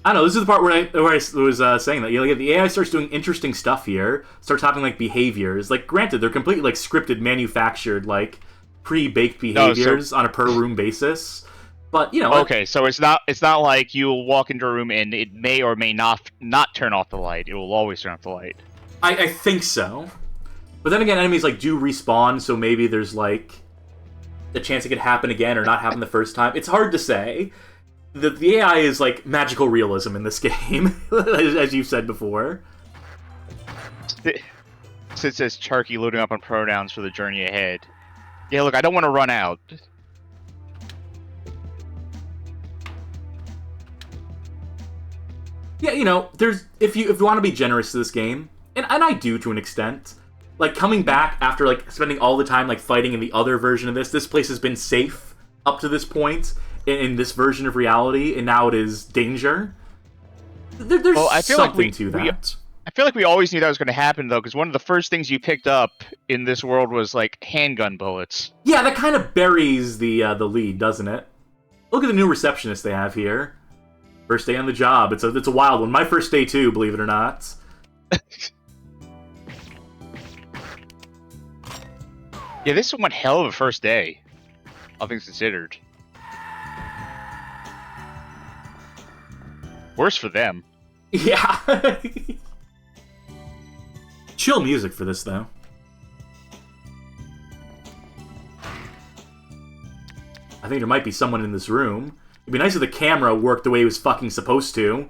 don't know, this is the part where I was saying that. You know, the AI starts doing interesting stuff here, starts having, like, behaviors. Like, granted, they're completely, like, scripted, manufactured, like, pre-baked behaviors on a per-room basis. But, you know... Okay, so it's not like you'll walk into a room and it may or may not turn off the light. It will always turn off the light. I think so. But then again, enemies, like, do respawn, so maybe there's, like, the chance it could happen again or not happen the first time. It's hard to say. The AI is, like, magical realism in this game, as you've said before. It says Charkie loading up on pronouns for the journey ahead. Yeah, look, I don't want to run out. Yeah, you know, if you want to be generous to this game, and I do to an extent, like, coming back after, like, spending all the time, like, fighting in the other version of this place has been safe up to this point in this version of reality, and now it is danger. There's I feel something like to that. I feel like we always knew that was going to happen, though, because one of the first things you picked up in this world was, like, handgun bullets. Yeah, that kind of buries the lead, doesn't it? Look at the new receptionist they have here. First day on the job. It's a wild one. My first day, too, believe it or not. Yeah, this is one hell of a first day, all things considered. Worse for them. Yeah. Chill music for this, though. I think there might be someone in this room. It'd be nice if the camera worked the way it was fucking supposed to.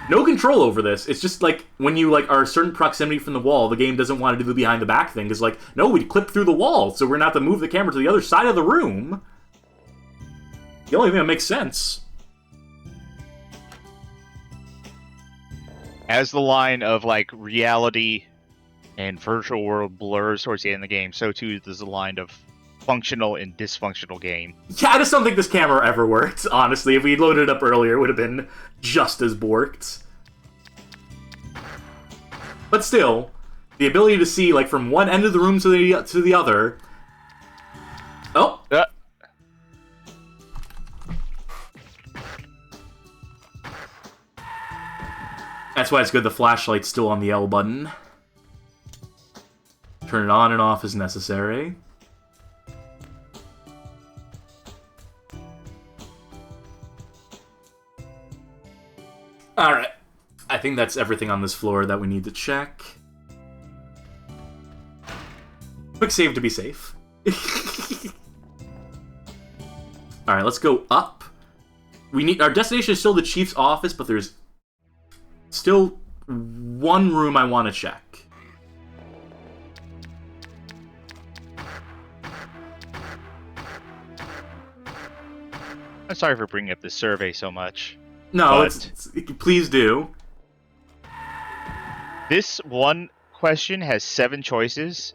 No control over this. It's just like when you like are a certain proximity from the wall, the game doesn't want to do the behind the back thing. It's like, no, we clip through the wall, so we're gonna have to move the camera to the other side of the room. The only thing that makes sense. As the line of like reality and virtual world blurs towards the end of the game, so too does the line of functional and dysfunctional game. Yeah, I just don't think this camera ever worked, honestly. If we'd loaded it up earlier, it would have been just as borked. But still, the ability to see, like, from one end of the room to the other... Oh! That's why it's good the flashlight's still on the L button. Turn it on and off as necessary. Alright. I think that's everything on this floor that we need to check. Quick save to be safe. Alright, let's go up. Our destination is still the chief's office, but there's still one room I want to check. I'm sorry for bringing up this survey so much. No, But- please do. This one question has 7 choices,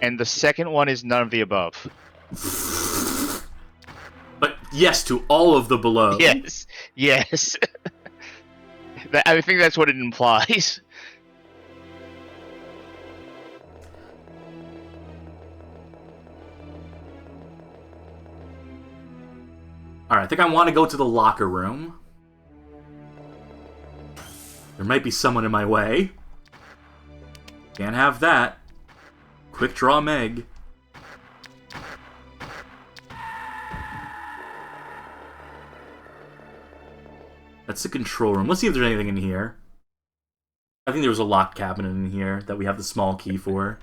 and the second one is none of the above. But yes to all of the below. Yes, yes. I think that's what it implies. Alright, I think I want to go to the locker room. There might be someone in my way. Can't have that. Quick draw Meg. That's the control room. Let's see if there's anything in here. I think there was a locked cabinet in here that we have the small key for.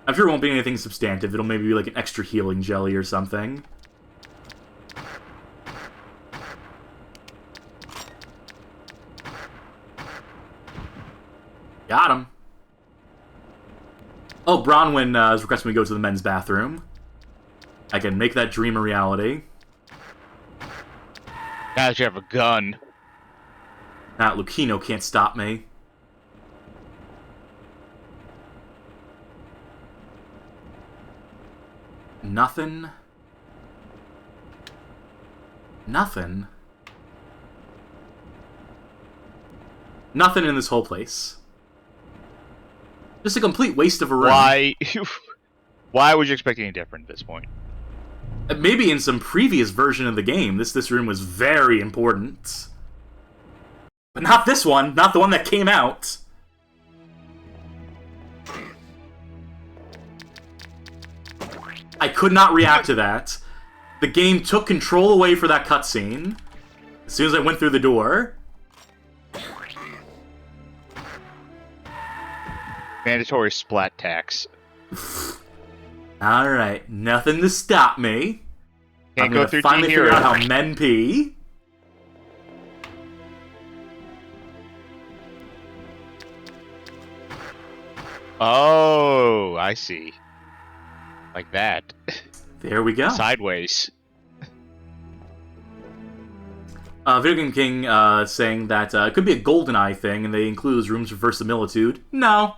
I'm sure it won't be anything substantive. It'll maybe be like an extra healing jelly or something. Got him. Oh, Bronwyn is requesting we go to the men's bathroom. I can make that dream a reality. Now that you have a gun. That Lucchino can't stop me. Nothing. Nothing. Nothing in this whole place. Just a complete waste of a room. Why? Why would you expect any different at this point? Maybe in some previous version of the game, this room was very important. But not this one. Not the one that came out. I could not react to that. The game took control away for that cutscene. As soon as I went through the door. Mandatory splat tax. Alright, nothing to stop me. Can't I'm go gonna through finally T figure Hero. out how men pee. Oh, I see. Like that. There we go. Sideways. Video Game King saying that it could be a GoldenEye thing, and they include rooms for verisimilitude. No.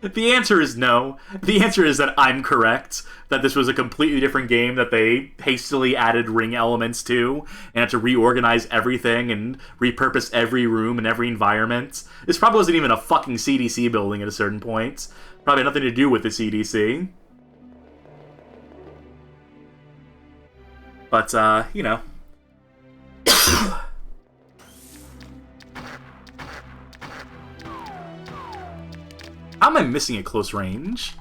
The answer is no. The answer is that I'm correct, that this was a completely different game that they hastily added ring elements to, and had to reorganize everything and repurpose every room and every environment. This probably wasn't even a fucking CDC building at a certain point. Probably nothing to do with the CDC. But, you know. How am I missing at close range?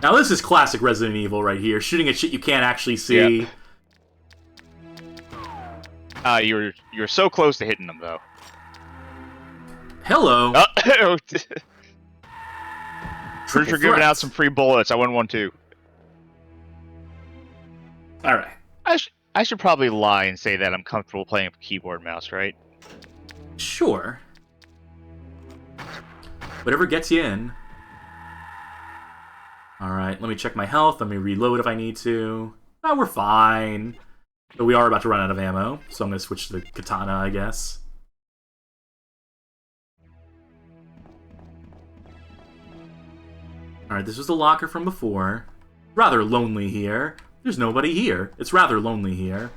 Now this is classic Resident Evil right here. Shooting at shit you can't actually see. Yeah. You're so close to hitting them though. Hello. Oh, Triple for giving threat. out some free bullets. I wouldn't want to. Alright. I should probably lie and say that I'm comfortable playing with keyboard and mouse, right? Sure. Whatever gets you in. Alright, let me check my health. Let me reload if I need to. Oh, we're fine. But we are about to run out of ammo, so I'm going to switch to the katana, I guess. Alright, this was the locker from before. Rather lonely here. There's nobody here. It's rather lonely here.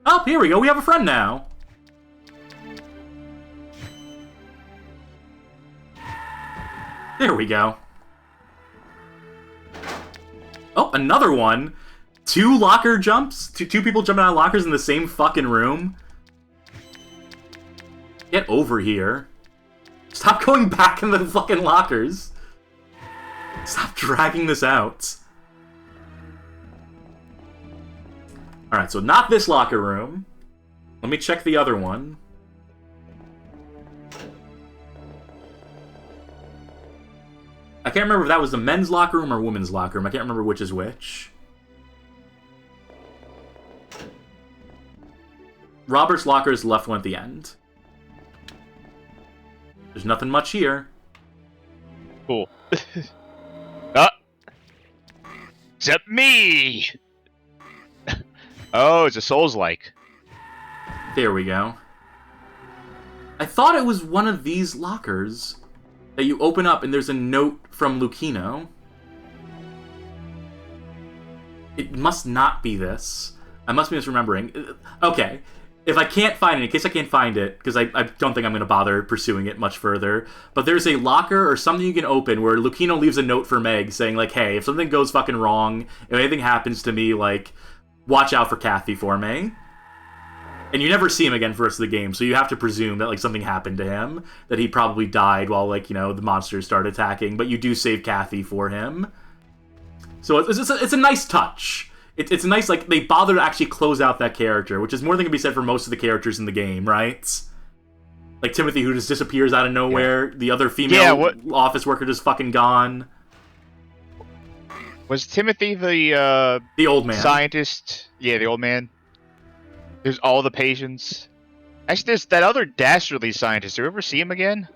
Oh, here we go. We have a friend now. There we go. Oh, another one. 2 locker jumps? Two people jumping out of lockers in the same fucking room? Get over here. Stop going back in the fucking lockers. Stop dragging this out. Alright, so not this locker room. Let me check the other one. I can't remember if that was the men's locker room or women's locker room. I can't remember which is which. Robert's locker is the left one at the end. There's nothing much here. Cool. Ah! Except me! Oh, it's a Souls-like. There we go. I thought it was one of these lockers that you open up and there's a note from Lucino. It must not be this. I must be misremembering. Okay. If I can't find it, in case I can't find it, because I don't think I'm going to bother pursuing it much further, but there's a locker or something you can open where Lucino leaves a note for Meg saying, like, hey, if something goes fucking wrong, if anything happens to me, like, watch out for Kathy for me. And you never see him again for the rest of the game, so you have to presume that, like, something happened to him, that he probably died while, like, you know, the monsters started attacking, but you do save Kathy for him. So it's a nice touch. It's nice, like, they bother to actually close out that character, which is more than can be said for most of the characters in the game, right? Like Timothy, who just disappears out of nowhere. Yeah. The other female office worker just fucking gone. Was Timothy the old man. Scientist? Yeah, the old man. There's all the patients. Actually, there's that other dastardly scientist. Do you ever see him again?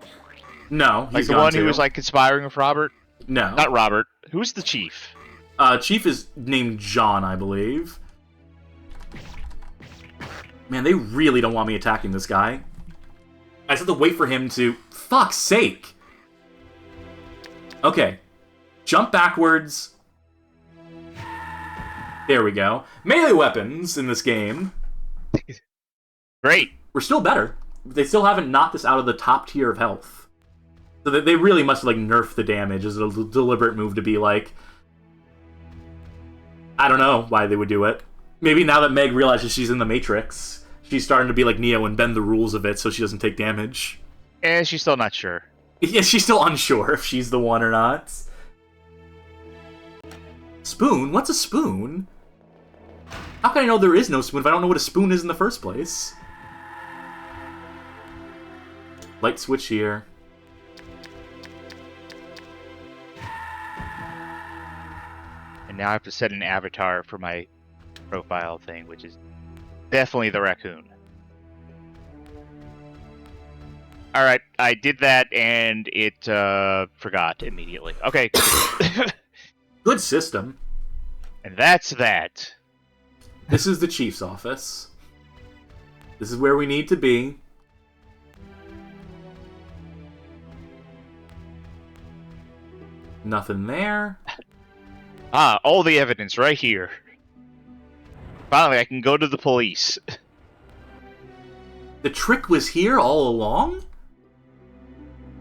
No, like the one who was, like, conspiring with Robert? No. Not Robert. Who's the chief? Chief is named John, I believe. Man, they really don't want me attacking this guy. I just have to wait for him to... Fuck's sake! Okay. Jump backwards. There we go. Melee weapons in this game. Great. We're still better. They still haven't knocked us out of the top tier of health. So they really must have, like, nerfed the damage as a deliberate move to be like... I don't know why they would do it. Maybe now that Meg realizes she's in the Matrix, she's starting to be like Neo and bend the rules of it so she doesn't take damage. And she's still not sure. Yeah, she's still unsure if she's the one or not. Spoon? What's a spoon? How can I know there is no spoon if I don't know what a spoon is in the first place? Light switch here. And now I have to set an avatar for my profile thing, which is definitely the raccoon. Alright, I did that, and it forgot immediately. Okay. Good system. And that's that. This is the chief's office. This is where we need to be. Nothing there. Ah, all the evidence right here. Finally, I can go to the police. The trick was here all along?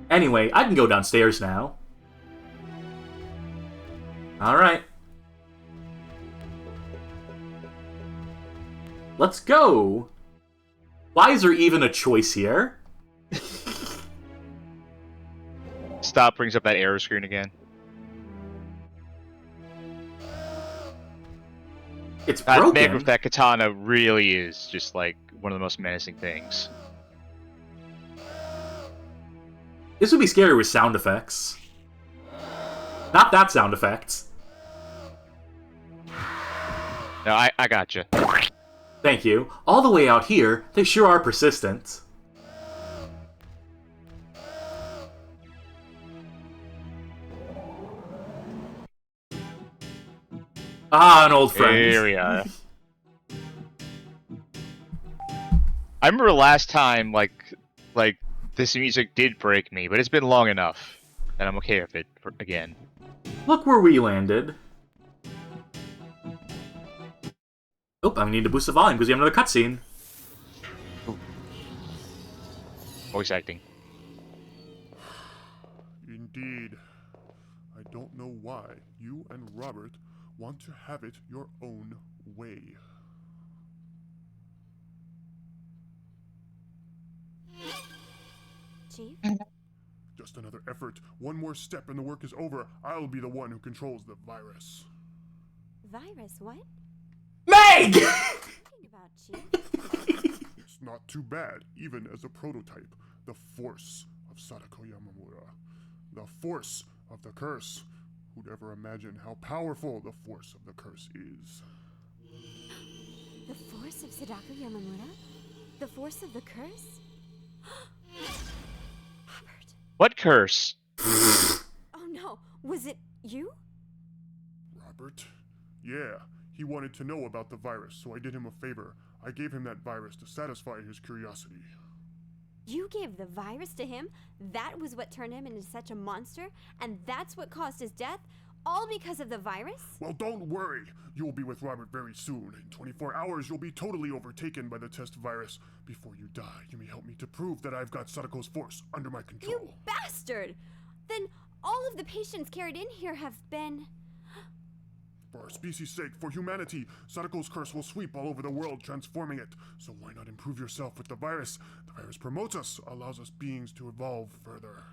Anyway, I can go downstairs now. Alright. Let's go! Why is there even a choice here? Stop brings up that error screen again. It's broken. Meg with that katana really is just like one of the most menacing things. This would be scary with sound effects. Not that sound effect. No, I gotcha. Thank you. All the way out here, they sure are persistent. Ah, an old friend. Here we are. I remember last time, like this music did break me, but it's been long enough that I'm okay with it again. Look where we landed. Oh, I need to boost the volume because we have another cutscene. Voice acting. Indeed. I don't know why you and Robert want to have it your own way. Chief? Just another effort. One more step and the work is over. I'll be the one who controls the virus. Virus, what? Meg! What are you talking about, Chief? It's not too bad, even as a prototype. The force of Sadako Yamamura. The force of the curse. Who'd ever imagine how powerful the force of the curse is? The force of Sadako Yamamura? The force of the curse? Robert. What curse? Oh no, was it you? Robert? Yeah, he wanted to know about the virus, so I did him a favor. I gave him that virus to satisfy his curiosity. You gave the virus to him? That was what turned him into such a monster? And that's what caused his death? All because of the virus? Well, don't worry. You'll be with Robert very soon. In 24 hours, you'll be totally overtaken by the test virus. Before you die, you may help me to prove that I've got Sadako's force under my control. You bastard! Then all of the patients carried in here have been... For our species' sake, for humanity, Sadako's curse will sweep all over the world, transforming it. So why not improve yourself with the virus? The virus promotes us, allows us beings to evolve further.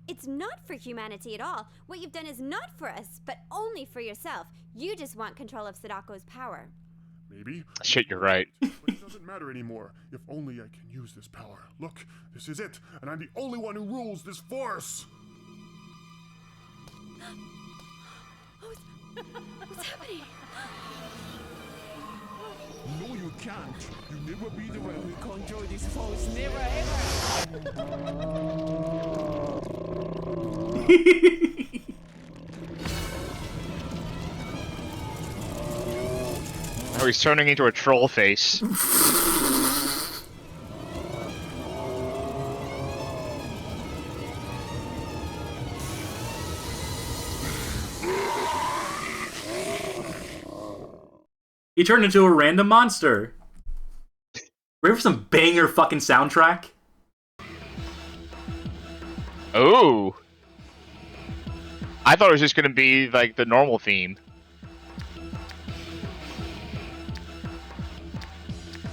It's not for humanity at all. What you've done is not for us, but only for yourself. You just want control of Sadako's power. Maybe. Shit, you're right. But it doesn't matter anymore. If only I can use this power. Look, this is it, and I'm the only one who rules this force! What's happening? No, you can't. You never be the one who control this force. Never ever. Now he's turning into a troll face. He turned into a random monster. Ready for some banger fucking soundtrack? Oh. I thought it was just gonna be like the normal theme.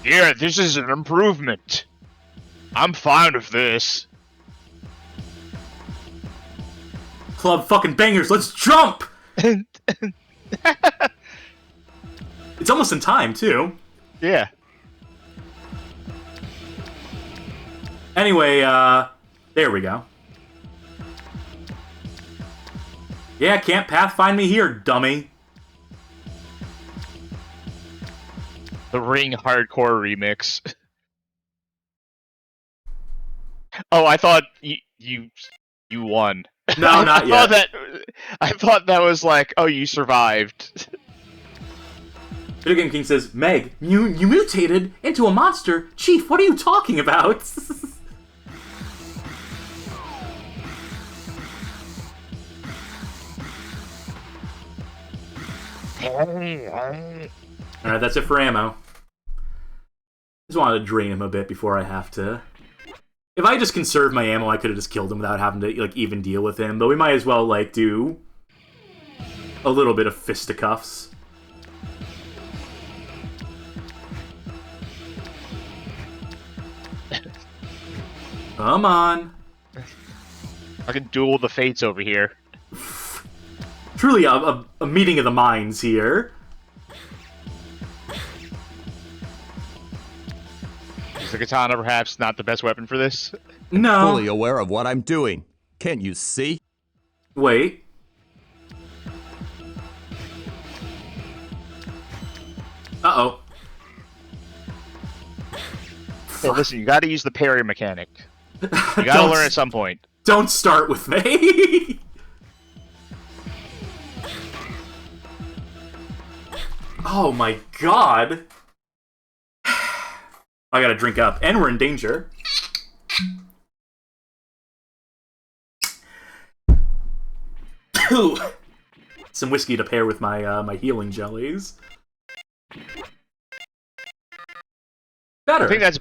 Yeah, this is an improvement. I'm fine with this. Club fucking bangers, let's jump! It's almost in time, too. Yeah. Anyway, there we go. Yeah, can't pathfind me here, dummy. The Ring Hardcore remix. Oh, I thought you won. No, not yet. I thought that was like, oh, you survived. Video Game King says, Meg, you mutated into a monster? Chief, what are you talking about? Alright, that's it for ammo. Just wanted to drain him a bit before I have to... If I just conserved my ammo, I could have just killed him without having to, like, even deal with him. But we might as well, like, do a little bit of fisticuffs. Come on. I can duel the fates over here. Truly a meeting of the minds here. Is the katana perhaps not the best weapon for this? No. Fully aware of what I'm doing. Can't you see? Wait. Uh-oh. Hey, listen, you gotta use the parry mechanic. You gotta learn at some point. Don't start with me. Oh my god. I gotta drink up. And we're in danger. Some whiskey to pair with my my healing jellies. Better. I think that's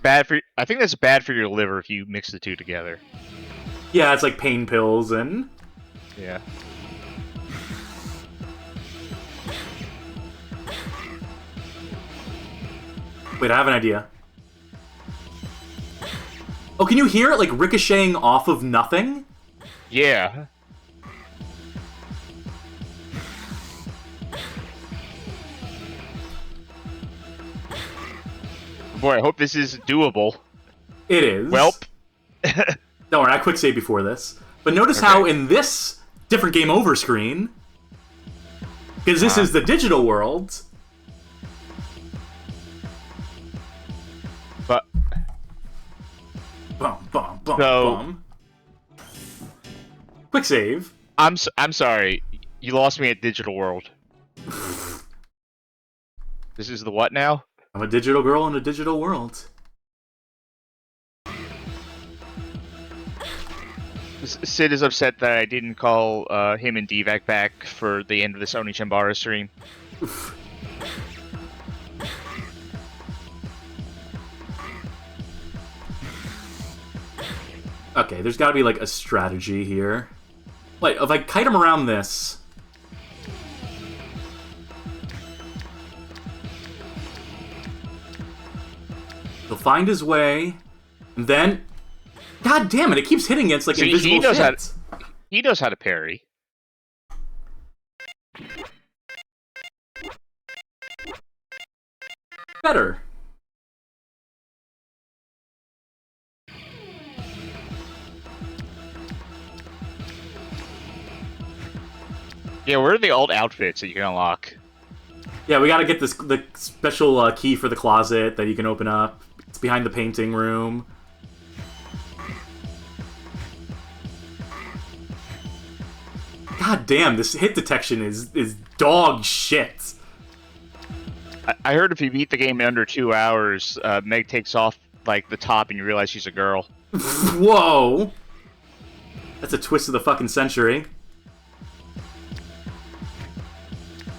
bad for your liver if you mix the two together. Yeah, it's like pain pills and... Yeah. Wait, I have an idea. Oh, can you hear it, like, ricocheting off of nothing? Yeah. Boy, I hope this is doable. It is. Welp. Don't worry, I quick save before this. But notice how in this different game over screen, because this is the digital world. But Bum, bum, bum, So- bum. Quick save. I'm sorry. You lost me at Digital World. This is the what now? I'm a digital girl in a digital world. Sid is upset that I didn't call him and Divac back for the end of the Sony Chambara stream. Okay, there's gotta be, like, a strategy here. Wait, if I kite him around this... he'll find his way, and then... God damn it, it keeps hitting against, like, See, invisible shit. He knows how to parry. Better. Yeah, where are the alt outfits that you can unlock? Yeah, we gotta get the special key for the closet that you can open up. It's behind the painting room. God damn, this hit detection is dog shit. I heard if you beat the game in under 2 hours, Meg takes off like the top and you realize she's a girl. Whoa! That's a twist of the fucking century.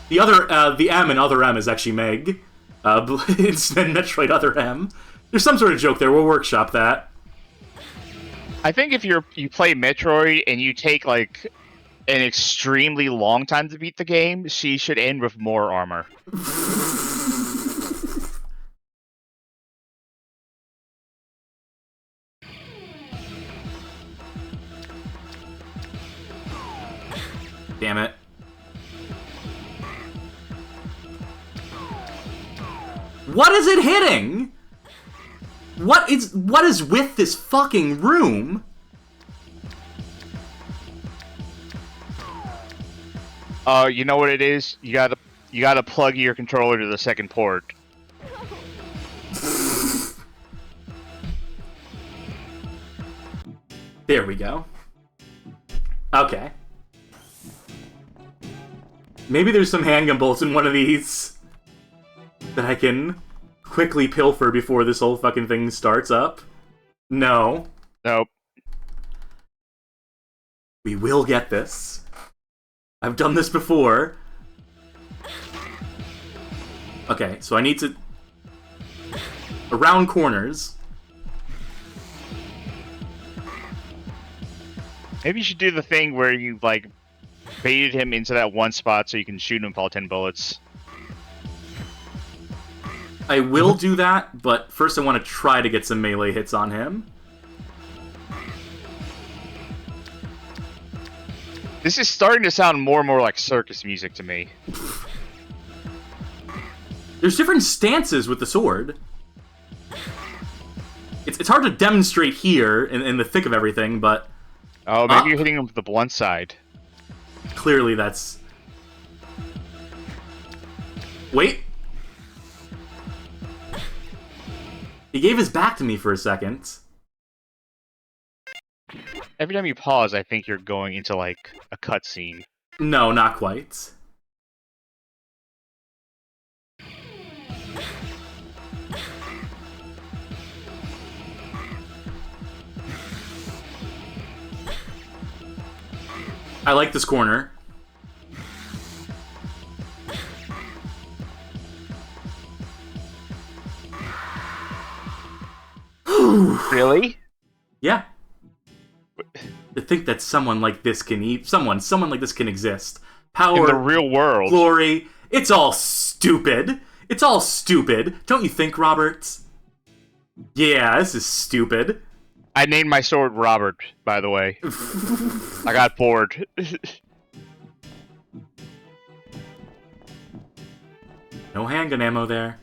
The other, the M in Other M is actually Meg. It's in Metroid Other M. There's some sort of joke there. We'll workshop that. I think if you play Metroid and you take like an extremely long time to beat the game, she should end with more armor. Damn it. What is it hitting? What is with this fucking room? You know what it is? You gotta plug your controller to the second port. There we go. Okay. Maybe there's some handgun bolts in one of these that I can quickly pilfer before this whole fucking thing starts up. No. Nope. We will get this. I've done this before. Okay, so I need to... around corners. Maybe you should do the thing where you, like, baited him into that one spot so you can shoot him for all 10 bullets. I will do that, but first I want to try to get some melee hits on him. This is starting to sound more and more like circus music to me. There's different stances with the sword. It's hard to demonstrate here in the thick of everything, but... Oh, maybe you're hitting him with the blunt side. Clearly that's... Wait! He gave his back to me for a second. Every time you pause, I think you're going into, like, a cutscene. No, not quite. I like this corner. Really? Yeah. To think that someone like this can someone like this can exist. Power, in the real world, glory, it's all stupid. It's all stupid. Don't you think, Robert? Yeah, this is stupid. I named my sword Robert, by the way. I got bored. No handgun ammo there.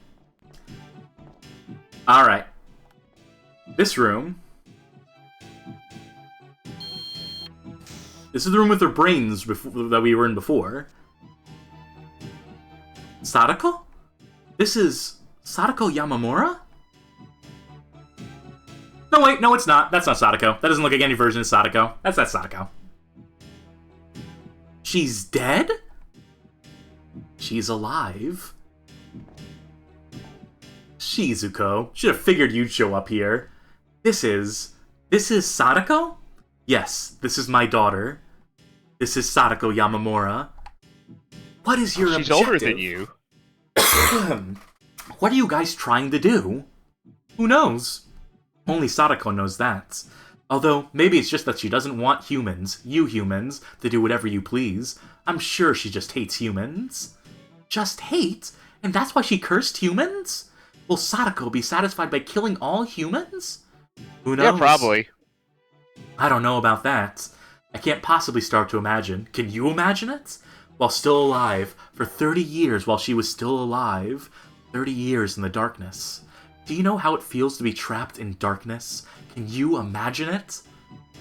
Alright. This room. This is the room with their brains that we were in before. Sadako? This is Sadako Yamamura? No, wait, no, it's not. That's not Sadako. That doesn't look like any version of Sadako. That's not Sadako. She's dead? She's alive. Shizuko. Should have figured you'd show up here. This is Sadako? Yes, this is my daughter. This is Sadako Yamamura. What is your She's objective? older than you. What are you guys trying to do? Who knows? Only Sadako knows that. Although, maybe it's just that she doesn't want humans, you humans, to do whatever you please. I'm sure she just hates humans. Just hate? And that's why she cursed humans? Will Sadako be satisfied by killing all humans? Who knows? Yeah, probably. I don't know about that. I can't possibly start to imagine. Can you imagine it? While still alive, for 30 years while she was still alive. 30 years in the darkness. Do you know how it feels to be trapped in darkness? Can you imagine it?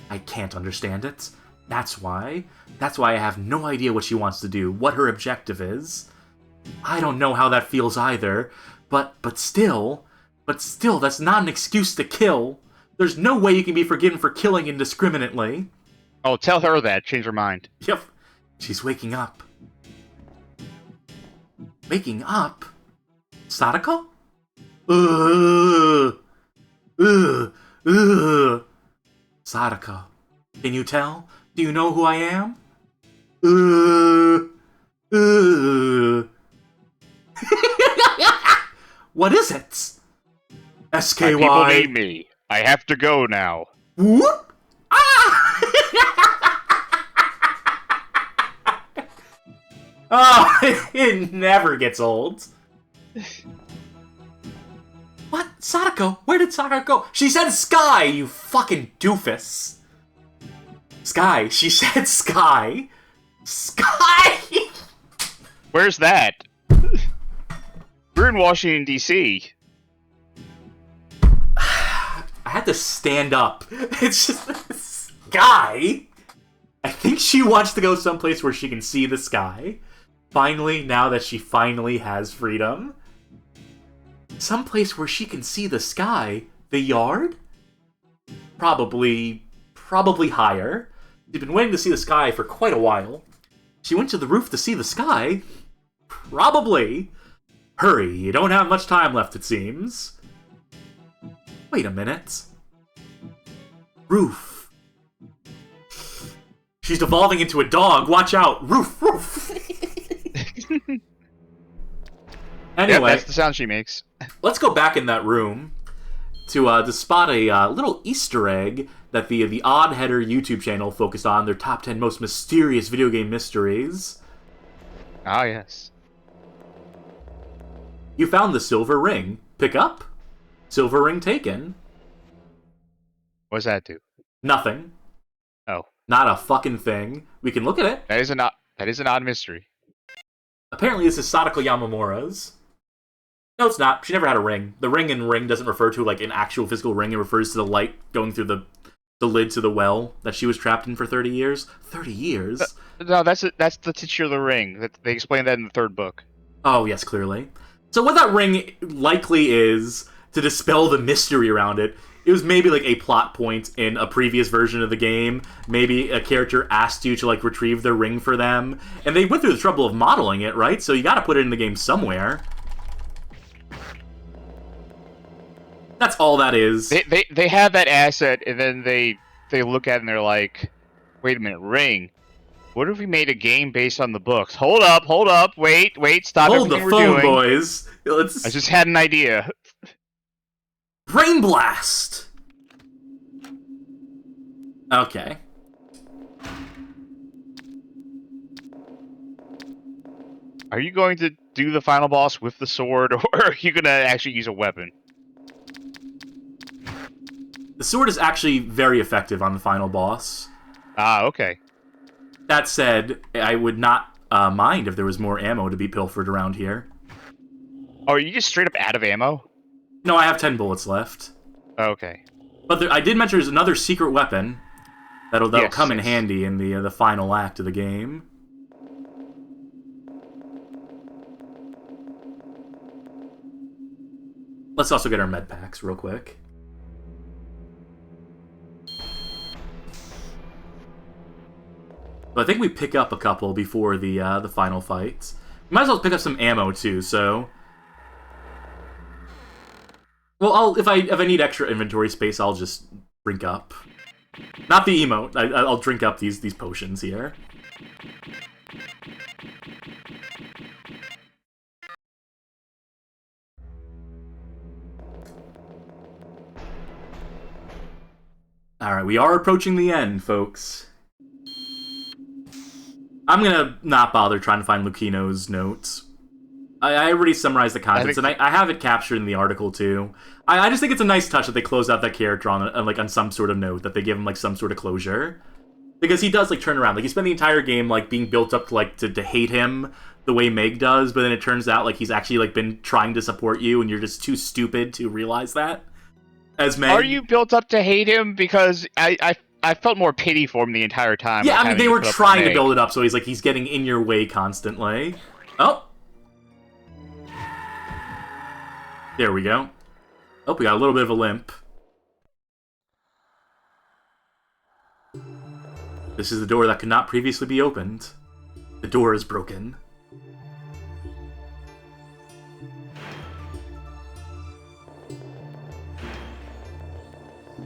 I can't understand it. That's why I have no idea what she wants to do, what her objective is. I don't know how that feels either, but still, that's not an excuse to kill. There's no way you can be forgiven for killing indiscriminately. Oh, tell her that. Change her mind. Yep. She's waking up. Waking up? Sadako? Sadako. Can you tell? Do you know who I am? What is it? SKY. My people need me. I have to go now. Whoop! Ah! Oh, it never gets old. What? Sadako? Where did Sadako go? She said Sky, you fucking doofus. Sky. She said Sky. Sky! Where's that? We're in Washington, D.C. I had to stand up. It's just... Sky? I think she wants to go someplace where she can see the sky. Finally, now that she finally has freedom. Someplace where she can see the sky. The yard? Probably higher. She's been waiting to see the sky for quite a while. She went to the roof to see the sky? Probably. Hurry, you don't have much time left, it seems. Wait a minute. Roof. She's devolving into a dog. Watch out. Roof, roof. Anyway, Yep, that's the sound she makes. let's go back in that room to spot a little Easter egg that the Odd Header YouTube channel focused on, their top 10 most mysterious video game mysteries. Ah, yes. You found the silver ring. Pick up. Silver ring taken. What does that do? Nothing. Oh. Not a fucking thing. We can look at it. That is an odd mystery. Apparently this is Sadako Yamamura's. No, it's not. She never had a ring. The ring in ring doesn't refer to like an actual physical ring. It refers to the light going through the lid to the well that she was trapped in for 30 years. 30 years? No, that's the titular ring. They explain that in the third book. Oh, yes, clearly. So what that ring likely is, to dispel the mystery around it, it was maybe like a plot point in a previous version of the game. Maybe a character asked you to like retrieve their ring for them. And they went through the trouble of modeling it, right? So you gotta put it in the game somewhere. That's all that is. They have that asset, and then they look at it and they're like, wait a minute, ring. What if we made a game based on the books? Hold up, wait, stop Hold the everything we're phone, doing. boys. I just had an idea. Brain Blast! Okay. Are you going to do the final boss with the sword, or are you going to actually use a weapon? The sword is actually very effective on the final boss. Ah, okay. That said, I would not mind if there was more ammo to be pilfered around here. Oh, are you just straight up out of ammo? No, I have 10 bullets left. Okay. But I did mention there's another secret weapon that'll Yes, come in yes. handy in the final act of the game. Let's also get our med packs real quick. But I think we pick up a couple before the final fight. Might as well pick up some ammo too. So, well, if I need extra inventory space, I'll just drink up. Not the emote. I'll drink up these potions here. Alright, we are approaching the end, folks. I'm gonna not bother trying to find Lucchino's notes. I already summarized the contents, and I have it captured in the article, too. I just think it's a nice touch that they close out that character on some sort of note, that they give him, like, some sort of closure. Because he does, like, turn around. Like, he spent the entire game, like, being built up, to hate him the way Meg does, but then it turns out, like, he's actually, like, been trying to support you, and you're just too stupid to realize that. As Meg. Are you built up to hate him? Because I felt more pity for him the entire time. Yeah, like, I mean, they were trying to build it up, so he's getting in your way constantly. Oh! There we go. Oh, we got a little bit of a limp. This is the door that could not previously be opened. The door is broken.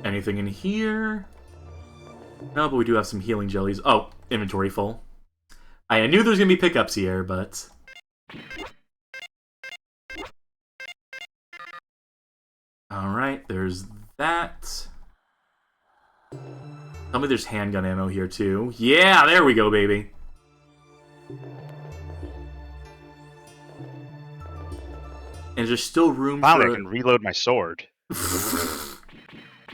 Anything in here? No, but we do have some healing jellies. Oh, inventory full. I knew there was going to be pickups here, but... Alright, there's that. Tell me there's handgun ammo here, too. Yeah, there we go, baby. And there's still room Finally, for... I can reload my sword.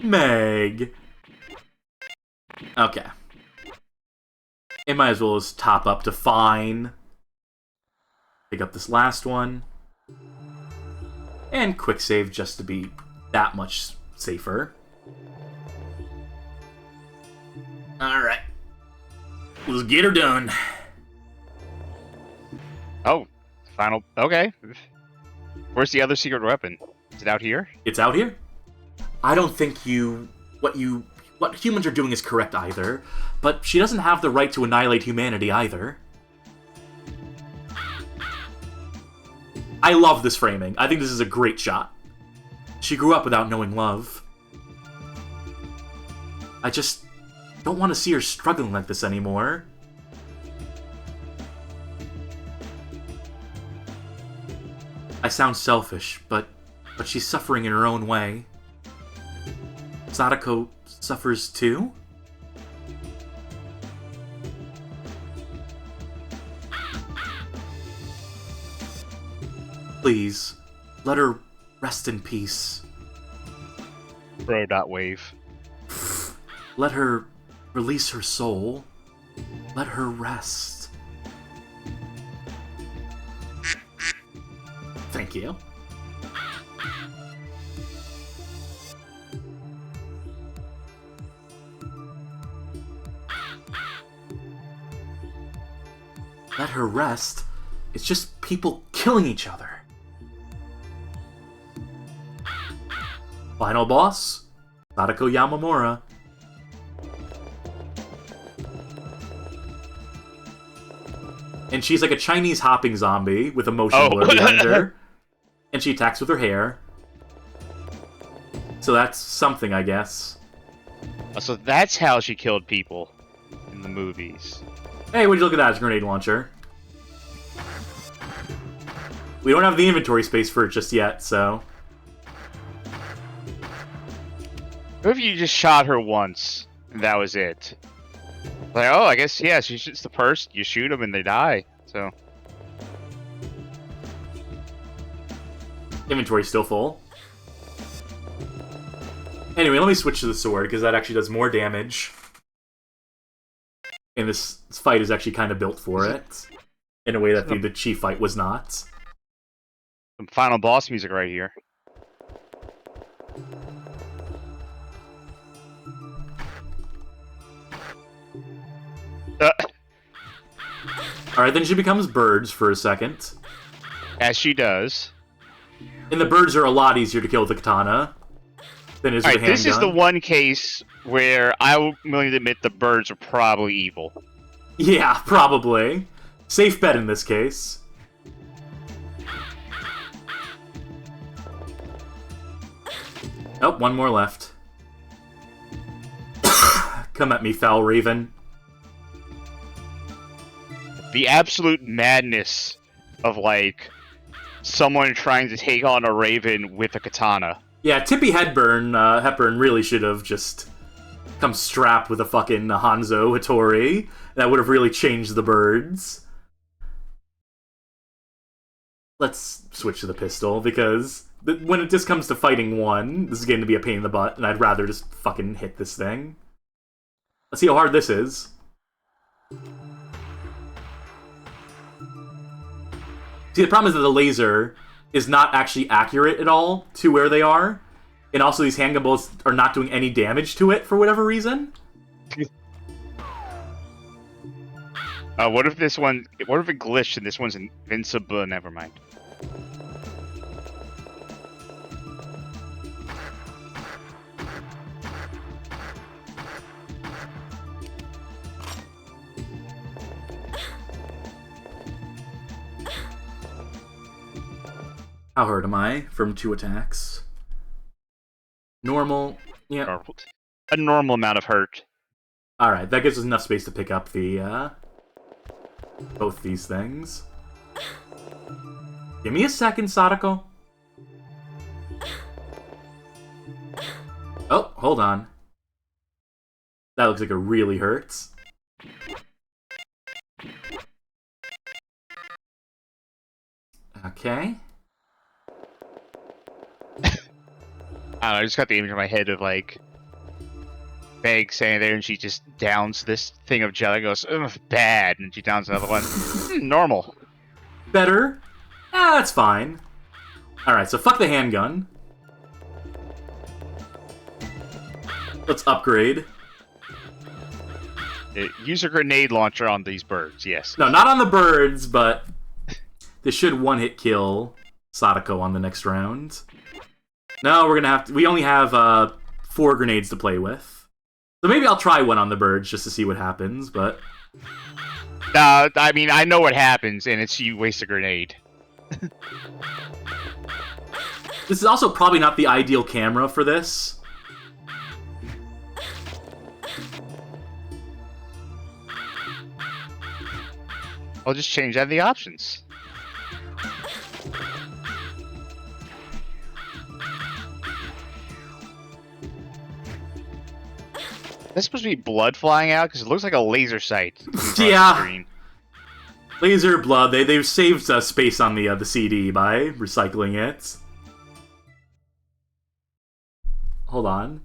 Meg. Okay. It might as well just top up to fine. Pick up this last one. And quick save just to be that much safer. Alright. Let's get her done. Oh, final... Okay. Where's the other secret weapon? Is it out here? It's out here. I don't think what humans are doing is correct either, but she doesn't have the right to annihilate humanity either. I love this framing. I think this is a great shot. She grew up without knowing love. I just don't want to see her struggling like this anymore. I sound selfish, but she's suffering in her own way. Sadako suffers too? Please, let her rest in peace. Bro.wave. Let her release her soul. Let her rest. Thank you. Let her rest. It's just people killing each other. Final boss, Sadako Yamamura. And she's like a Chinese hopping zombie with a motion blur behind her. And she attacks with her hair. So that's something, I guess. So that's how she killed people in the movies. Hey, what'd you look at that? It's a grenade launcher. We don't have the inventory space for it just yet, so... What if you just shot her once, and that was it? Like, oh, I guess, yeah, she's just the person. You shoot them and they die, so... Inventory's still full. Anyway, let me switch to the sword, because that actually does more damage. And this fight is actually kind of built for it. In a way that the chief fight was not. Some final boss music right here. Alright, then she becomes birds for a second. As she does. And the birds are a lot easier to kill with the katana than is with the handgun. This is the one case where I'm willing to admit the birds are probably evil. Yeah, probably. Safe bet in this case. Oh, one more left. Come at me, foul raven. The absolute madness of, like, someone trying to take on a raven with a katana. Yeah, Tippy Hepburn really should have just come strapped with a fucking Hanzo Hattori. That would have really changed the birds. Let's switch to the pistol, because when it just comes to fighting one, this is going to be a pain in the butt, and I'd rather just fucking hit this thing. Let's see how hard this is. See, the problem is that the laser is not actually accurate at all to where they are, and also these handgun bullets are not doing any damage to it for whatever reason. What if it glitched and this one's invincible? Never mind. How hurt am I from 2 attacks? Normal. Yeah. A normal amount of hurt. Alright, that gives us enough space to pick up the, both these things. Give me a second, Sadako. Oh, hold on. That looks like it really hurts. Okay. I don't know, I just got the image in my head of, like, Meg standing there and she just downs this thing of gel and goes, ugh, bad, and she downs another one. Normal. Better? That's fine. Alright, so fuck the handgun. Let's upgrade. Use a grenade launcher on these birds, yes. No, not on the birds, but this should one-hit kill Sadako on the next round. No, we're gonna have to... We only have 4 grenades to play with. So maybe I'll try one on the birds just to see what happens, but... I mean, I know what happens, and it's you waste a grenade. This is also probably not the ideal camera for this. I'll just change out the options. That's supposed to be blood flying out because it looks like a laser sight. Yeah. Laser blood. They've saved space on the CD by recycling it. Hold on.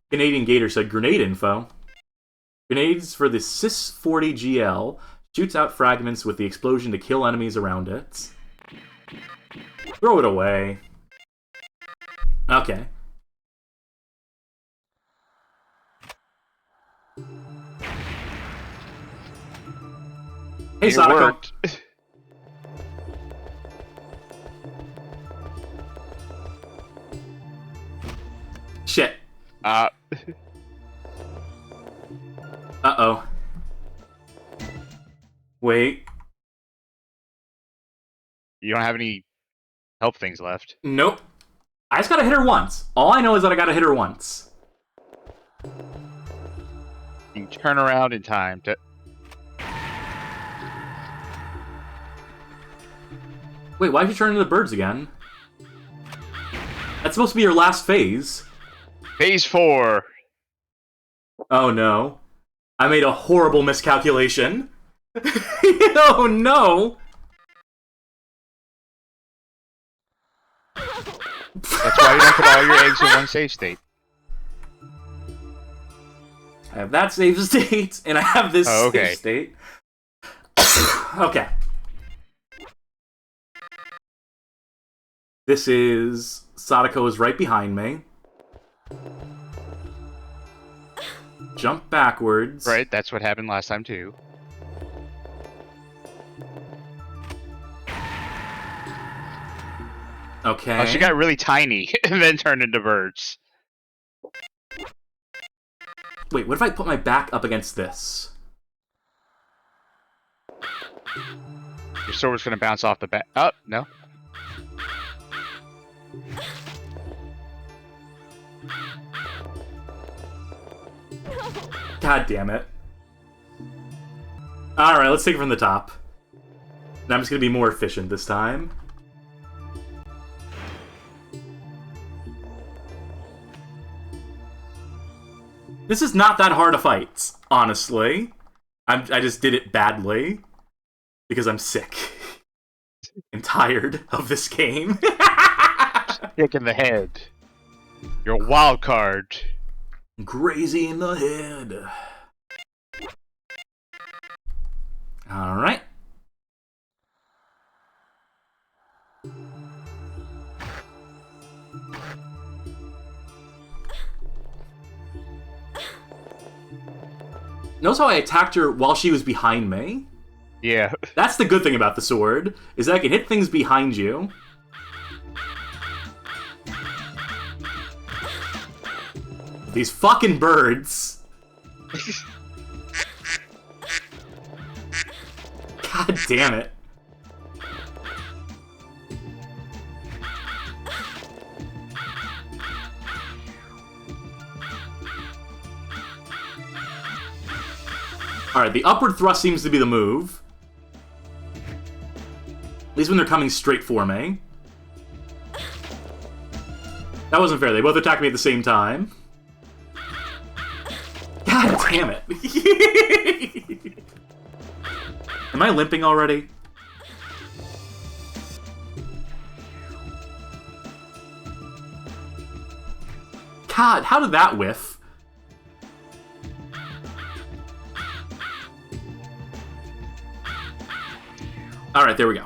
Canadian Gator said grenade info. Grenades for the CIS-40GL shoots out fragments with the explosion to kill enemies around it. Throw it away. Okay. Hey, Sadako. Shit. Uh-oh. Wait. You don't have any help things left. Nope. I just gotta hit her once. All I know is that I gotta hit her once. You can turn around in time to... Wait, why'd you turn into the birds again? That's supposed to be your last phase. Phase 4. Oh no. I made a horrible miscalculation. Oh no! That's why you don't put all your eggs in one save state. I have that save state, and I have this save state. Okay. This is... Sadako is right behind me. Jump backwards. Right, that's what happened last time too. Okay. Oh, she got really tiny and then turned into birds. Wait, what if I put my back up against this? Your sword's gonna bounce off the back. Oh, no. God damn it. Alright, let's take it from the top. And I'm just gonna be more efficient this time. This is not that hard a fight, honestly. I just did it badly. Because I'm sick. And tired of this game. Kick in the head. You're a wild card. Crazy in the head. Alright. Notice how I attacked her while she was behind me? Yeah. That's the good thing about the sword, is that I can hit things behind you. These fucking birds. God damn it. Alright, the upward thrust seems to be the move. At least when they're coming straight for me. That wasn't fair, they both attacked me at the same time. God damn it. Am I limping already? God, how did that whiff? Alright, there we go.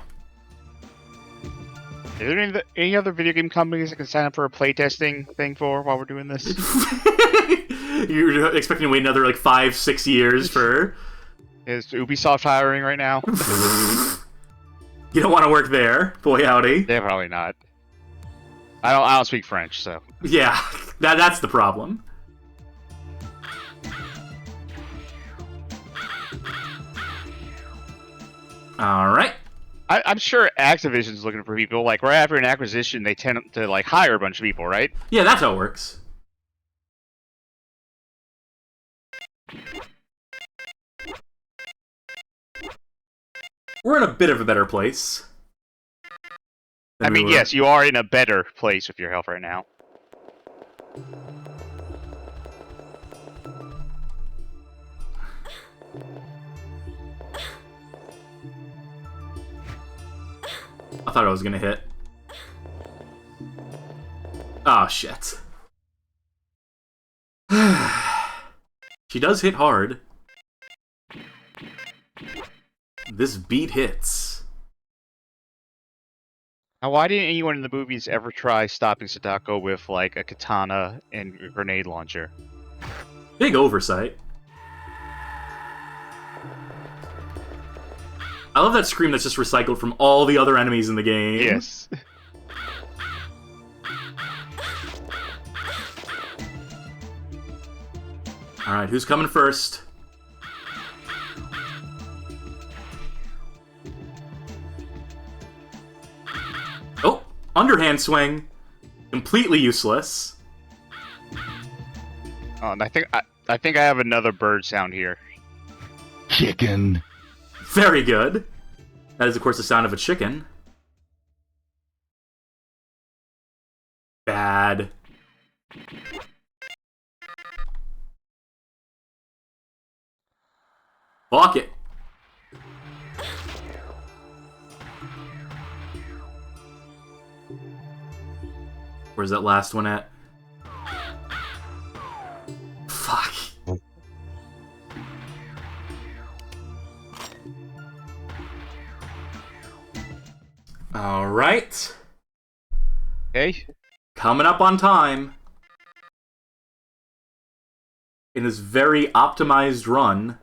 Is there any other video game companies I can sign up for a playtesting thing for while we're doing this? You're expecting to wait another, like, 5-6 years for... Is Ubisoft hiring right now? You don't want to work there, boy howdy. Yeah, probably not. I don't speak French, so... Yeah, that's the problem. Alright. I'm sure Activision's looking for people. Like, right after an acquisition, they tend to, like, hire a bunch of people, right? Yeah, that's how it works. We're in a bit of a better place. I mean, yes, you are in a better place with your health right now. I thought I was gonna hit. Oh, shit. She does hit hard. This beat hits. Now, why didn't anyone in the movies ever try stopping Sadako with, like, a katana and a grenade launcher? Big oversight. I love that scream that's just recycled from all the other enemies in the game. Yes. Alright, who's coming first? Oh, underhand swing. Completely useless. Oh, and I think I have another bird sound here. Chicken. Very good. That is, of course, the sound of a chicken. Bad. Fuck it. Where's that last one at? Fuck. Alright. Okay. Coming up on time. In this very optimized run.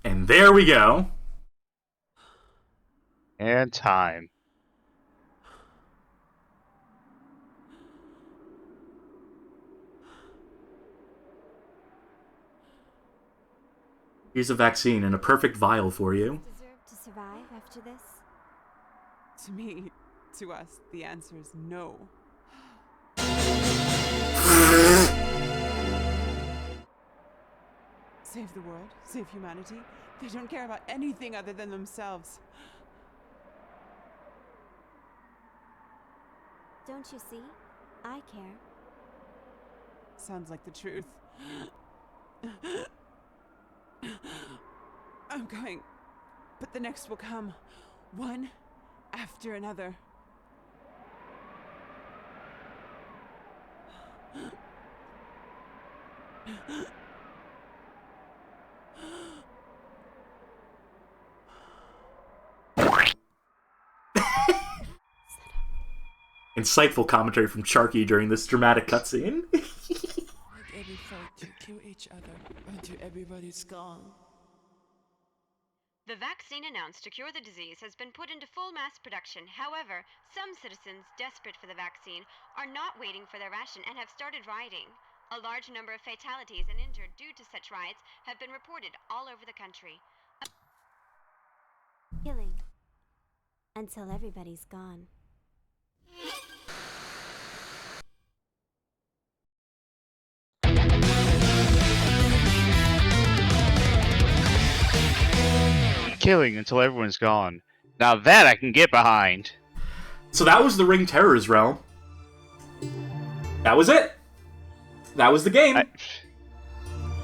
And there we go. And time. Here's a vaccine in a perfect vial for you. Deserve to survive after this? To me, to us, the answer is no. Save the world, save humanity. They don't care about anything other than themselves. Don't you see? I care. Sounds like the truth. I'm going, but the next will come, one after another. Insightful commentary from Charkie during this dramatic cutscene. Let every fight to kill each other until everybody's gone. The vaccine announced to cure the disease has been put into full mass production. However, some citizens desperate for the vaccine are not waiting for their ration and have started rioting. A large number of fatalities and injured due to such riots have been reported all over the country. Killing. Until everybody's gone. Killing until everyone's gone. Now that I can get behind. So that was the Ring Terror's realm. That was it. That was the game.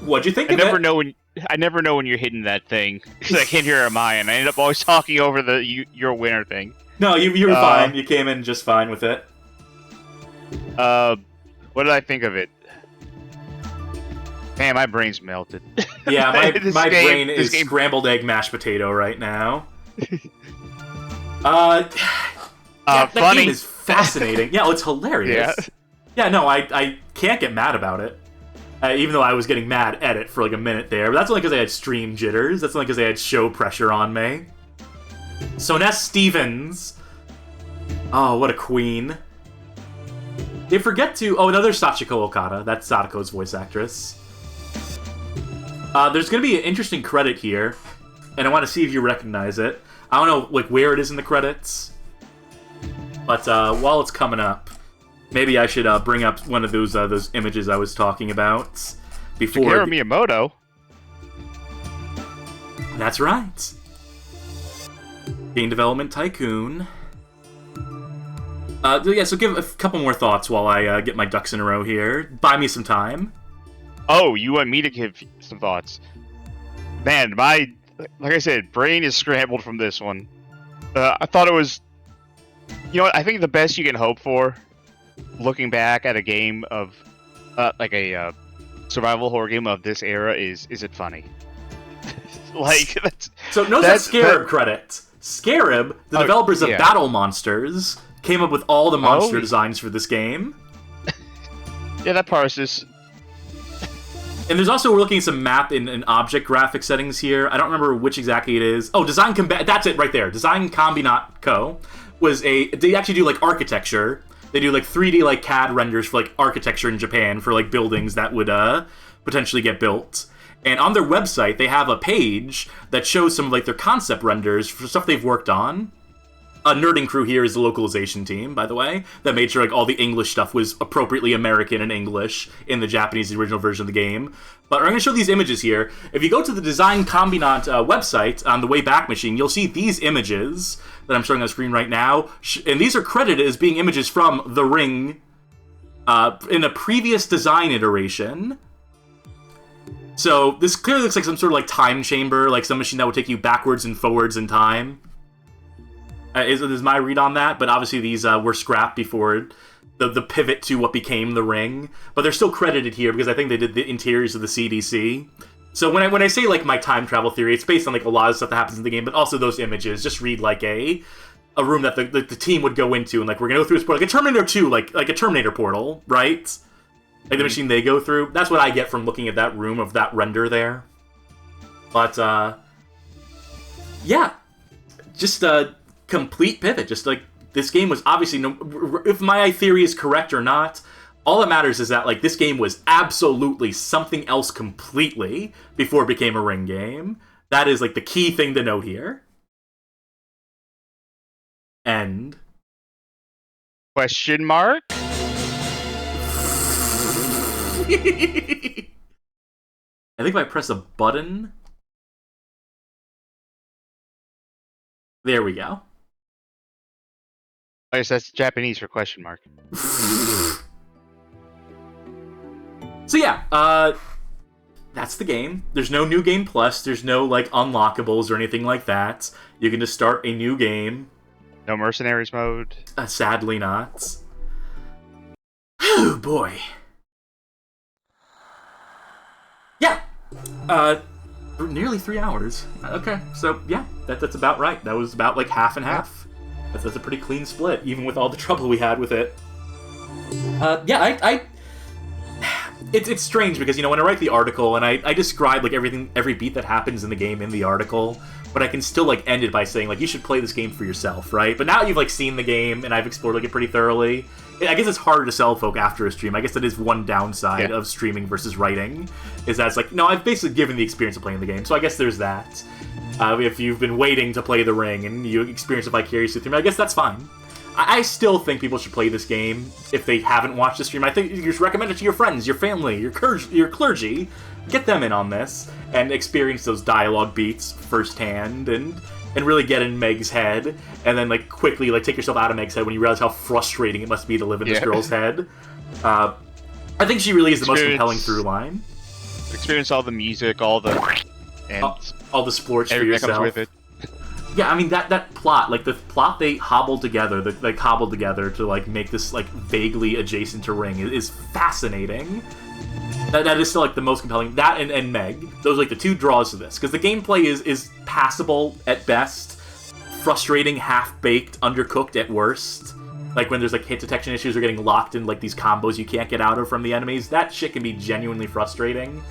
What'd you think of it? I never know when you're hitting that thing because I can't hear mine. I end up always talking over the your winner thing. No, you were fine. You came in just fine with it. What did I think of it? Man, my brain's melted. Yeah, my brain is scrambled egg mashed potato right now. That funny. game is fascinating. Yeah, it's hilarious. Yeah, no, I can't get mad about it. Even though I was getting mad at it for like a minute there. But that's only because I had stream jitters. That's only because I had show pressure on me. So Ness Stevens. Oh, what a queen. They forget to... Oh, another Sachiko Okada. That's Sadako's voice actress. There's going to be an interesting credit here. And I want to see if you recognize it. I don't know like where it is in the credits. But while it's coming up, maybe I should bring up one of those images I was talking about before. Shigeru Miyamoto. That's right. Game Development Tycoon. Yeah, so give a couple more thoughts while I get my ducks in a row here. Buy me some time. Oh, you want me to give some thoughts? Man, like I said, brain is scrambled from this one. I thought it was... You know what, I think the best you can hope for, looking back at a game of... like a survival horror game of this era is it funny? Like, that's... So, notice that Scarab credit. Scarab, the developers of Battle Monsters, came up with all the monster designs for this game. Yeah, that parses. And there's also, we're looking at some map and object graphic settings here. I don't remember which exactly it is. Oh, Design Combat, that's it right there. Design Combinat Co. was they actually do like architecture. They do like 3D like CAD renders for like architecture in Japan for like buildings that would potentially get built. And on their website, they have a page that shows some of like their concept renders for stuff they've worked on. Nerding Crew here is the localization team, by the way, that made sure like all the English stuff was appropriately American and English in the Japanese original version of the game. But I'm going to show these images here. If you go to the Design Combinat website on the Wayback Machine, you'll see these images that I'm showing on the screen right now. And these are credited as being images from The Ring in a previous design iteration. So this clearly looks like some sort of like time chamber, like some machine that would take you backwards and forwards in time. Is my read on that, but obviously these were scrapped before the pivot to what became the Ring. But they're still credited here because I think they did the interiors of the CDC. So when I say like my time travel theory, it's based on like a lot of stuff that happens in the game, but also those images just read like a room that the team would go into, and like we're gonna go through this portal, like a Terminator 2, like a Terminator portal, right? Like the machine they go through. That's what I get from looking at that room of that render there. But yeah, just complete pivot. Just like this game was obviously if my theory is correct or not, All that matters is that, like, this game was absolutely something else completely before it became a ring game. That is, like, the key thing to note here. End. Question mark? I think if I press a button... There we go. I guess that's Japanese for question mark. So yeah, that's the game. There's no New Game Plus. There's no, like, unlockables or anything like that. You can just start a new game. No mercenaries mode? Sadly not. Oh, boy. Yeah. Nearly 3 hours. Okay, so yeah, that's about right. That was about, like, half and half. That's a pretty clean split, even with all the trouble we had with it. Yeah, It's strange because, you know, when I write the article and I describe, like, every beat that happens in the game in the article, but I can still, like, end it by saying, like, you should play this game for yourself, right? But now you've, like, seen the game and I've explored, like, it pretty thoroughly. I guess it's harder to sell folk after a stream. I guess that is one downside of streaming versus writing, is that it's like, no, I've basically given the experience of playing the game, so I guess there's that. If you've been waiting to play the ring and you experience it vicariously through me, I guess that's fine. I still think people should play this game if they haven't watched the stream. I think you should recommend it to your friends, your family, your clergy. Get them in on this and experience those dialogue beats firsthand and really get in Meg's head. And then, like, quickly, like, take yourself out of Meg's head when you realize how frustrating it must be to live in this girl's head. I think she really is the most compelling through line. Experience all the music, all the... and all the sports for yourself. That comes with it. Yeah, I mean, that plot, like, the plot they cobbled together to, like, make this, like, vaguely adjacent to Ring is fascinating. That is still, like, the most compelling. That and Meg, those are, like, the two draws to this. Because the gameplay is passable at best, frustrating, half-baked, undercooked at worst. Like, when there's, like, hit detection issues or getting locked in, like, these combos you can't get out of from the enemies, that shit can be genuinely frustrating.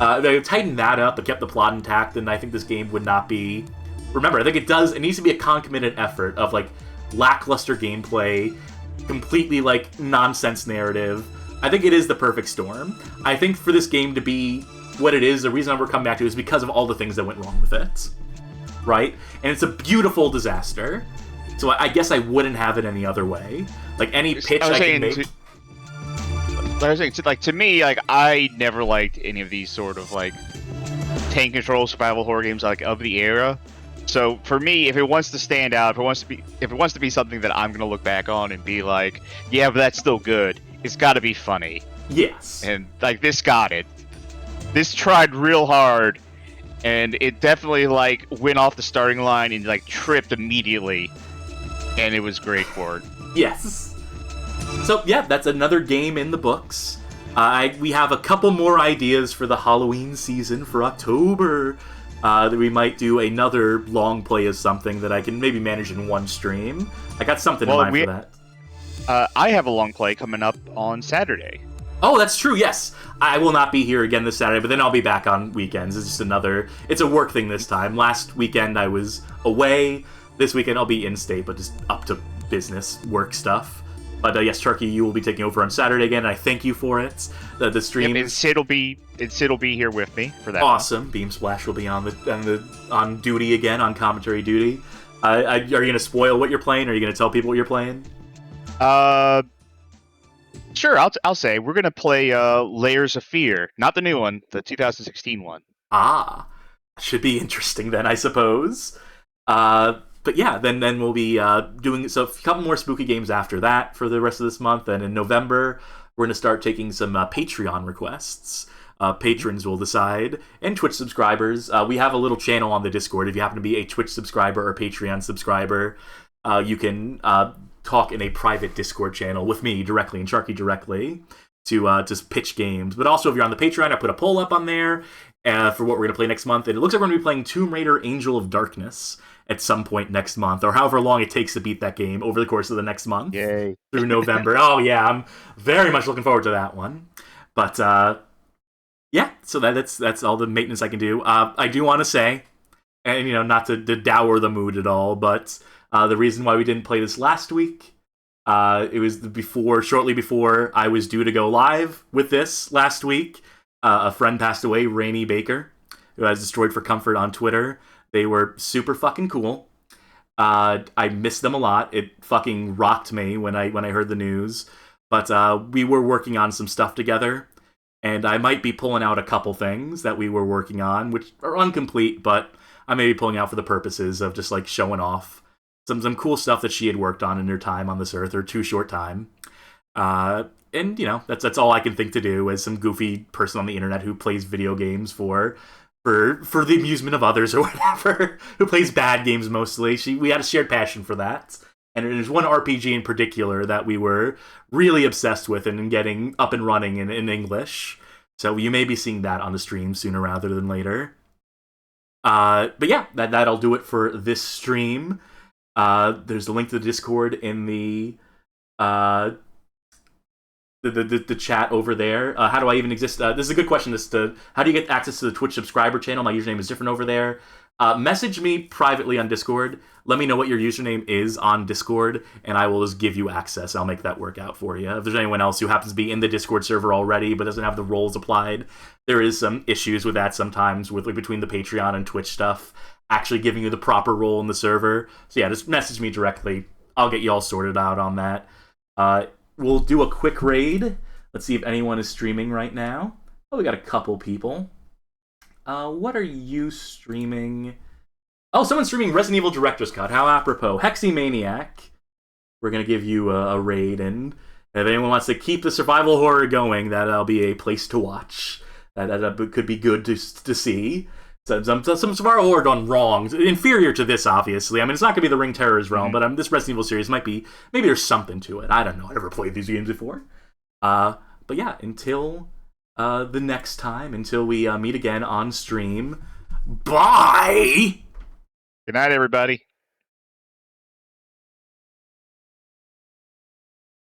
They tightened that up but kept the plot intact, and I think this game would not be... Remember, I think it needs to be a concomitant effort of, like, lackluster gameplay, completely, like, nonsense narrative. I think it is the perfect storm. I think for this game to be what it is, the reason we're coming back to it is because of all the things that went wrong with it. Right? And it's a beautiful disaster. So I guess I wouldn't have it any other way. Like, any pitch I can make... I was saying, like, to me, like, I never liked any of these sort of, like, tank control survival horror games, like, of the era. So for me, if it wants to stand out, if it wants to be something that I'm gonna look back on and be like, yeah, but that's still good, it's got to be funny. Yes. And like this got it. This tried real hard, and it definitely like went off the starting line and like tripped immediately, and it was great for it. Yes. So yeah, that's another game in the books. We have a couple more ideas for the Halloween season for October. That we might do another long play of something that I can maybe manage in one stream. I got something in mind for that. I have a long play coming up on Saturday. Oh, that's true, yes. I will not be here again this Saturday, but then I'll be back on weekends. It's just it's a work thing this time. Last weekend I was away. This weekend I'll be in-state, but just up to business, work stuff. But yes, Charkie, you will be taking over on Saturday again, and I thank you for it. The stream. And Sid will be here with me for that. Awesome. Beam Splash will be on duty again, on commentary duty. Are you going to spoil what you're playing? Or are you going to tell people what you're playing? Sure. I'll say we're going to play Layers of Fear, not the new one, the 2016 one. Ah, should be interesting then, I suppose. But yeah, then we'll be doing a couple more spooky games after that for the rest of this month. And in November, we're going to start taking some Patreon requests. Patrons will decide, and Twitch subscribers. We have a little channel on the Discord. If you happen to be a Twitch subscriber or Patreon subscriber, you can talk in a private Discord channel with me directly and Charkie directly to pitch games. But also, if you're on the Patreon, I put a poll up on there for what we're going to play next month. And it looks like we're going to be playing Tomb Raider Angel of Darkness at some point next month, or however long it takes to beat that game over the course of the next month. Yay. Through November. Oh, yeah, I'm very much looking forward to that one. But, yeah, so that's all the maintenance I can do. I do want to say, and, not to dour the mood at all, but the reason why we didn't play this last week It was shortly before I was due to go live with this last week. A friend passed away, Rainey Baker, who has Destroyed for Comfort on Twitter. They were super fucking cool. I miss them a lot. It fucking rocked me when I heard the news. But we were working on some stuff together, and I might be pulling out a couple things that we were working on, which are incomplete, but I may be pulling out for the purposes of just like showing off some cool stuff that she had worked on in her time on this earth, or too short time. And you know, that's all I can think to do as some goofy person on the internet who plays video games for the amusement of others or whatever, who plays bad games mostly. We had a shared passion for that. And there's one RPG in particular that we were really obsessed with and getting up and running in English. So you may be seeing that on the stream sooner rather than later. But yeah, that'll do it for this stream. There's a link to the Discord in the chat over there. How do I even exist? This is a good question. How do you get access to the Twitch subscriber channel? My username is different over there. Message me privately on Discord. Let me know what your username is on Discord, and I will just give you access. I'll make that work out for you. If there's anyone else who happens to be in the Discord server already but doesn't have the roles applied, there is some issues with that sometimes with between the Patreon and Twitch stuff, actually giving you the proper role in the server. So yeah, just message me directly. I'll get you all sorted out on that. We'll do a quick raid. Let's see if anyone is streaming right now. Oh, we got a couple people. What are you streaming? Oh, someone's streaming Resident Evil Director's Cut. How apropos. Hexymaniac. We're going to give you a raid, and if anyone wants to keep the survival horror going, that'll be a place to watch. That could be good to see. Some survival horror done wrong. Inferior to this, obviously. I mean, it's not going to be the Ring Terror's realm, but this Resident Evil series might be... Maybe there's something to it. I don't know. I've never played these games before. But yeah, until the next time, until we meet again on stream, bye! Good night, everybody.